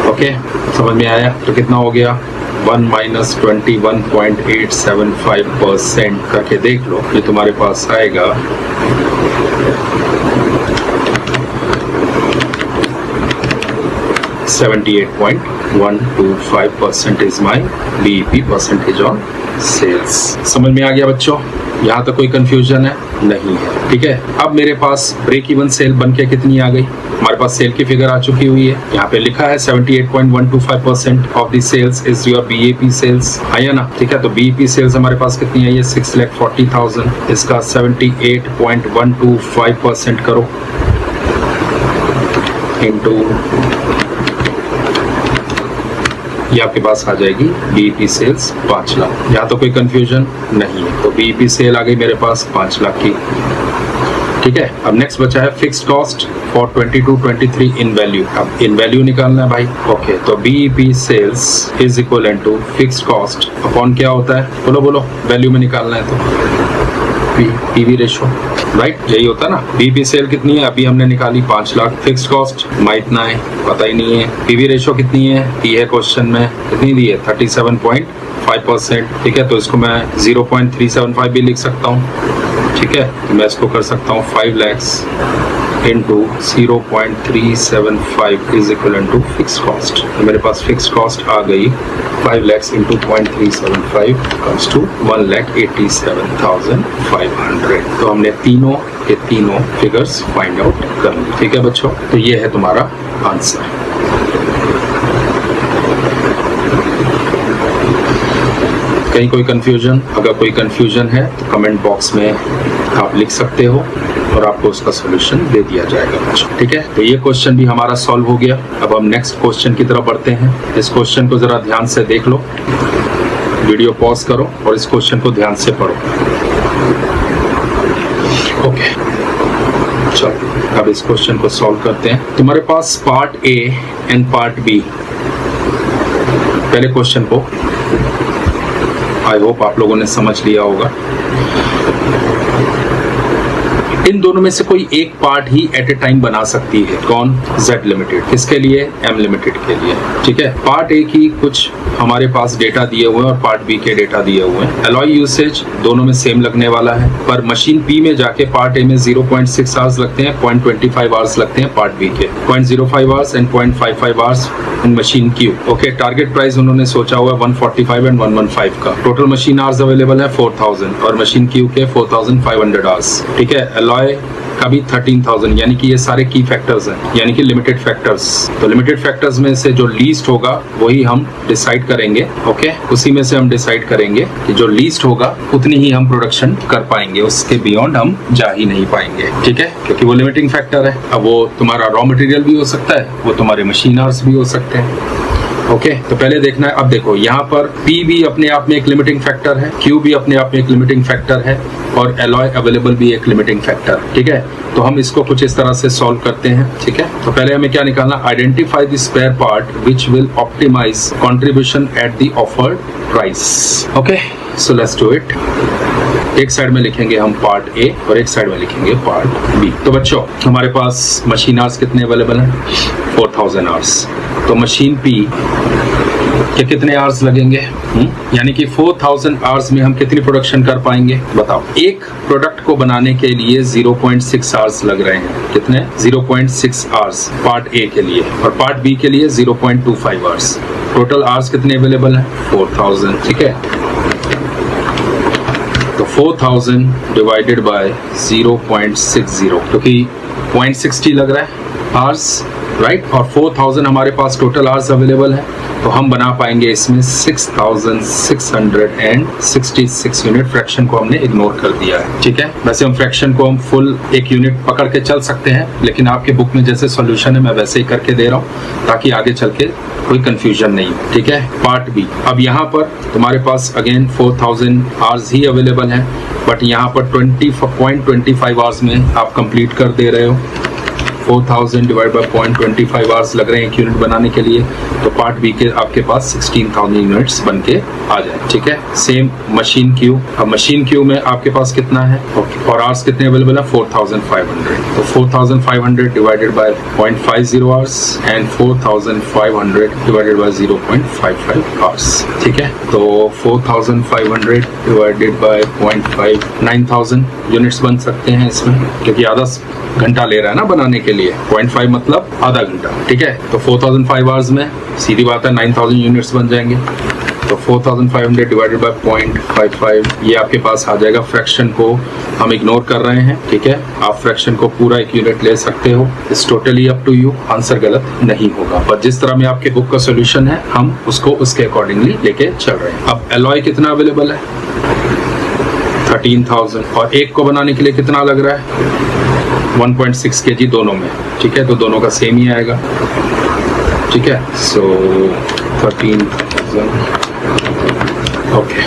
ओके, समझ में आया? तो कितना हो गया? 1 माइनस 21.875% करके देख लो, ये तुम्हारे पास आएगा 78.125% is my BEP percentage on sales. समझ में आ गया बच्चों? यहाँ तो कोई कंफ्यूजन है? नहीं है, ठीक है। अब मेरे पास ब्रेक इवन सेल बनके कितनी आ गई? हमारे पास सेल की फिगर आ चुकी हुई है, यहाँ पे लिखा है 78.125% of the sales is your BEP sales, आया ना? ठीक है, तो BEP सेल्स हमारे पास कितनी है? ये 6,40,000, इसका 78.125% करो इनटू, ये आपके पास आ जाएगी BEP सेल्स 5 लाख। यहाँ तो कोई कंफ्यूजन नहीं है, तो BEP सेल आ गई मेरे पास 5 लाख की, ठीक है। अब नेक्स्ट बचा है fixed cost for 22-23 in value. अब इन वैल्यू निकालना है भाई। ओके, तो BEP sales is equal to fixed cost upon क्या होता है? बोलो बोलो, वैल्यू में निकालना है तो PV रेशो, राइट? यही होता है ना। BEP सेल कितनी है? अभी हमने निकाली 5 लाख। फिक्स्ड कॉस्ट इतना है, पता ही नहीं है। PV रेशो कितनी है? दी है क्वेश्चन में, कितनी दी है? 37.5%, ठीक है। तो इसको मैं 0.375 भी लिख सकता हूँ, ठीक है। तो मैं इसको कर सकता हूँ 5 lakhs into 0.375 is equal to fix cost. तो मेरे पास फिक्स कॉस्ट आ गई 5 lakhs इंटू 0.375 कम्स टू 1,87,500। तो हमने तीनों के तीनों फिगर्स फाइंड आउट कर ली, ठीक है बच्चों। तो ये है तुम्हारा आंसर। कहीं कोई कंफ्यूजन? अगर कोई कंफ्यूजन है तो कमेंट बॉक्स में आप लिख सकते हो और आपको उसका सॉल्यूशन दे दिया जाएगा बच्चों, ठीक है। तो ये क्वेश्चन भी हमारा सॉल्व हो गया। अब हम नेक्स्ट क्वेश्चन की तरफ बढ़ते हैं। इस क्वेश्चन को जरा ध्यान से देख लो, वीडियो पॉज करो और इस क्वेश्चन को ध्यान से पढ़ो। ओके, चलो अब इस क्वेश्चन को सॉल्व करते हैं। तुम्हारे पास part A and part B, पहले क्वेश्चन को आई होप आप लोगों ने समझ लिया होगा। इन दोनों में से कोई एक पार्ट ही एट ए टाइम बना सकती है। कौन? Z लिमिटेड। किसके लिए? M लिमिटेड के लिए, ठीक है। पार्ट A की कुछ हमारे पास डेटा दिए हुए हैं और पार्ट B के डेटा दिए हुए हैं। अलॉय यूसेज दोनों में सेम लगने वाला है, पर मशीन P में जाके पार्ट A में 0.6 आवर्स लगते हैं, 0.25 आवर्स लगते हैं पार्ट B के, 0.05 hours and 0.55 hours in machine Q। Okay, target price उन्होंने सोचा हुआ है 145 एंड 115 का। टोटल मशीन आवर्स अवेलेबल है 4000 और मशीन Q के 4500 आवर्स, ठीक है। अलॉय का भी 13,000, यानी कि ये सारे की फैक्टर्स हैं, यानी कि लिमिटेड फैक्टर्स। तो लिमिटेड फैक्टर्स में से जो लीस्ट होगा वही हम डिसाइड करेंगे, ओके। उसी में से हम डिसाइड करेंगे कि जो लीस्ट होगा उतनी ही हम प्रोडक्शन कर पाएंगे, उसके बियॉन्ड हम जा ही नहीं पाएंगे, ठीक है, क्योंकि वो लिमिटिंग फैक्टर है। अब वो तुम्हारा रॉ मटेरियल भी हो सकता है, वो तुम्हारे मशीन आवर्स भी हो सकते हैं, ओके। तो पहले देखना है। अब देखो यहाँ पर P भी अपने आप में एक लिमिटिंग फैक्टर है, Q भी अपने आप में एक लिमिटिंग फैक्टर है और एलॉय अवेलेबल भी एक लिमिटिंग फैक्टर, ठीक है। तो हम इसको कुछ इस तरह से सॉल्व करते हैं, ठीक है। तो पहले हमें क्या निकालना? Identify the spare part which will optimize contribution at the offered price, okay. So let's do it. एक साइड में लिखेंगे हम पार्ट A और एक साइड में लिखेंगे पार्ट B। तो बच्चों हमारे पास मशीन आवर्स कितने अवेलेबल हैं? 4000 आवर्स। तो मशीन P के कितने आवर्स लगेंगे? यानी कि 4000 आवर्स में हम कितनी प्रोडक्शन कर पाएंगे? बताओ। एक प्रोडक्ट को बनाने के लिए 0.6 आवर्स लग रहे हैं। कितने? 0.6 आवर्स पार्ट A के लिए और पार्ट B के लिए 0.25 आवर्स। टोटल आवर्स कितने अवेलेबल हैं? 4000, ठीक है। तो 4000 डिवाइडेड बाय 0.60, क्योंकि 0.60 लग रहा है आवर्स राइट, और 4000 हमारे पास टोटल आवर्स अवेलेबल है, तो हम बना पाएंगे इसमें 6666 यूनिट। फ्रैक्शन को हमने इग्नोर कर दिया है, ठीक है। वैसे हम फ्रैक्शन को हम फुल एक यूनिट पकड़ के चल सकते हैं, लेकिन आपके बुक में जैसे सॉल्यूशन है मैं वैसे ही करके दे रहा हूँ ताकि आगे चल के कोई कंफ्यूजन नहीं हो, ठीक है। पार्ट बी, अब यहाँ पर तुम्हारे पास अगेन 4000 आवर्स ही अवेलेबल हैं, बट यहाँ पर 20.25 आवर्स में आप कंप्लीट कर दे रहे हो। 4000 डिवाइड बाय 0.25 आवर्स लग रहे हैं एक यूनिट बनाने के लिए, तो पार्ट बी के आपके पास 16000 यूनिट्स बन के आ जाए, ठीक है। सेम मशीन क्यू, अब मशीन क्यू में आपके पास कितना है और आवर्स कितने अवेलेबल है, 4500, तो 4500 divided by 0.50 hours and 4500 divided by 0.55 hours, ठीक है। तो 4500 डिवाइडेड बाय 0.5 9000 यूनिट्स बन सकते हैं इसमें, क्योंकि आधा घंटा ले रहा है ना बनाने के लिए, 0.5 मतलब आधा घंटा, ठीक है। तो 4005 आवर्स में सीधी बात है 9000 यूनिट्स बन जाएंगे, तो 4500 डिवाइडेड बाय 0.55 ये आपके पास आ जाएगा। फ्रैक्शन को हम इग्नोर कर रहे हैं, ठीक है। आप फ्रैक्शन को पूरा एक यूनिट ले सकते हो, it's totally up to you, answer गलत नहीं होगा, पर जिस तरह में आपके बुक का सोल्यूशन है हम उसको उसके अकॉर्डिंगली लेके चल रहे हैं। अब एलॉय कितना अवेलेबल है, 13000, और एक को बनाने के लिए कितना लग रहा है, 1.6 kg दोनों में, ठीक है। तो दोनों का सेम ही आएगा, ठीक है। सो 13,000, ओके,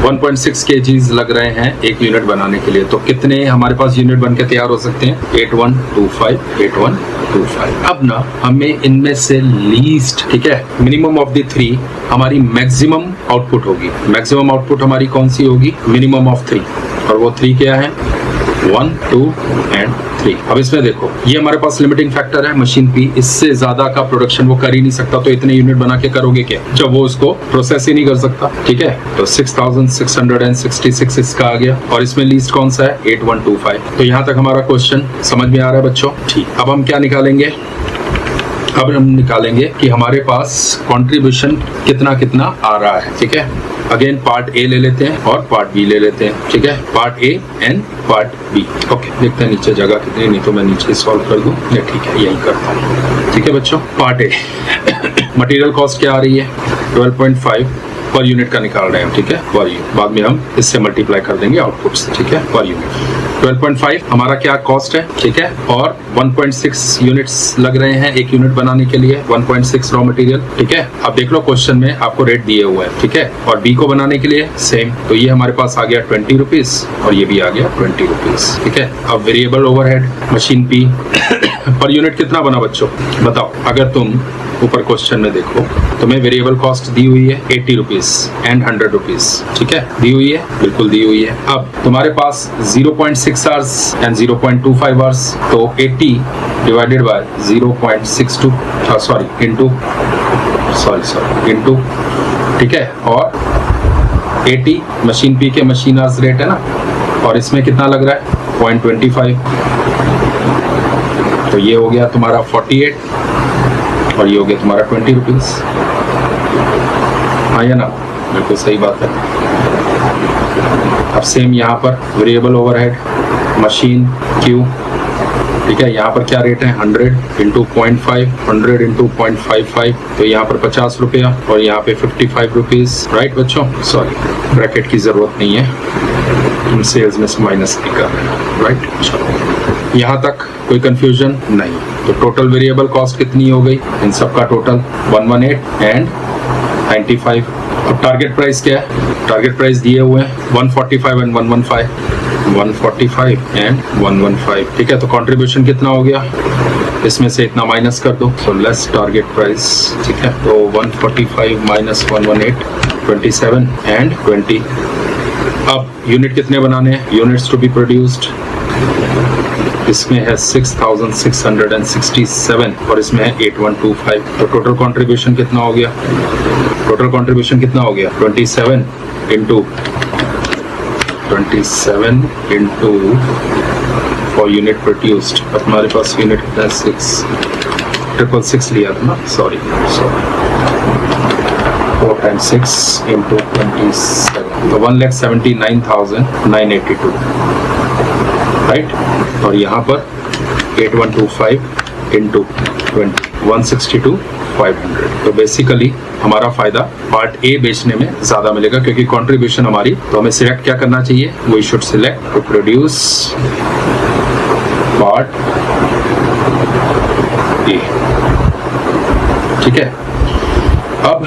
1.6 kg लग रहे हैं एक यूनिट बनाने के लिए, तो कितने हमारे पास यूनिट बन के तैयार हो सकते हैं, 8125। अब ना हमें इनमें से लीस्ट, ठीक है, मिनिमम ऑफ द 3 हमारी मैक्सिमम आउटपुट होगी। मैक्सिमम आउटपुट हमारी कौन सी होगी, मिनिमम ऑफ 3, और वो 3 क्या है, 1, 2 एंड 3। अब इसमें देखो ये हमारे पास लिमिटिंग फैक्टर है मशीन पी, इससे ज्यादा का प्रोडक्शन वो कर ही नहीं सकता, तो इतने यूनिट बना के करोगे क्या जब वो उसको प्रोसेस ही नहीं कर सकता, ठीक है। तो 6666 इसका आ गया, और इसमें लीस्ट कौन सा है, 8125। तो यहाँ तक हमारा क्वेश्चन समझ में आ रहा है बच्चों, ठीक। अब हम क्या निकालेंगे, अब हम निकालेंगे कि हमारे पास कंट्रीब्यूशन कितना कितना आ रहा है, ठीक है। अगेन पार्ट ए ले लेते हैं और पार्ट बी ले लेते हैं, ठीक है। Part A and part B, okay. देखते हैं नीचे जगह कितनी, नहीं तो मैं नीचे सॉल्व कर दूं, नहीं ठीक है यही करता हूँ, ठीक है बच्चों। पार्ट ए मटेरियल कॉस्ट क्या आ रही है, 12.5 पर यूनिट का निकाल रहे हैं, ठीक है, पर यूनिट, बाद में हम इससे मल्टीप्लाई कर देंगे आउटपुट्स, ठीक है, पर यूनिट। 12.5 हमारा क्या कॉस्ट है, ठीक है, और 1.6 यूनिट्स लग रहे हैं एक यूनिट बनाने के लिए, 1.6 रॉ मटेरियल, ठीक है। अब देख लो क्वेश्चन में आपको रेट दिए हुए हैं, ठीक है, और बी को बनाने के लिए सेम, तो ये हमारे पास आ गया 20 रुपीज और ये भी आ गया 20 रुपीज, ठीक है। अब variable overhead machine P per unit कितना बना बच्चों, बताओ। अगर तुम ऊपर क्वेश्चन में देखो तुम्हें वेरिएबल कॉस्ट दी हुई है 80 रुपीज एंड 100 रुपीज, ठीक है, दी हुई है, बिल्कुल दी हुई है। अब तुम्हारे पास 0.6 आवर्स एंड 0.25 आवर्स, तो 80 डिवाइडेड बाय 0.62 इंटू, ठीक है, और 80 मशीन पी के मशीन आवर्स रेट है ना, और इसमें कितना लग रहा है, 0.25, तो ये हो गया तुम्हारा 48 और ये हो गया तुम्हारा 20 रुपीज, हाँ या ना, बिल्कुल सही बात है। अब सेम यहाँ पर वेरिएबल ओवरहेड मशीन क्यू, ठीक है, यहाँ पर क्या रेट है, 100 इंटू 0.5, 100 इंटू 0.55, तो यहाँ पर 50 रुपया और यहाँ पे 55 रुपीज, राइट बच्चों। सॉरी ब्रैकेट की जरूरत नहीं है, हम सेल्स में माइनस नहीं कर रहे हैं, राइट। चलो यहाँ तक कोई कंफ्यूजन नहीं। तो टोटल वेरिएबल कॉस्ट कितनी हो गई, इन सब का टोटल 118 एंड 95। अब टारगेट प्राइस क्या है, टारगेट प्राइस दिए हुए हैं 145 एंड 115, 145 एंड 115, ठीक है। तो कंट्रीब्यूशन कितना हो गया, इसमें से इतना माइनस कर दो, सो लेस टारगेट प्राइस, ठीक है। तो 145 माइनस 118, 27 एंड 20। अब यूनिट कितने बनाने हैं, यूनिट्स टू बी प्रोड्यूस्ड, इसमें है 6667 और इसमें है 8125। तो टोटल कंट्रीब्यूशन कितना हो गया, टोटल कंट्रीब्यूशन कितना हो गया, 27 इंटू फॉर यूनिट प्रोड्यूस्ड। अब हमारे पास यूनिट कितना है, 666 लिया था ना, सॉरी 4 times 6 into 27, तो 1,79,982, राइट। और यहाँ पर 8125 इंटू 20, 162 500। तो बेसिकली हमारा फायदा पार्ट ए बेचने में ज्यादा मिलेगा क्योंकि कंट्रीब्यूशन हमारी, तो हमें सिलेक्ट क्या करना चाहिए, we should select to produce part A. ठीक है, अब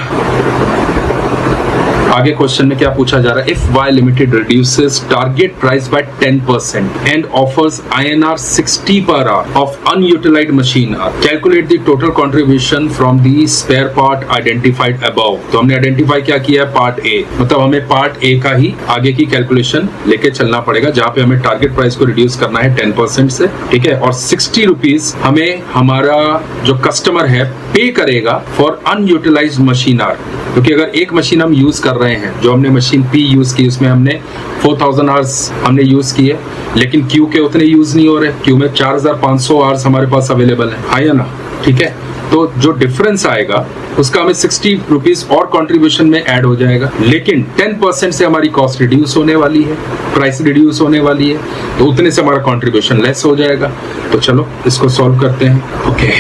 आगे क्वेश्चन में क्या पूछा जा रहा है, if Y limited reduces target price by 10% and offers INR 60 per hour of unutilized machine hour, calculate the total contribution from the spare part identified above. तो हमने आइडेंटिफाई क्या किया है, पार्ट ए, मतलब हमें पार्ट ए का ही आगे की कैलकुलेशन लेके चलना पड़ेगा जहां पे हमें टारगेट प्राइस को रिड्यूस करना है 10% से। ठीक है, और 60 रुपीज हमें हमारा जो कस्टमर है पे करेगा फॉर अनयूटिलाइज्ड मशीन आवर, क्योंकि अगर एक मशीन हम यूज कर रहे हैं, जो हमने मशीन पी यूज की, उसमें हमने 4000 आवर्स हमने यूज किए, लेकिन क्यू के उतने यूज नहीं हो रहे, क्यू में 4500 आवर्स हमारे पास अवेलेबल है, हाँ या ना। ठीक है, तो जो डिफरेंस आएगा उसका हमें 60 रुपीज और कंट्रीब्यूशन में ऐड हो जाएगा, लेकिन 10% से हमारी कॉस्ट रिड्यूस होने वाली है, प्राइस रिड्यूस होने वाली है, तो उतने से हमारा कंट्रीब्यूशन लेस हो जाएगा। तो चलो इसको सॉल्व करते हैं। ओके,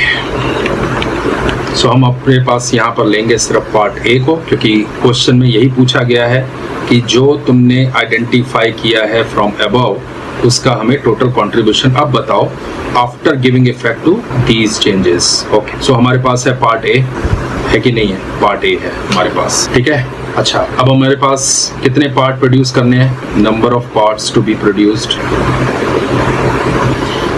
सो हम अपने पास यहाँ पर लेंगे सिर्फ पार्ट ए को, क्योंकि क्वेश्चन में यही पूछा गया है कि जो तुमने आइडेंटिफाई किया है फ्रॉम अबव उसका हमें टोटल कंट्रीब्यूशन अब बताओ after giving effect to these changes. Okay, so हमारे पास है पार्ट ए, है कि नहीं है, पार्ट ए है हमारे पास। ठीक है, अच्छा, अब हमारे पास कितने पार्ट प्रोड्यूस करने हैं, number of parts to be produced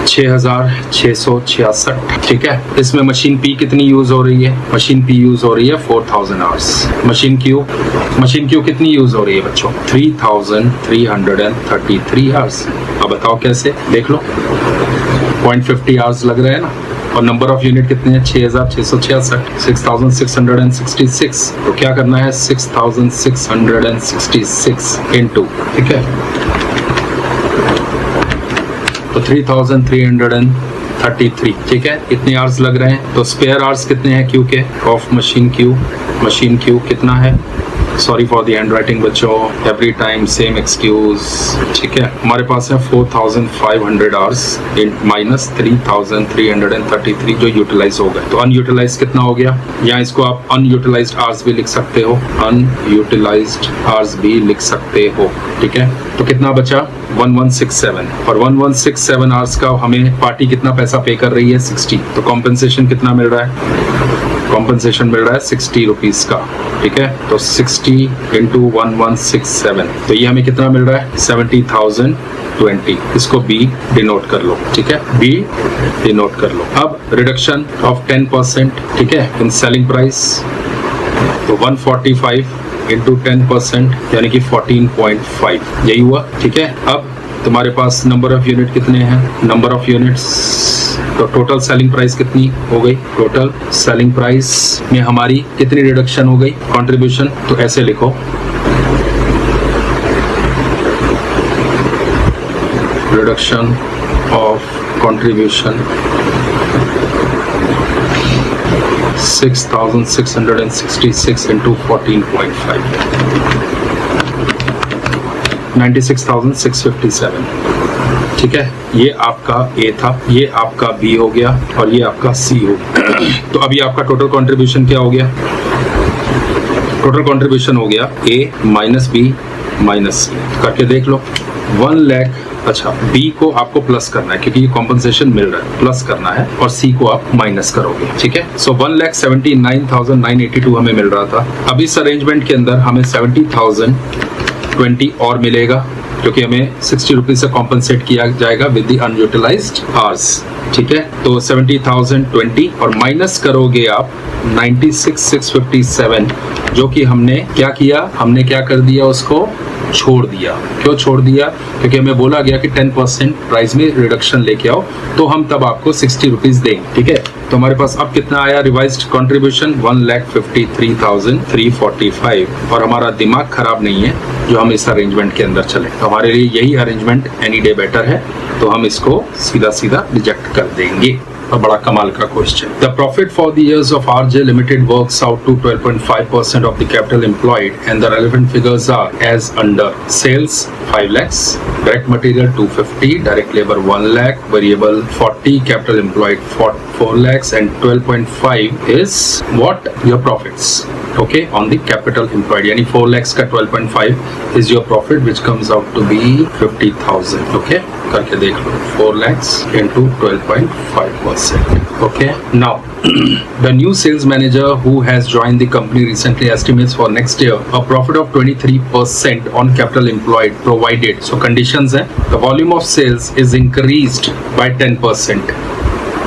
6666। ठीक है, इसमें मशीन पी कितनी यूज हो रही है, मशीन पी यूज हो रही है 4000 आवर्स। मशीन क्यू कितनी यूज हो रही है बच्चों, 3333 आवर्स। अब बताओ कैसे, देख लो, 0.50 आवर्स लग रहे हैं ना, और नंबर ऑफ यूनिट कितने हैं, 6666, 6666। तो क्या करना है, 6666 इनटू, ठीक है, तो 3333। ठीक है, इतने आवर्स लग रहे हैं। तो स्पेयर आवर्स कितने हैं क्यू के, ऑफ मशीन क्यू कितना है, sorry for the hand writing बच्चों, एवरी टाइम सेम एक्सक्यूज। ठीक है, हमारे पास है 4500 आवर्स माइनस 3333 जो यूटिलाइज हो गए। तो अनयूटिलाइज कितना हो गया, या इसको आप अनयूटिलाइज्ड आवर्स भी लिख सकते हो, अनयूटिलाइज्ड आवर्स भी लिख सकते हो। ठीक है, तो कितना बचा, 1167, और 1167 आवर्स का हमें पार्टी कितना पैसा पे कर रही है, 60। तो कॉम्पेंसेशन कितना मिल रहा है, कॉम्पेंसेशन मिल रहा है 60 रुपीज का। ठीक है, तो 60 इंटू 1167, तो ये हमें कितना मिल रहा है, 70,020। इसको बी डिनोट कर लो। ठीक है, बी डिनोट कर लो। अब रिडक्शन ऑफ 10%, ठीक है, इन सेलिंग प्राइस, तो 145 इंटू 10% यानी कि 14.5, यही हुआ। ठीक है, अब तुम्हारे पास नंबर ऑफ यूनिट कितने हैं, नंबर ऑफ यूनिट्स, तो टोटल सेलिंग प्राइस कितनी हो गई, टोटल सेलिंग प्राइस में हमारी कितनी रिडक्शन हो गई, कंट्रीब्यूशन। तो ऐसे लिखो, रिडक्शन ऑफ कंट्रीब्यूशन 6666 इंटू 14.5, 96,657। ठीक है, ये आपका ए था, ये आपका बी हो गया, और ये आपका सी हो गया। तो अभी आपका टोटल कंट्रीब्यूशन क्या हो गया, टोटल कंट्रीब्यूशन हो गया ए माइनस बी माइनस सी, करके देख लो 1 लाख। अच्छा, बी को आपको प्लस करना है क्योंकि ये कॉम्पनसेशन मिल रहा है, प्लस करना है, और सी को आप माइनस करोगे। ठीक है, सो 1,79,982 हमें मिल रहा था। अब इस अरेंजमेंट के अंदर हमें 70,020 और मिलेगा, क्योंकि हमें 60 रुपीज से कॉम्पनसेट किया जाएगा विद द अनयूटिलाइज्ड आवर्स। ठीक है, तो 70,020 और माइनस करोगे आप 96,657, जो कि हमने क्या किया, हमने क्या कर दिया, उसको छोड़ दिया। क्यों छोड़ दिया, क्योंकि हमें बोला गया कि 10% प्राइस में रिडक्शन लेके आओ, तो हम तब आपको 60 रुपीज देंगे। ठीक है, तो हमारे पास अब कितना आया रिवाइज्ड कंट्रीब्यूशन, 1,53,345, और हमारा दिमाग खराब नहीं है जो हम इस अरेंजमेंट के अंदर चले। तो हमारे लिए यही अरेंजमेंट एनी डे बेटर है, तो हम इसको सीधा सीधा रिजेक्ट कर देंगे। और बड़ा कमाल का question. The profit for the years of RJ limited works out to 12.5% of the capital employed and the relevant figures are as under. Sales 5 lakhs, direct material 250, direct labour 1 lakh, variable 40, capital employed 4 lakhs and 12.5 is what your profits, okay, on the capital employed, यानी 4 lakhs का 12.5 is your profit which comes out to be 50,000, okay, करके देख लो 4 lakhs into 12.5%, okay. Now the new sales manager who has joined the company recently estimates for next year a profit of 23% on capital employed provided, so conditions hai, the volume of sales is increased by 10%.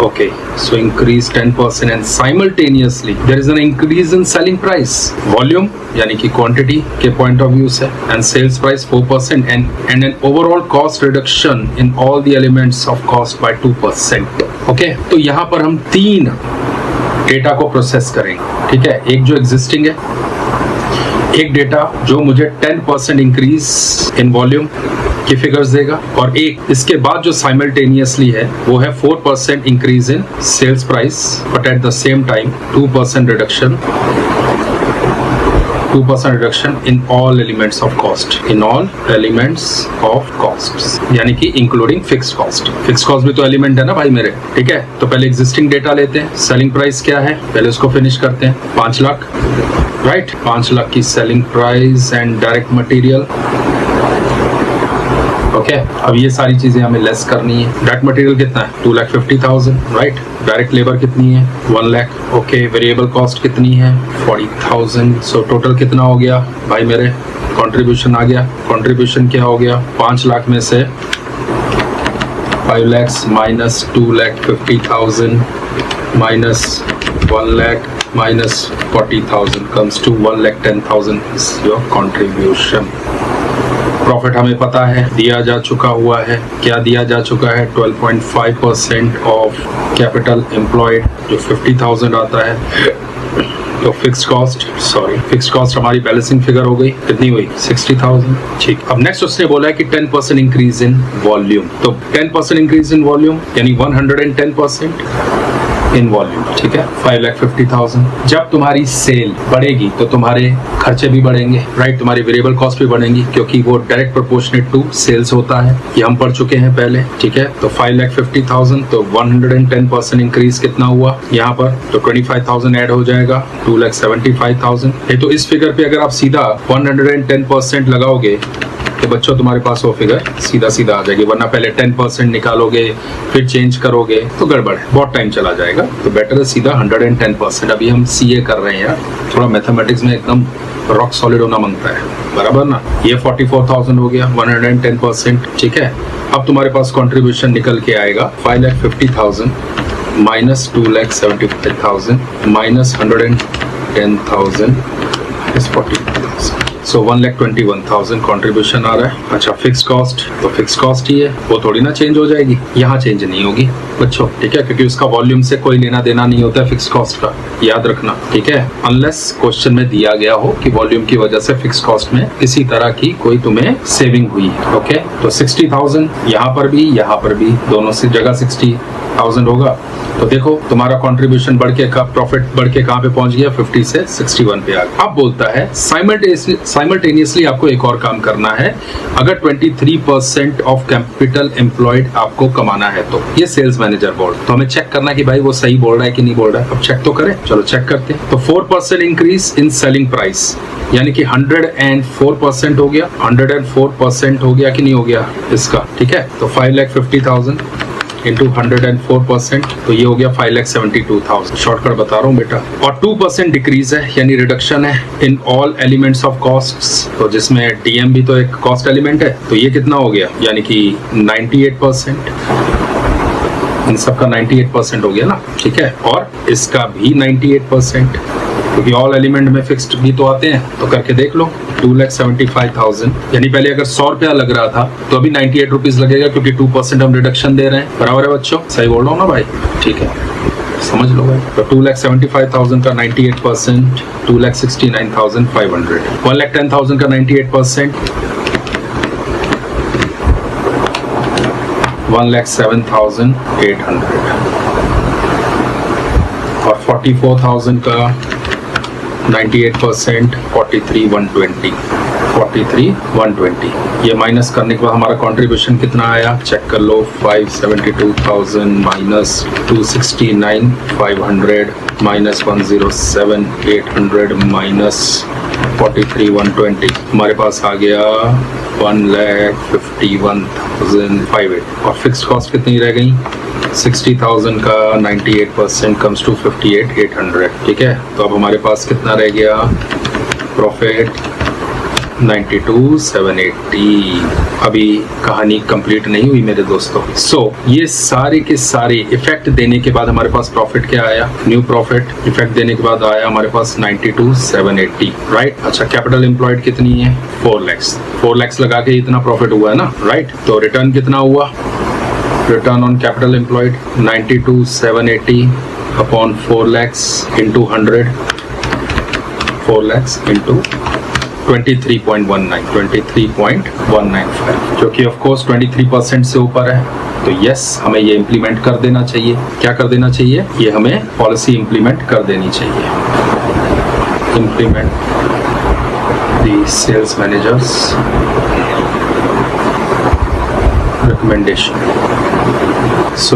Okay, so increase 10% and simultaneously there is an increase in selling price. Volume यानी कि quantity के point of view से and sales price 4% and an overall cost reduction in all the elements of cost by 2%. Okay, तो यहाँ पर हम 3 डेटा को प्रोसेस करेंगे, ठीक है। एक जो एग्जिस्टिंग है, एक डेटा जो मुझे 10% इंक्रीज इन वॉल्यूम की फिगर्स देगा, और एक इसके बाद जो साइमल्टेनियसली है वो है 4% increase in sales price but at the same time 2% reduction in all elements of cost, in all elements of costs, यानी कि including fixed cost. Fixed cost भी तो एलिमेंट है ना भाई मेरे, ठीक है। तो पहले एग्जिस्टिंग डेटा लेते हैं, सेलिंग प्राइस क्या है पहले उसको फिनिश करते हैं, 5 लाख, राइट, 5 लाख की selling price and direct material, okay. अब ये सारी चीजें हमें लेस करनी है। डायरेक्ट मटेरियल कितना है 2,50,000, राइट। डायरेक्ट लेबर कितनी है 1 लाख, ओके। वेरिएबल कॉस्ट कितनी है 40,000, सो टोटल कितना हो गया भाई मेरे, कंट्रीब्यूशन आ गया। कंट्रीब्यूशन क्या हो गया 5 लाख में से 5 lakhs minus 2,50,000 minus 1 lakh minus 40,000 comes to 1,10,000 is your contribution. Profit हमें पता है दिया जा चुका हुआ है, क्या दिया जा चुका है 12.5% ऑफ कैपिटल एम्प्लॉयड जो 50,000 आता है। तो फिक्स्ड कॉस्ट हमारी बैलेंसिंग फिगर हो गई, कितनी हुई 60,000, ठीक। अब नेक्स्ट उसने बोला है कि 10% इंक्रीज इन वॉल्यूम, तो 10% इंक्रीज इन वॉल्यूम यानी 110% इन वॉल्यूम, ठीक है, 5,50,000। जब तुम्हारी सेल बढ़ेगी तो तुम्हारे खर्चे भी बढ़ेंगे, राइट, तुम्हारी वेरिएबल कॉस्ट भी बढ़ेंगी क्योंकि वो डायरेक्ट प्रोपोर्शनेट टू सेल्स होता है, ये हम पढ़ चुके हैं पहले, ठीक है। तो 5,50,000 तो 110% इंक्रीज कितना हुआ यहाँ पर, तो 25,000 ऐड हो जाएगा, 2,75,000। तो इस फिगर पे अगर आप सीधा 110% लगाओगे तो बच्चों तुम्हारे पास वो फिगर सीधा सीधा आ जाएगी, वरना पहले 10% निकालोगे फिर चेंज करोगे तो गड़बड़ है, बहुत टाइम चला जाएगा। तो बेटर है सीधा 110%। अभी हम सीए कर रहे हैं यार, थोड़ा मैथमेटिक्स में एकदम रॉक सॉलिड होना मांगता है, बराबर ना। ये 44,000 हो गया 110%, ठीक है। अब तुम्हारे पास कॉन्ट्रीब्यूशन निकल के आएगा 5,50,000 माइनस 2,75,000 माइनस 110,000 इज 40,000, सो 1,21,000 कंट्रीब्यूशन आ रहा है। अच्छा, फिक्स कॉस्ट, तो फिक्स कॉस्ट ही है, वो थोड़ी ना चेंज हो जाएगी, यहाँ चेंज नहीं होगी बच्चों, ठीक है, क्योंकि उसका वॉल्यूम से कोई लेना देना नहीं होता है फिक्स कॉस्ट का, याद रखना, ठीक है। अनलेस क्वेश्चन में दिया गया हो कि वॉल्यूम की वजह से फिक्स कॉस्ट में किसी तरह की कोई तुम्हें सेविंग हुई, ओके। तो 60,000 यहाँ पर भी दोनों से जगह 60,000 होगा। तो देखो तुम्हारा कंट्रीब्यूशन बढ़ के प्रॉफिट बढ़ के कहाँ पे पहुंच गया, 50 से 61 पे आ गया। अब बोलता है साइमल्टेनियसली आपको एक और काम करना है, अगर 23% ऑफ कैपिटल एम्प्लॉयड आपको कमाना है तो ये सेल्स मैनेजर बोल, तो हमें चेक करना कि भाई वो सही बोल रहा है कि नहीं बोल रहा है। अब चेक तो करें, चलो चेक करते हैं। तो 4% इंक्रीज इन सेलिंग प्राइस यानी कि 104% हो गया, 104% हो गया कि नहीं हो गया इसका, ठीक है। तो 5,50,000 इंटू 104%, तो ये हो गया 5,72,000, शॉर्टकट बता रहा हूँ बेटा। और 2% डिक्रीज है यानी रिडक्शन है in all elements of costs, तो जिसमें डीएम भी तो एक कॉस्ट एलिमेंट है, तो ये कितना हो गया यानी कि 98%, इन सबका 98% हो गया ना, ठीक है। और इसका भी 98%, क्योंकि ऑल एलिमेंट में फिक्स्ड भी तो आते हैं, तो करके देख लो 2,75,000, यानी पहले अगर 100 रुपया लग रहा था तो अभी 98 रुपीज लगेगा क्योंकि 2% हम रिडक्शन दे रहे हैं, बराबर है बच्चों, सही बोल रहा हूँ ना भाई, ठीक है, समझ लो भाई। तो 2,75,000 का 98%, 2,69,500, 1,10,000 का 98%, 1,07,800, और 44,000 का 98% 43,120 43,120। ये माइनस करने के बाद हमारा कंट्रीब्यूशन कितना आया चेक कर लो। 572,000 माइनस 269,500 माइनस 107,800 माइनस 43,120 हमारे पास आ गया 1,51,058। और फिक्स कॉस्ट कितनी रह गई 60,000 का 98% कम्स टू 58,800। ठीक है, तो अब हमारे पास कितना रह गया प्रॉफिट 92,780। अभी कहानी कंप्लीट नहीं हुई मेरे दोस्तों। ये सारे के सारे इफेक्ट देने के बाद हमारे पास प्रॉफिट क्या आया, न्यू प्रॉफिट इफेक्ट देने के बाद आया हमारे पास 92,780, राइट। अच्छा, कैपिटल एम्प्लॉयड कितनी है 4 लाख लगा के इतना प्रॉफिट हुआ है ना, राइट। तो रिटर्न कितना हुआ, return on capital employed 92,780 upon 4 lakhs into 100, 4 lakhs into 23.195, जो कि ऑफ कोर्स 23% से ऊपर है। तो यस, हमें ये इम्प्लीमेंट कर देना चाहिए। क्या कर देना चाहिए, ये हमें पॉलिसी इम्प्लीमेंट कर देनी चाहिए। Implement the sales managers recommendation.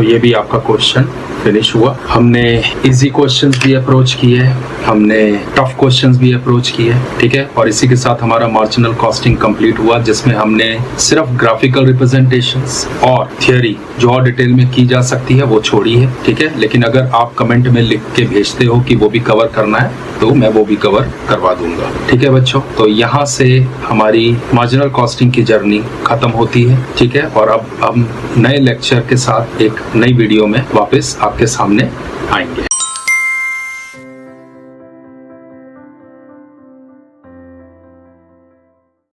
ये भी आपका क्वेश्चन फिनिश हुआ। हमने इजी क्वेश्चंस भी अप्रोच किए, हमने टफ क्वेश्चंस भी अप्रोच किए, ठीक है। और इसी के साथ हमारा मार्जिनल कॉस्टिंग कंप्लीट हुआ, जिसमें हमने सिर्फ ग्राफिकल रिप्रेजेंटेशंस और थियोरी जो और डिटेल में की जा सकती है वो छोड़ी है, ठीक है। लेकिन अगर आप कमेंट में लिख के भेजते हो कि वो भी कवर करना है तो मैं वो भी कवर करवा दूंगा, ठीक है बच्चों। तो यहाँ से हमारी मार्जिनल कॉस्टिंग की जर्नी खत्म होती है, ठीक है। और अब हम नए लेक्चर के साथ एक नई वीडियो में वापस आपके सामने आएंगे।